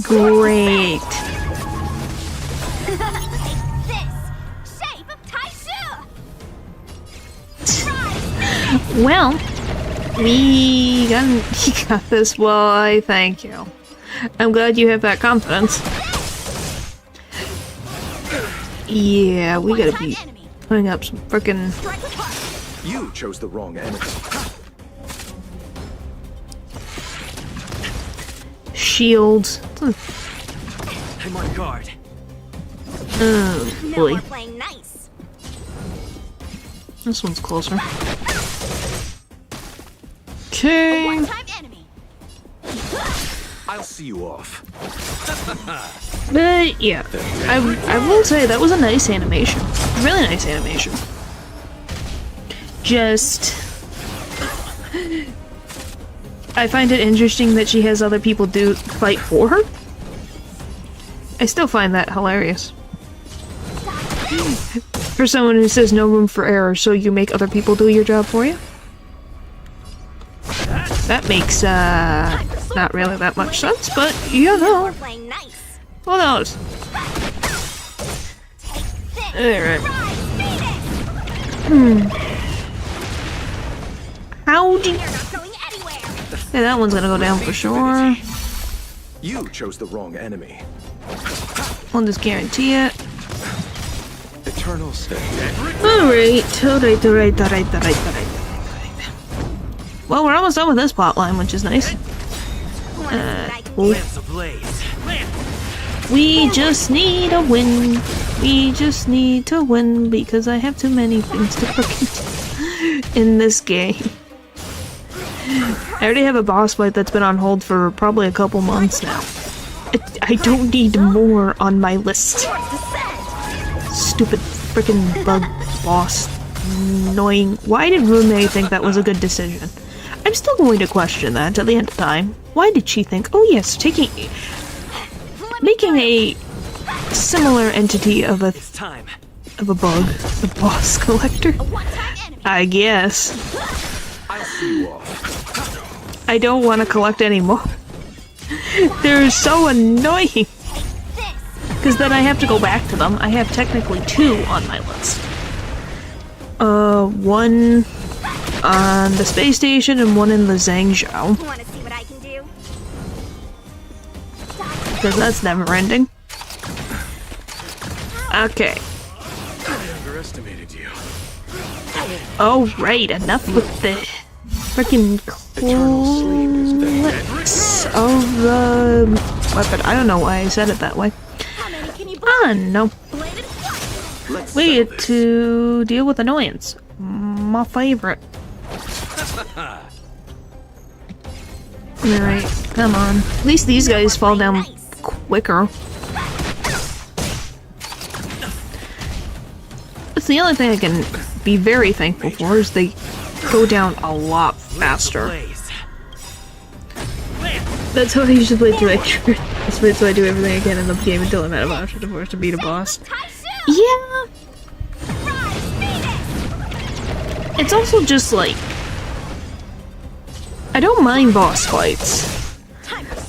Great. Take this. Shape of Taishu. Well, he got this. Why, thank you. I'm glad you have that confidence. Yeah, we gotta be putting up some frickin' You chose the wrong enemy. shields. I'm on guard. Oh boy. We're playing nice. This one's closer. Okay. One-time enemy. I'll see you off. But yeah, I will say that was a nice animation. Really nice animation. Just I find it interesting that she has other people fight for her. I still find that hilarious. For someone who says no room for error, so you make other people do your job for you? That makes not really that much sense, but you know. Who knows? Alright. How'd you... Yeah, that one's gonna go down for sure. You chose the wrong enemy. I'll just guarantee it. Eternal state. Alright. Well, we're almost done with this plotline, which is nice. Cool. We just need a win. We just need to win because I have too many things to freaking do in this game. I already have a boss fight that's been on hold for probably a couple months now. I don't need more on my list. Stupid freaking bug boss. Annoying. Why did Rume think that was a good decision? I'm still going to question that at the end of time. Why did she think, oh yes, making a similar entity of a bug, a boss collector? I guess. I'll see you off. I don't want to collect anymore. They're so annoying. Because then I have to go back to them. I have technically 2 on my list. One on the space station and one in the Zhangzhou. Want to see what I can do? Because that's never ending. Okay. I underestimated you. Oh, right. Enough with the freaking clicks of the weapon. I don't know why I said it that way. No. We get to deal with annoyance. My favorite. Alright, come on. At least these guys fall down quicker. That's the only thing I can be very thankful for, is they go down a lot faster. That's how I usually play to make sure. That's why I do everything I can in the game until I'm out of options, of course, to beat a boss. Yeah! It's also just like... I don't mind boss fights,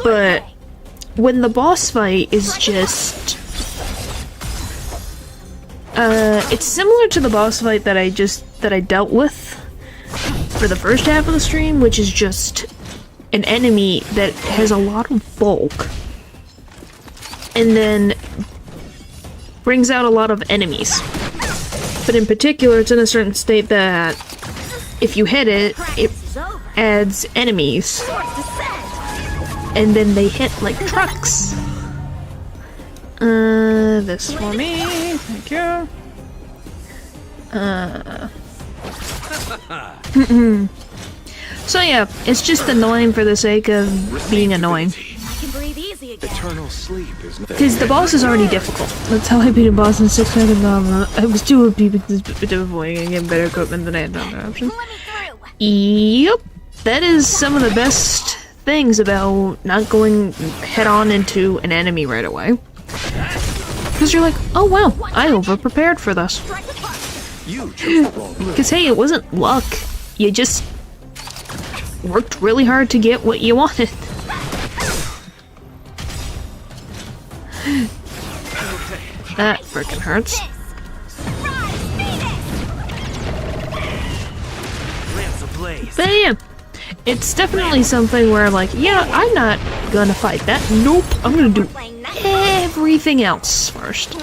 but when the boss fight is just It's similar to the boss fight that I dealt with for the first half of the stream, which is just an enemy that has a lot of bulk and then brings out a lot of enemies. But in particular, it's in a certain state that if you hit it, it adds enemies. And then they hit like trucks. This for me. Thank you. So yeah, it's just annoying for the sake of being annoying. Eternal sleep is Because the boss is already difficult. That's how I beat a boss in 6 seconds. I was too OP because avoiding and getting better equipment than I had other options. Yep. That is some of the best things about not going head-on into an enemy right away. Because you're like, oh wow, I over-prepared for this. Because hey, it wasn't luck. You just worked really hard to get what you wanted. That frickin' hurts. But yeah, it's definitely something where I'm like, yeah, I'm not gonna fight that. Nope, I'm gonna do everything else first.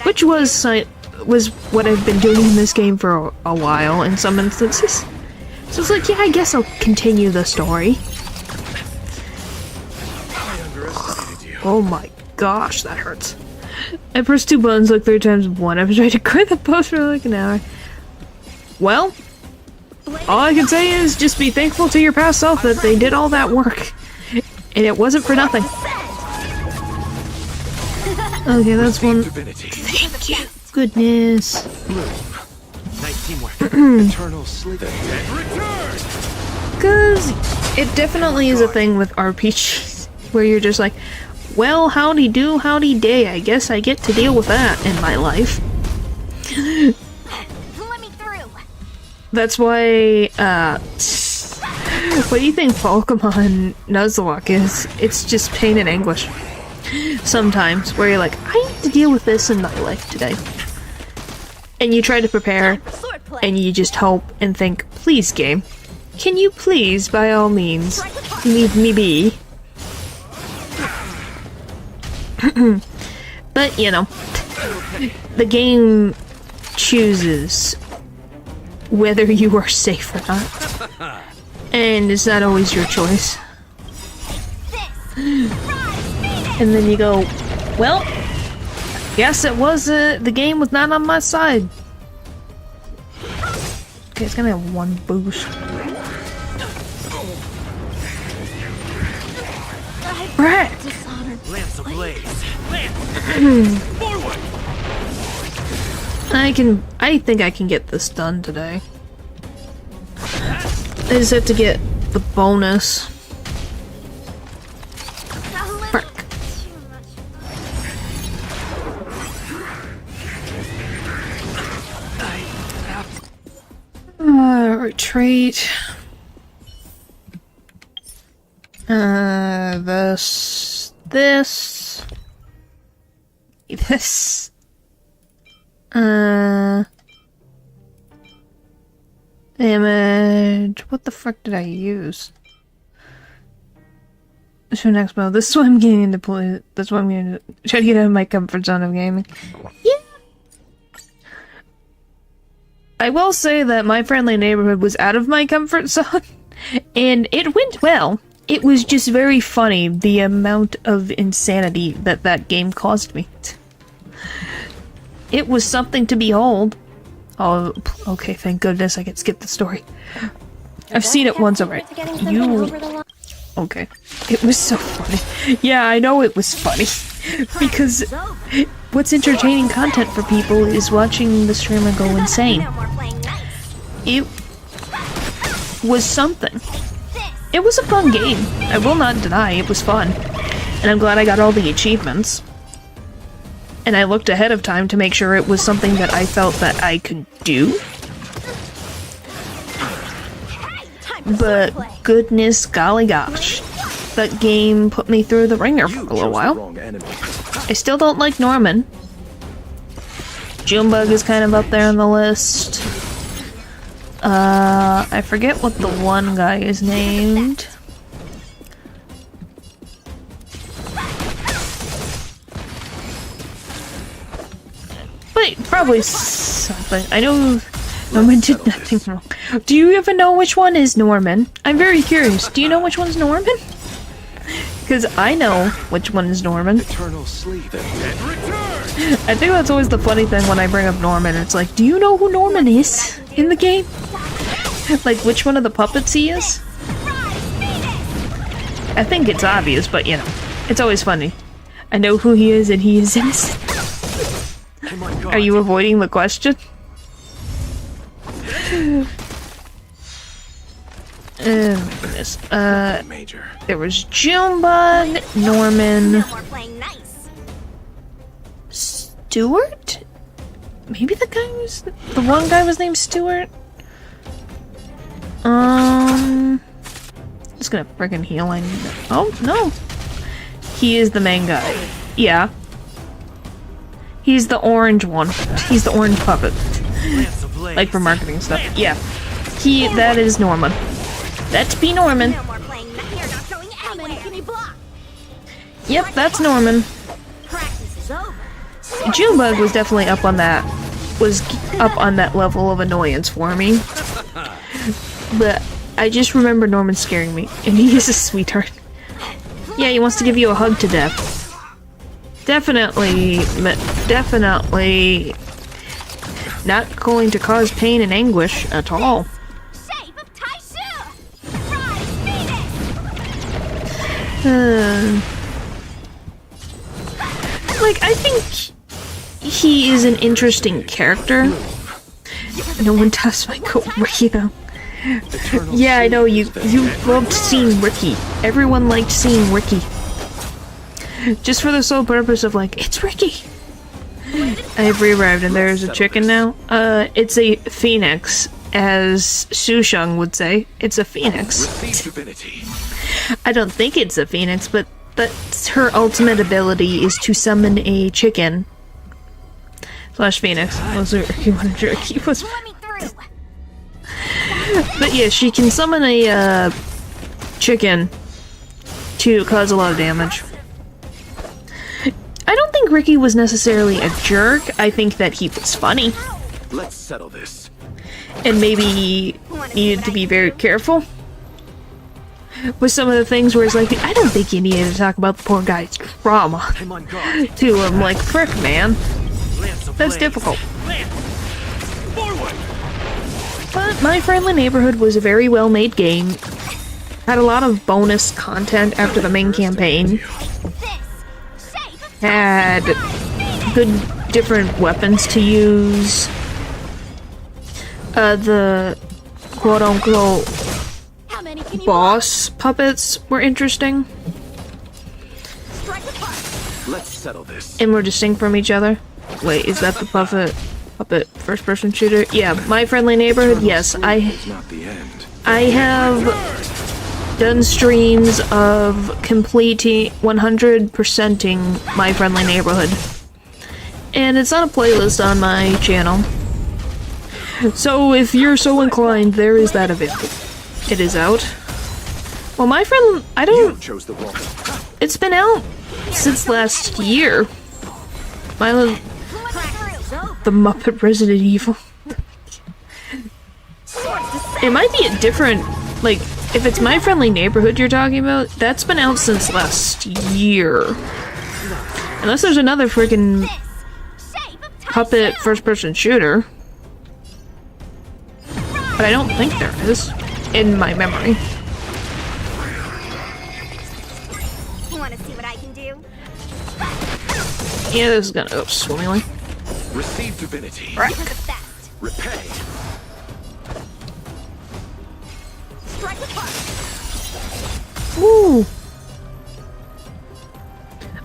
Which was what I've been doing in this game for a while in some instances. So it's like, yeah, I guess I'll continue the story. Oh my gosh, that hurts. I pressed 2 buttons like 3 times in one. I've tried to quit the post for like an hour. Well, all I can say is just be thankful to your past self that they did all that work. And it wasn't for nothing. Okay, that's one. Thank you. Goodness. Nice teamwork. Eternal sleep. Because it definitely is a thing with RPGs where you're just like, well, howdy do, howdy day. I guess I get to deal with that in my life. Let me through. That's why, what do you think Pokemon Nuzlocke is? It's just pain and anguish. Sometimes, where you're like, I need to deal with this in my life today. And you try to prepare, and you just hope and think, please game, can you please, by all means, leave me be? But, you know, the game chooses whether you are safe or not. And it's not always your choice. And then you go, well, guess it was, the game was not on my side. Okay, it's gonna have 1 boost. Right. Lamps ablaze. Forward. I think I can get this done today. I just have to get the bonus. Frick. Retreat. This. Damage. What the fuck did I use? Show next mode. This is why I'm getting into play. That's why I'm going to try to get out of my comfort zone of gaming. Yeah. I will say that My Friendly Neighborhood was out of my comfort zone, and it went well. It was just very funny, the amount of insanity that that game caused me. It was something to behold. Oh, okay, thank goodness I can skip the story. I've seen it once already. Okay. It was so funny. Yeah, I know it was funny. Because what's entertaining content for people is watching the streamer go insane. It was something. It was a fun game. I will not deny it was fun. And I'm glad I got all the achievements. And I looked ahead of time to make sure it was something that I felt that I could do. But goodness golly gosh, that game put me through the ringer for a little while. I still don't like Norman. Junebug is kind of up there on the list. I forget what the one guy is named. But probably something. I know Norman did nothing wrong. Do you even know which one is Norman? I'm very curious. Do you know which one's Norman? Because I know which one is Norman. Eternal sleep. I think that's always the funny thing when I bring up Norman. It's like, do you know who Norman is in the game? Like, which one of the puppets he is? I think it's obvious, but you know, it's always funny. I know who he is and he is innocent. Are you avoiding the question? Goodness. There was Junebug, Norman, Stuart? Maybe the one guy was named Stuart? Just gonna friggin' heal. I need that. Oh, no. He is the main guy. Yeah. He's the orange one. He's the orange puppet. Like for marketing stuff. Yeah. That is Norman. That's B. Norman. Yep, that's Norman. Junebug was definitely up on that. Was up on that level of annoyance for me. But I just remember Norman scaring me. And he is a sweetheart. Yeah, he wants to give you a hug to death. Definitely not going to cause pain and anguish at all. Like, I think he is an interesting character. No one does my coat Ricky though. Yeah, I know, you loved seeing Ricky. Everyone liked seeing Ricky. Just for the sole purpose of like, it's Ricky! I have re-arrived and there's a chicken now. It's a phoenix, as Sushung would say. It's a phoenix. I don't think it's a phoenix, but that's her ultimate ability is to summon a chicken. Slash phoenix. But yeah, she can summon a chicken to cause a lot of damage. I don't think Ricky was necessarily a jerk. I think that he was funny. Let's settle this. And maybe he needed to be very careful with some of the things where it's like, I don't think you needed to talk about the poor guy's trauma to him. Like, frick, man. That's difficult. But My Friendly Neighborhood was a very well-made game. Had a lot of bonus content after the main campaign. Had good different weapons to use. The quote-unquote boss puppets were interesting. Let's settle this. And were distinct from each other. Wait, is that the puppet first-person shooter? Yeah, My Friendly Neighborhood, yes. I have done streams of completing 100%ing My Friendly Neighborhood. And it's on a playlist on my channel. So if you're so inclined, there is that available. It is out. Well, My Friend, I don't... It's been out since last year. The Muppet Resident Evil. It might be a different, like, if it's My Friendly Neighborhood you're talking about, that's been out since last year. Unless there's another freaking puppet first-person shooter. But I don't think there is, in my memory. Want to see what I can do? Yeah, this is gonna go swimmingly. Receive divinity. Right. Repay. Woo!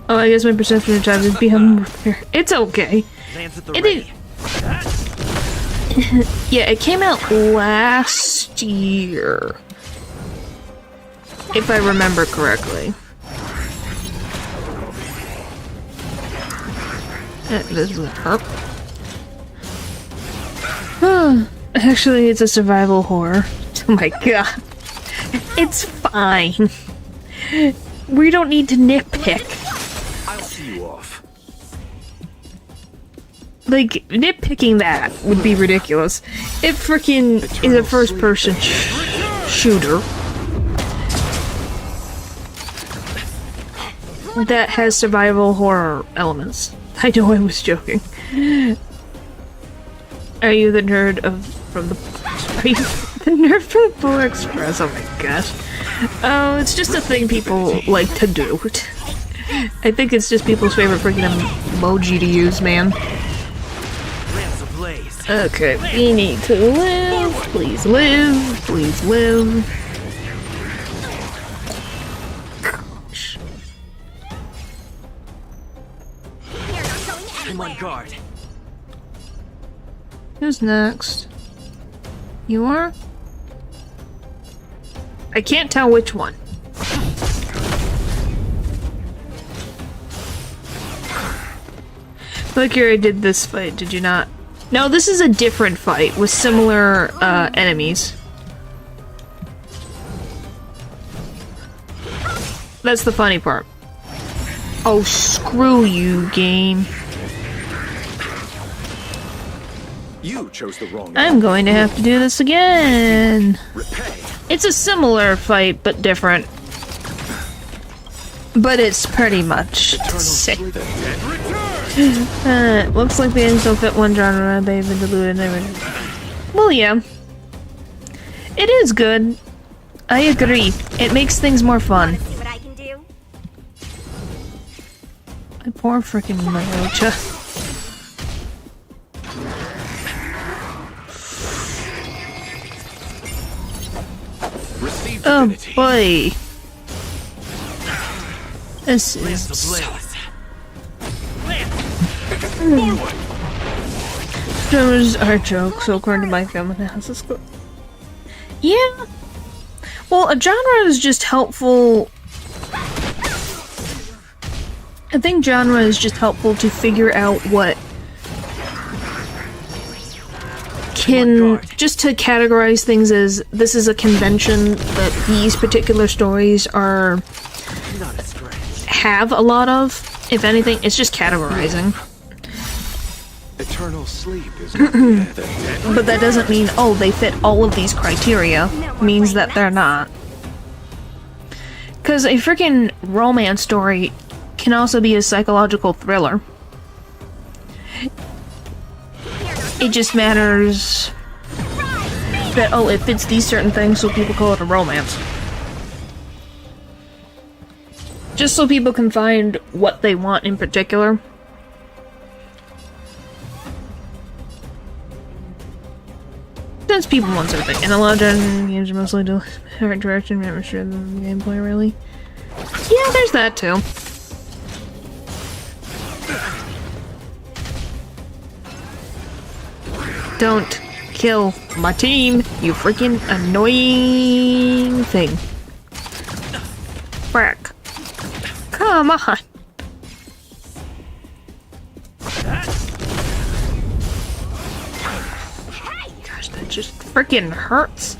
Oh, I guess my perception of time is beyond repair. It's okay. It is. Yeah, it came out last year. If I remember correctly. This is a herp. Actually, it's a survival horror. Oh my god. It's fine. We don't need to nitpick. I'll see you off. Like, nitpicking that would be ridiculous. It frickin' is a first-person shooter that has survival horror elements. I know I was joking. Are you the nerd from the Polar Express? Oh my gosh. Oh, it's just a thing people like to do. I think it's just people's favorite freaking emoji to use, man. Okay, we need to live. Please live. Please live. Gosh. I'm on guard. Who's next? You are? I can't tell which one. Look here, I did this fight, did you not? No, this is a different fight with similar enemies. That's the funny part. Oh, screw you, game. You chose the wrong. I'm going to have to do this again. Repay. It's a similar fight, but different. But it's pretty much the same. Looks like the games don't fit one genre. They've been diluted. Well, yeah. It is good. I agree. It makes things more fun. See what I can do? My poor freaking Mayocha. Oh boy. This is so... Those are jokes, so according to my film analysis. Yeah. Well, a genre is just helpful. I think genre is just helpful to figure out what can, just to categorize things as this is a convention that these particular stories are have a lot of. If anything, it's just categorizing. Eternal sleep is But that doesn't mean, oh, they fit all of these criteria. Means that they're not. Because a freaking romance story can also be a psychological thriller. It just matters that, oh, it fits these certain things, so people call it a romance. Just so people can find what they want in particular. Since people want something. And a lot of games are mostly art direction, I'm sure the gameplay really. Yeah, there's that too. Don't kill my team, you freaking annoying thing. Frack. Come on. Gosh, that just freaking hurts.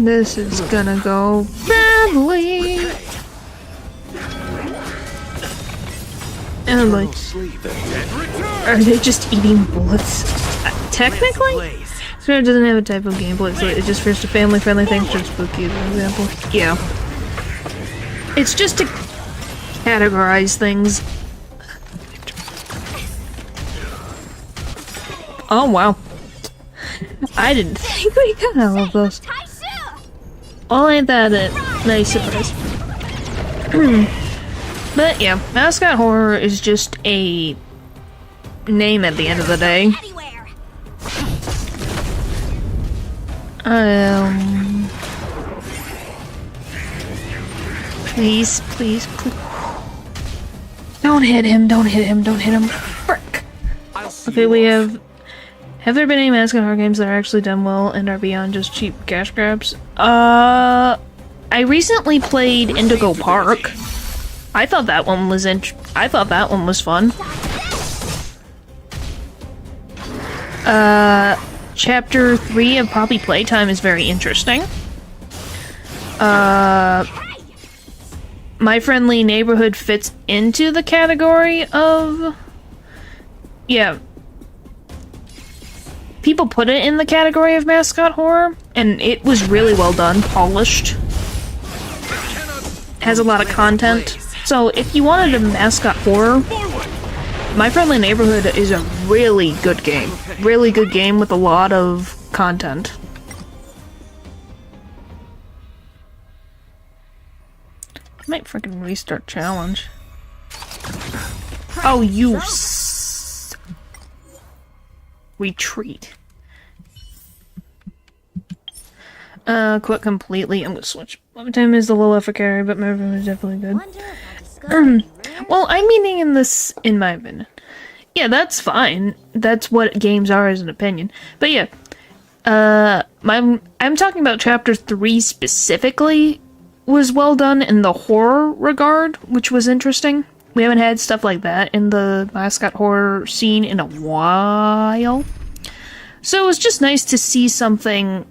This is gonna go badly. And like, are they just eating bullets? Technically? Square doesn't have a type of gameplay, so it just refers to family-friendly things, just spooky as an example. Yeah. It's just to categorize things. Oh, wow. I didn't think we got all of those. Well, ain't that a nice surprise. But yeah, mascot horror is just a name at the end of the day. Please, please, please. Don't hit him, don't hit him, don't hit him. Frick. Okay, we have there been any mascot horror games that are actually done well and are beyond just cheap cash grabs? I recently played Indigo Park. I thought that one was I thought that one was fun. Chapter 3 of Poppy Playtime is very interesting. My Friendly Neighborhood fits into the category of... Yeah. People put it in the category of mascot horror, and it was really well done, polished. Has a lot of content. So if you wanted a mascot horror, My Friendly Neighborhood is a really good game. Really good game with a lot of content. I might freaking restart challenge. Oh, you retreat. Quit completely. I'm gonna switch. One time is the low effort carry, but my room is definitely good. Well, I'm meaning in my opinion. Yeah, that's fine. That's what games are as an opinion. But yeah, I'm talking about chapter 3 specifically was well done in the horror regard, which was interesting. We haven't had stuff like that in the mascot horror scene in a while. So it was just nice to see something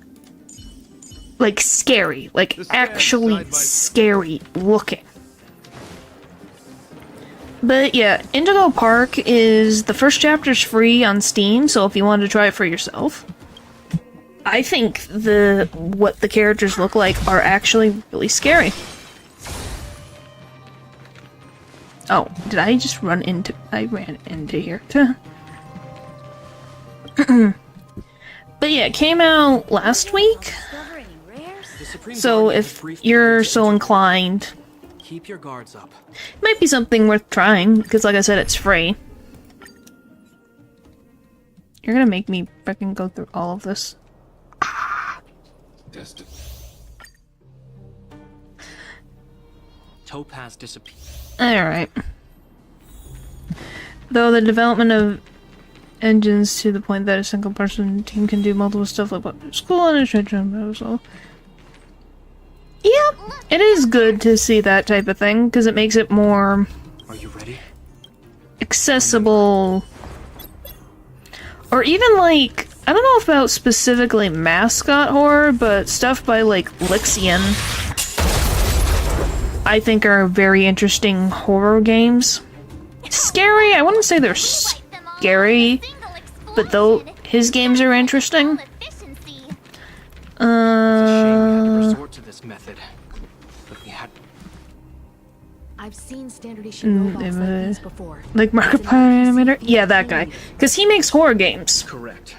like scary, like actually scary looking. But yeah, Indigo Park is, the first chapter's free on Steam, so if you wanted to try it for yourself. I think what the characters look like are actually really scary. Oh, did I just I ran into here. But yeah, it came out last week. So if you're so inclined, keep your guards up. It might be something worth trying, because like I said, it's free. You're gonna make me freaking go through all of this. Topaz disappeared. Alright. Though the development of engines to the point that a single person team can do multiple stuff like school and a so. Yeah, it is good to see that type of thing, because it makes it more... Are you ready? Accessible. Or even like, I don't know about specifically mascot horror, but stuff by like Lixian I think are very interesting horror games. Scary, I wouldn't say they're scary, but though his games are interesting. Resort to this method, but we had. I've seen standard issue robots like these before. Like Markiplier Animator? Yeah, that guy. Because he makes horror games. Correct.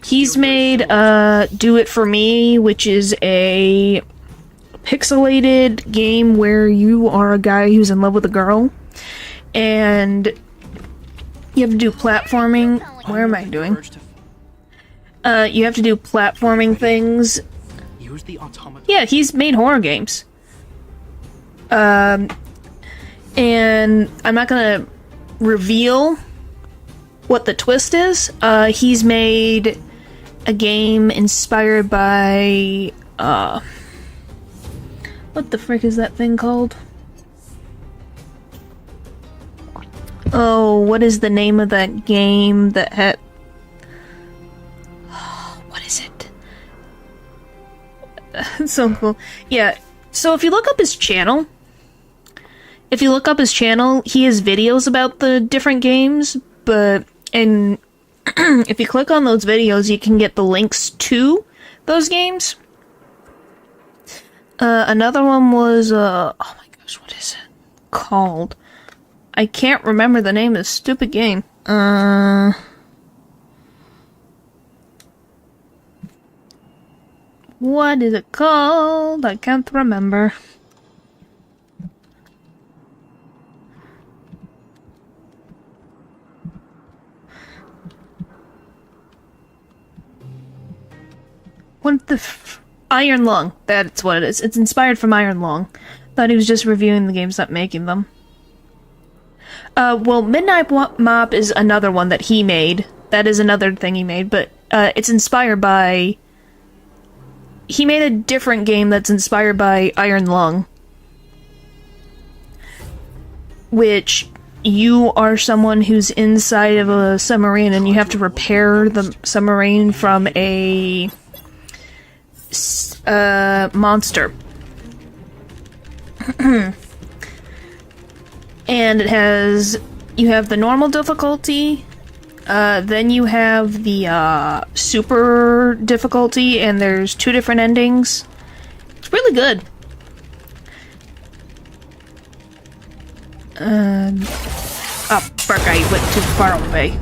He's made Do It For Me, which is a pixelated game where you are a guy who's in love with a girl. And you have to do platforming. Where am I doing? You have to do platforming things. Use the automaton. Yeah, he's made horror games. And I'm not gonna reveal what the twist is. He's made a game inspired by what the frick is that thing called? Oh, what is the name of that game that had... What is it? It's so cool. Yeah, so if you look up his channel, he has videos about the different games, and if you click on those videos, you can get the links to those games. Another one was, oh my gosh, what is it called? I can't remember the name of this stupid game. What is it called? I can't remember. What the Iron Lung. That's what it is. It's inspired from Iron Lung. Thought he was just reviewing the games, not making them. Well, Midnight Mop is another one that he made. That is another thing he made, but it's inspired by... He made a different game that's inspired by Iron Lung. which you are someone who's inside of a submarine and you have to repair the submarine from a monster. And you have the normal difficulty, then you have the super difficulty, and there's 2 different endings. It's really good. Oh, frick, I went too far away.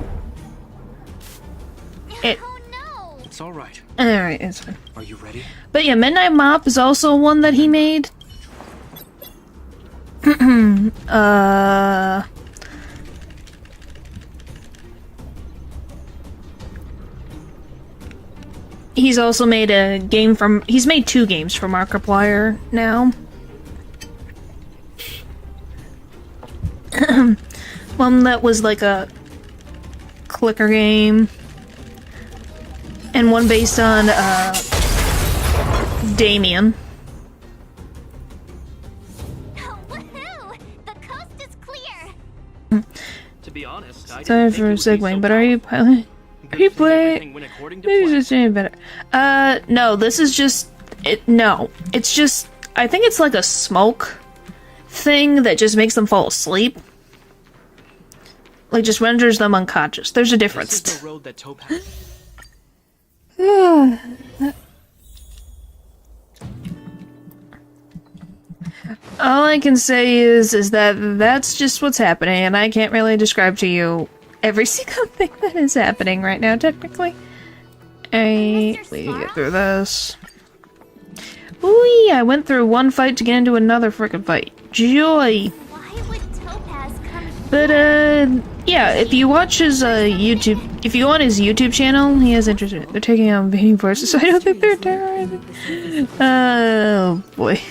It's alright. Alright, it's fine. Are you ready? But yeah, Midnight Mop is also one that he made. He's also made a game he's made 2 games for Markiplier now. One that was like a clicker game, and one based on Damien. To be honest, I Sorry for segueing, but are you playing? Maybe just doing better. No, this is just no. It's just I think it's like a smoke thing that just makes them fall asleep. Like just renders them unconscious. There's a difference. This is the road that Topaz. All I can say is that that's just what's happening, and I can't really describe to you every single thing that is happening right now, technically. We get through this. Ooh, I went through one fight to get into another frickin' fight. Joy! But, yeah, if you watch his, YouTube, if you go on his YouTube channel, he has interest in it. They're taking out invading forces, so I don't think they're terrorizing. Oh, boy.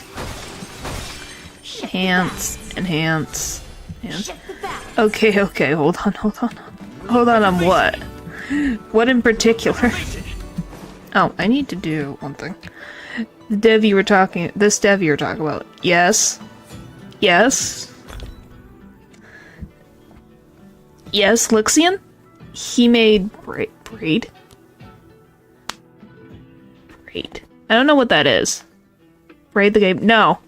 Enhance. Okay, hold on. Hold on what? What in particular? Oh, I need to do one thing. This dev you were talking about. Yes, Lixian? He made Braid. I don't know what that is. Braid the game? No.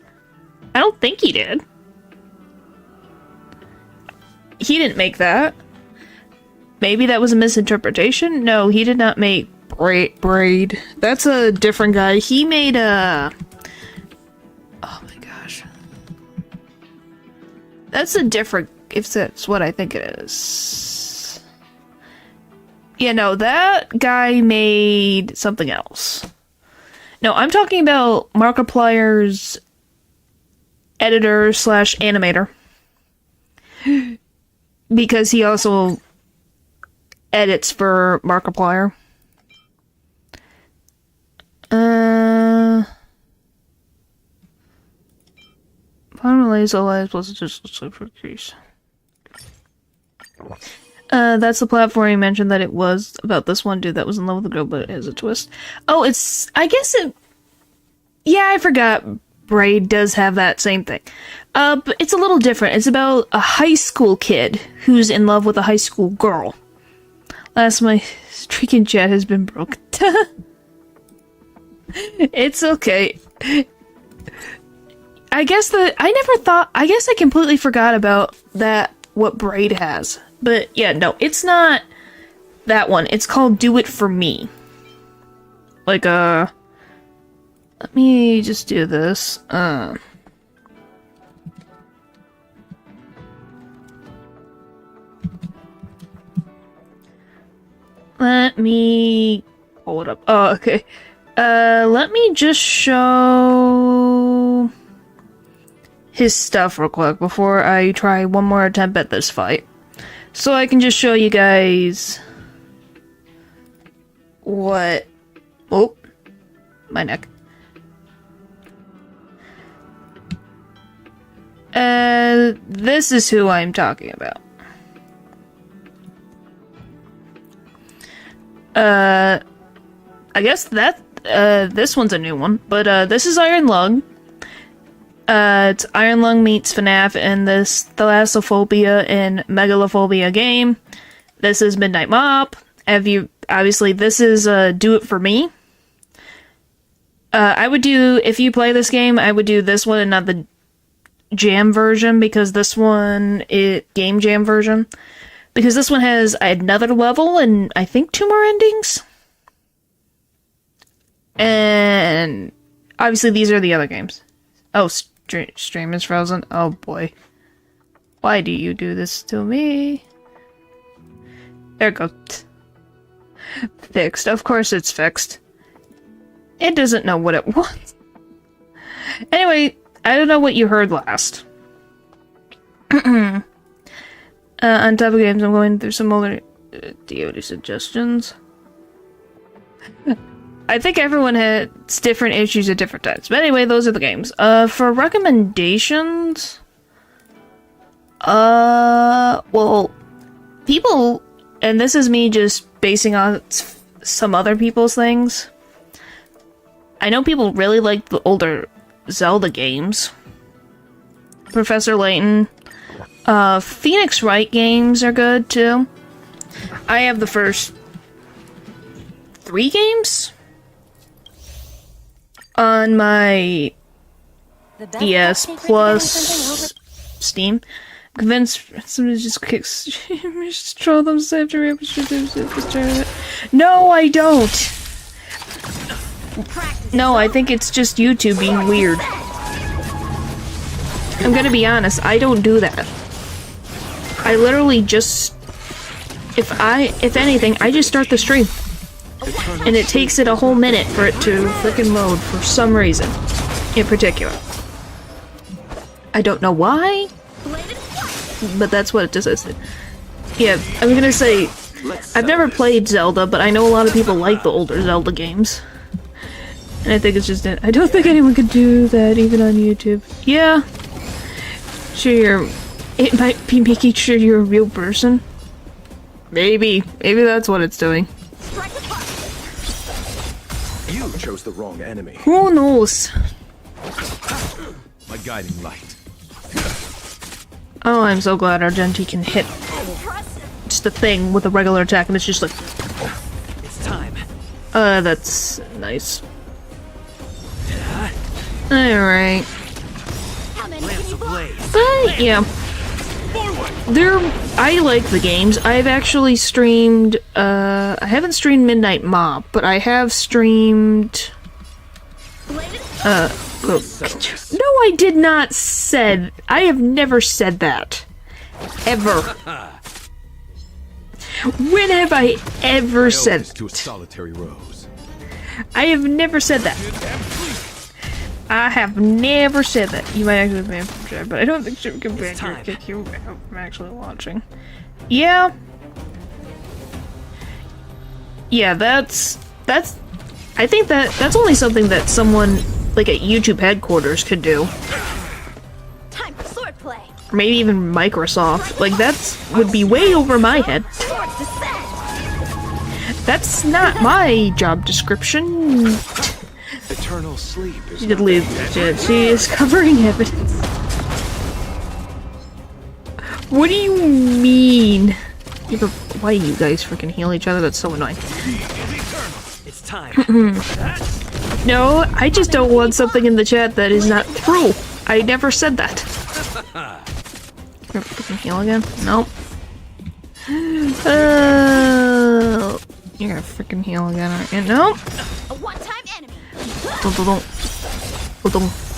I don't think he did. He didn't make that. Maybe that was a misinterpretation? No, he did not make Braid. That's a different guy. He made a... Oh my gosh. That's a different... If that's what I think it is. Yeah, no, that guy made something else. No, I'm talking about Markiplier's editor / animator. Because he also edits for Markiplier. Finally, all lives plus just for case. That's the platform he mentioned that it was about this one dude that was in love with the girl, but it has a twist. Oh, I guess it... Yeah, I forgot. Braid does have that same thing. But it's a little different. It's about a high school kid who's in love with a high school girl. My streaking chat has been broken. It's okay. I guess I completely forgot about that, what Braid has. But yeah, no, it's not that one. It's called Do It For Me. Like, let me just do this. Let me pull it up. Oh, okay. Let me just show his stuff real quick before I try one more attempt at this fight. So I can just show you guys what... Oh, my neck. This is who I'm talking about. I guess that, this one's a new one, but, this is Iron Lung. It's Iron Lung meets FNAF in this Thalassophobia and Megalophobia game. This is Midnight Mop. Obviously, this is Do It For Me. I would do, if you play this game, I would do this one and not the Jam version, because this one, Game Jam version. Because this one has another level and I think 2 more endings. And obviously these are the other games. Oh, stream is frozen. Oh boy. Why do you do this to me? There it goes. Fixed. Of course it's fixed. It doesn't know what it wants. Anyway, I don't know what you heard last. On top of games, I'm going through some older DOD suggestions. I think everyone has different issues at different times. But anyway, those are the games. For recommendations... well, people... And this is me just basing on some other people's things. I know people really like the older Zelda games. Professor Layton. Phoenix Wright games are good, too. I have the first 3 games on my DS plus Steam. I'm convinced somebody just kicks... just troll them after it. No, I don't! No, I think it's just YouTube being weird. I'm gonna be honest, I don't do that. I literally just... If anything, I just start the stream. And it takes it a whole minute for it to frickin' load for some reason. In particular. I don't know why, but that's what it does. Yeah, I'm gonna say, I've never played Zelda, but I know a lot of people like the older Zelda games. And I think it's just I don't think anyone could do that, even on YouTube. Yeah. Sure, it might be making sure you're a real person. Maybe that's what it's doing. You chose the wrong enemy. Who knows? My guiding light. Oh, I'm so glad Argenti can hit just a thing with a regular attack, and it's just like... It's time. That's nice. Alright. But, yeah. I like the games. I've actually streamed, I haven't streamed Midnight Mob, but I have streamed... No, I did not said... I have never said that. Ever. When have I ever said that? To a solitary rose. I have never said that. I have never said that. You might actually ban from chat, but I don't think she can ban your kick you. I'm actually watching. Yeah. Yeah, that's... I think that's only something that someone, like, at YouTube headquarters could do. Time for swordplay. Or maybe even Microsoft. Like, would be way over my head. That's not my job description. Eternal sleep is She did leave the chat. She is covering evidence. What do you mean? Yeah, but why do you guys freaking heal each other? That's so annoying. It's time. No, I just don't want something in the chat that is not true. I never said that. Freaking heal again? Nope. You're gonna freaking heal again, aren't you? Nope. A one-time enemy.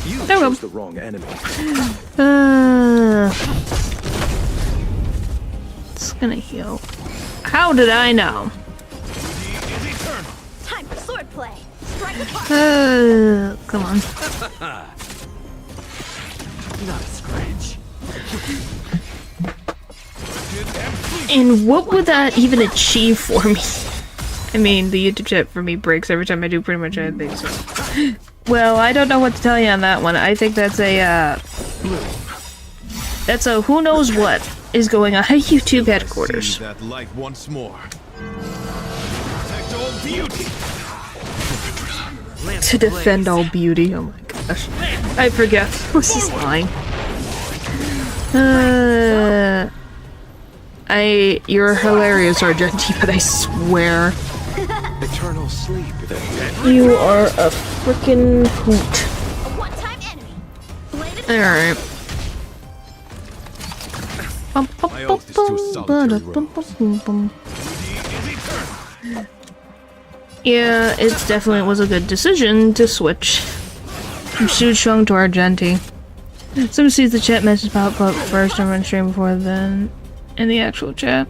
You there we go. chose the wrong enemy. It's gonna heal. How did I know? Time for swordplay. Strike apart. Come on. Not a scratch. And what would that even achieve for me? I mean, the YouTube chat for me breaks every time I do pretty much anything, so... Well, I don't know what to tell you on that one. I think that's a, that's a who knows what is going on at YouTube headquarters. See that light once more. Protect all beauty. To defend all beauty, oh my gosh. I forget. What's his line? You're hilarious, Argenti, but I swear. Eternal sleep. You are a frickin' hoot. Alright. My oath is to a solitary rose. Yeah, it definitely was a good decision to switch from Suchong to Argenti. Someone sees the chat message pop up first and run stream before then in the actual chat.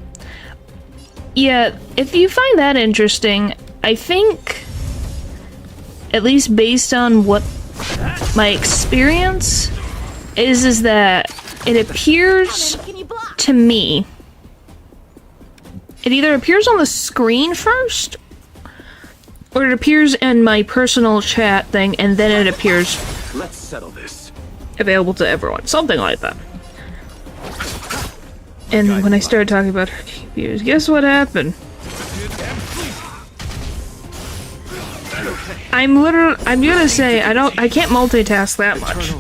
Yeah, if you find that interesting, I think, at least based on what my experience is that it appears to me, it either appears on the screen first, or it appears in my personal chat thing, and then it appears Let's settle this. available to everyone. Something like that. And when I started talking about her views, guess what happened? I'm gonna say, I can't multitask that much.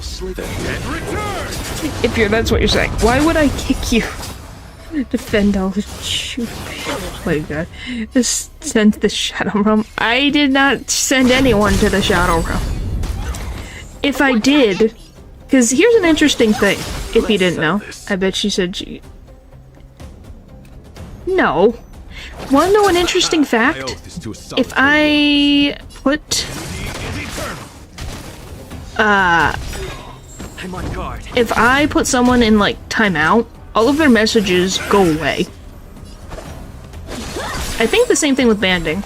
If that's what you're saying. Why would I kick you? Defend all the shoot. Oh my god. Just send to the Shadow Realm. I did not send anyone to the Shadow Realm. If I did, because here's an interesting thing, if you didn't know. I bet she said she... No. Wanna know an interesting fact? If I put... I'm on guard. If I put someone in, like, timeout, all of their messages go away. I think the same thing with banning.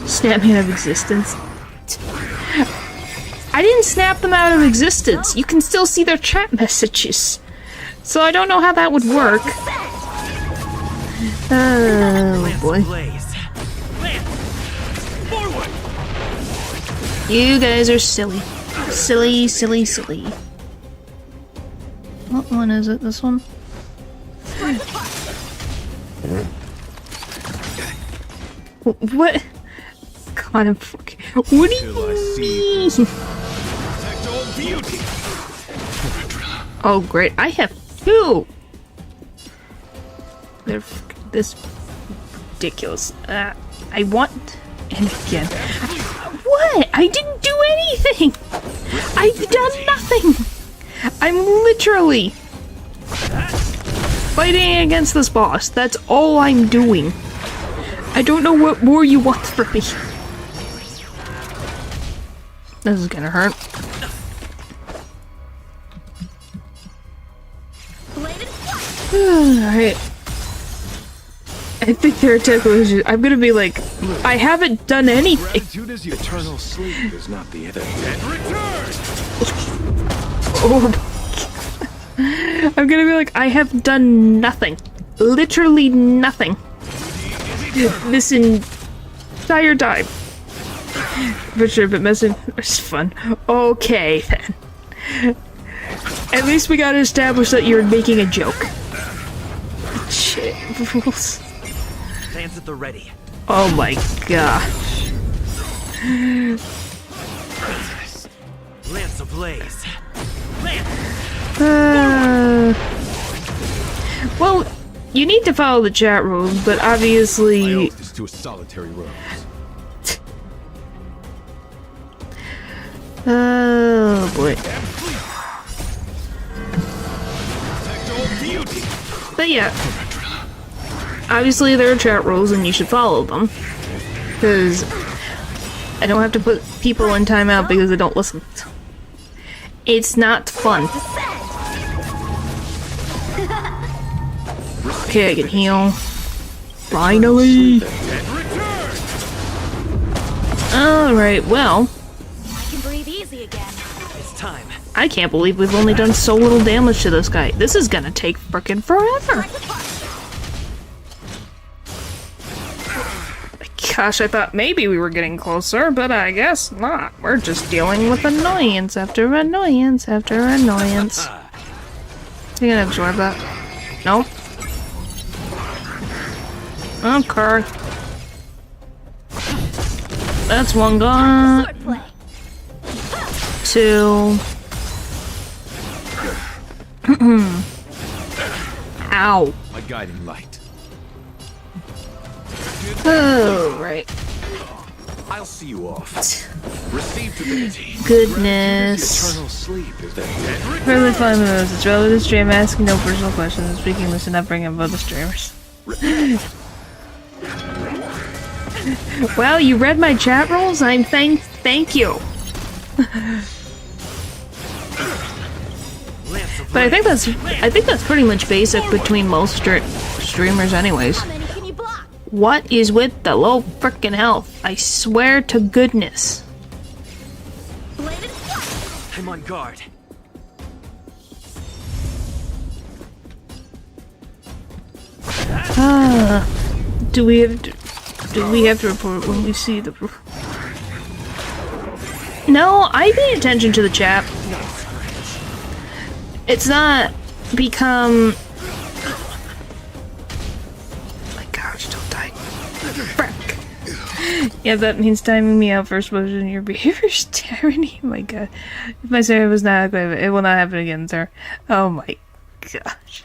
Snap me out of existence. I didn't snap them out of existence. You can still see their chat messages. So I don't know how that would work. Oh boy. You guys are silly. Silly, silly, silly. What one is it? This one? What? God, I'm fucking... What do you mean? Oh, great. I have two! They're this ridiculous. I want... And again. What? I didn't do anything! I've done nothing! I'm literally fighting against this boss. That's all I'm doing. I don't know what more you want from me. This is gonna hurt. Alright. I think their attack was just, I'm gonna be like, I haven't done anything. Eternal sleep is not the end. Oh my God. I'm gonna be like, I have done nothing. Literally nothing. This entire time. For sure, but messing was fun. Okay, then. At least we gotta establish that you're making a joke. Shit, rules. Plans at the ready. Oh my gosh. Lance ablaze. Well, you need to follow the chat rules, but obviously... My oath is to a solitary rose. Oh boy. But yeah, obviously there are chat rules and you should follow them. Because I don't have to put people in timeout because they don't listen. It's not fun. Okay, I can heal. Finally! Alright, well. I can breathe easy again. It's time. I can't believe we've only done so little damage to this guy. This is gonna take frickin' forever. Gosh, I thought maybe we were getting closer, but I guess not. We're just dealing with annoyance after annoyance after annoyance. You gonna absorb that? Nope. Okay. That's one gone. to... Ow. My guiding light. Oh, right. I'll see you off. Receive divinity. Goodness. Eternal sleep is that Really fun moves. It's relevant to the stream, asking no personal questions, speaking listen up, bringing up other streamers. Well, you read my chat rolls? Thank you. But I think that's pretty much basic between most streamers anyways. What is with the low frickin' health? I swear to goodness. I'm on guard. Do we have to report when we see the... No, I pay attention to the chat. It's not become... My gosh, don't die. Frick. Yeah, that means timing me out for exposure in your behavior's tyranny. Oh my god. If my server was not active, it will not happen again, sir. Oh my gosh.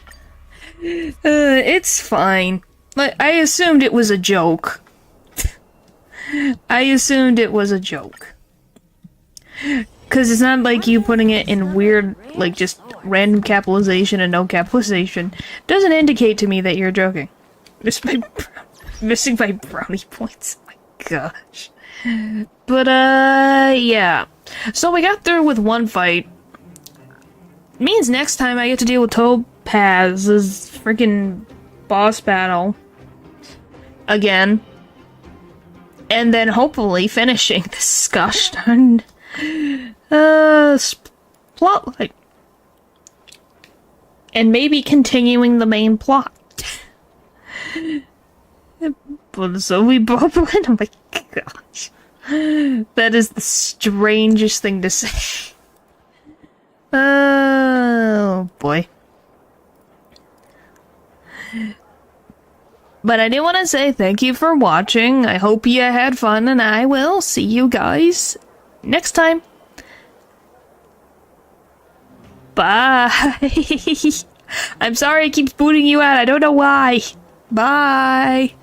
It's fine. Like, I assumed it was a joke. I assumed it was a joke. Because it's not like you putting it in weird, like, just random capitalization and no capitalization. Doesn't indicate to me that you're joking. Missing my brownie points. Oh my gosh. But, yeah. So we got through with one fight. Means next time I get to deal with Topaz's freaking boss battle. Again. And then hopefully finishing this gosh darn plotline. And maybe continuing the main plot. But so we both win. Oh my gosh. That is the strangest thing to say. Oh boy. But I do want to say thank you for watching. I hope you had fun, and I will see you guys next time. Bye. I'm sorry it keeps booting you out. I don't know why. Bye.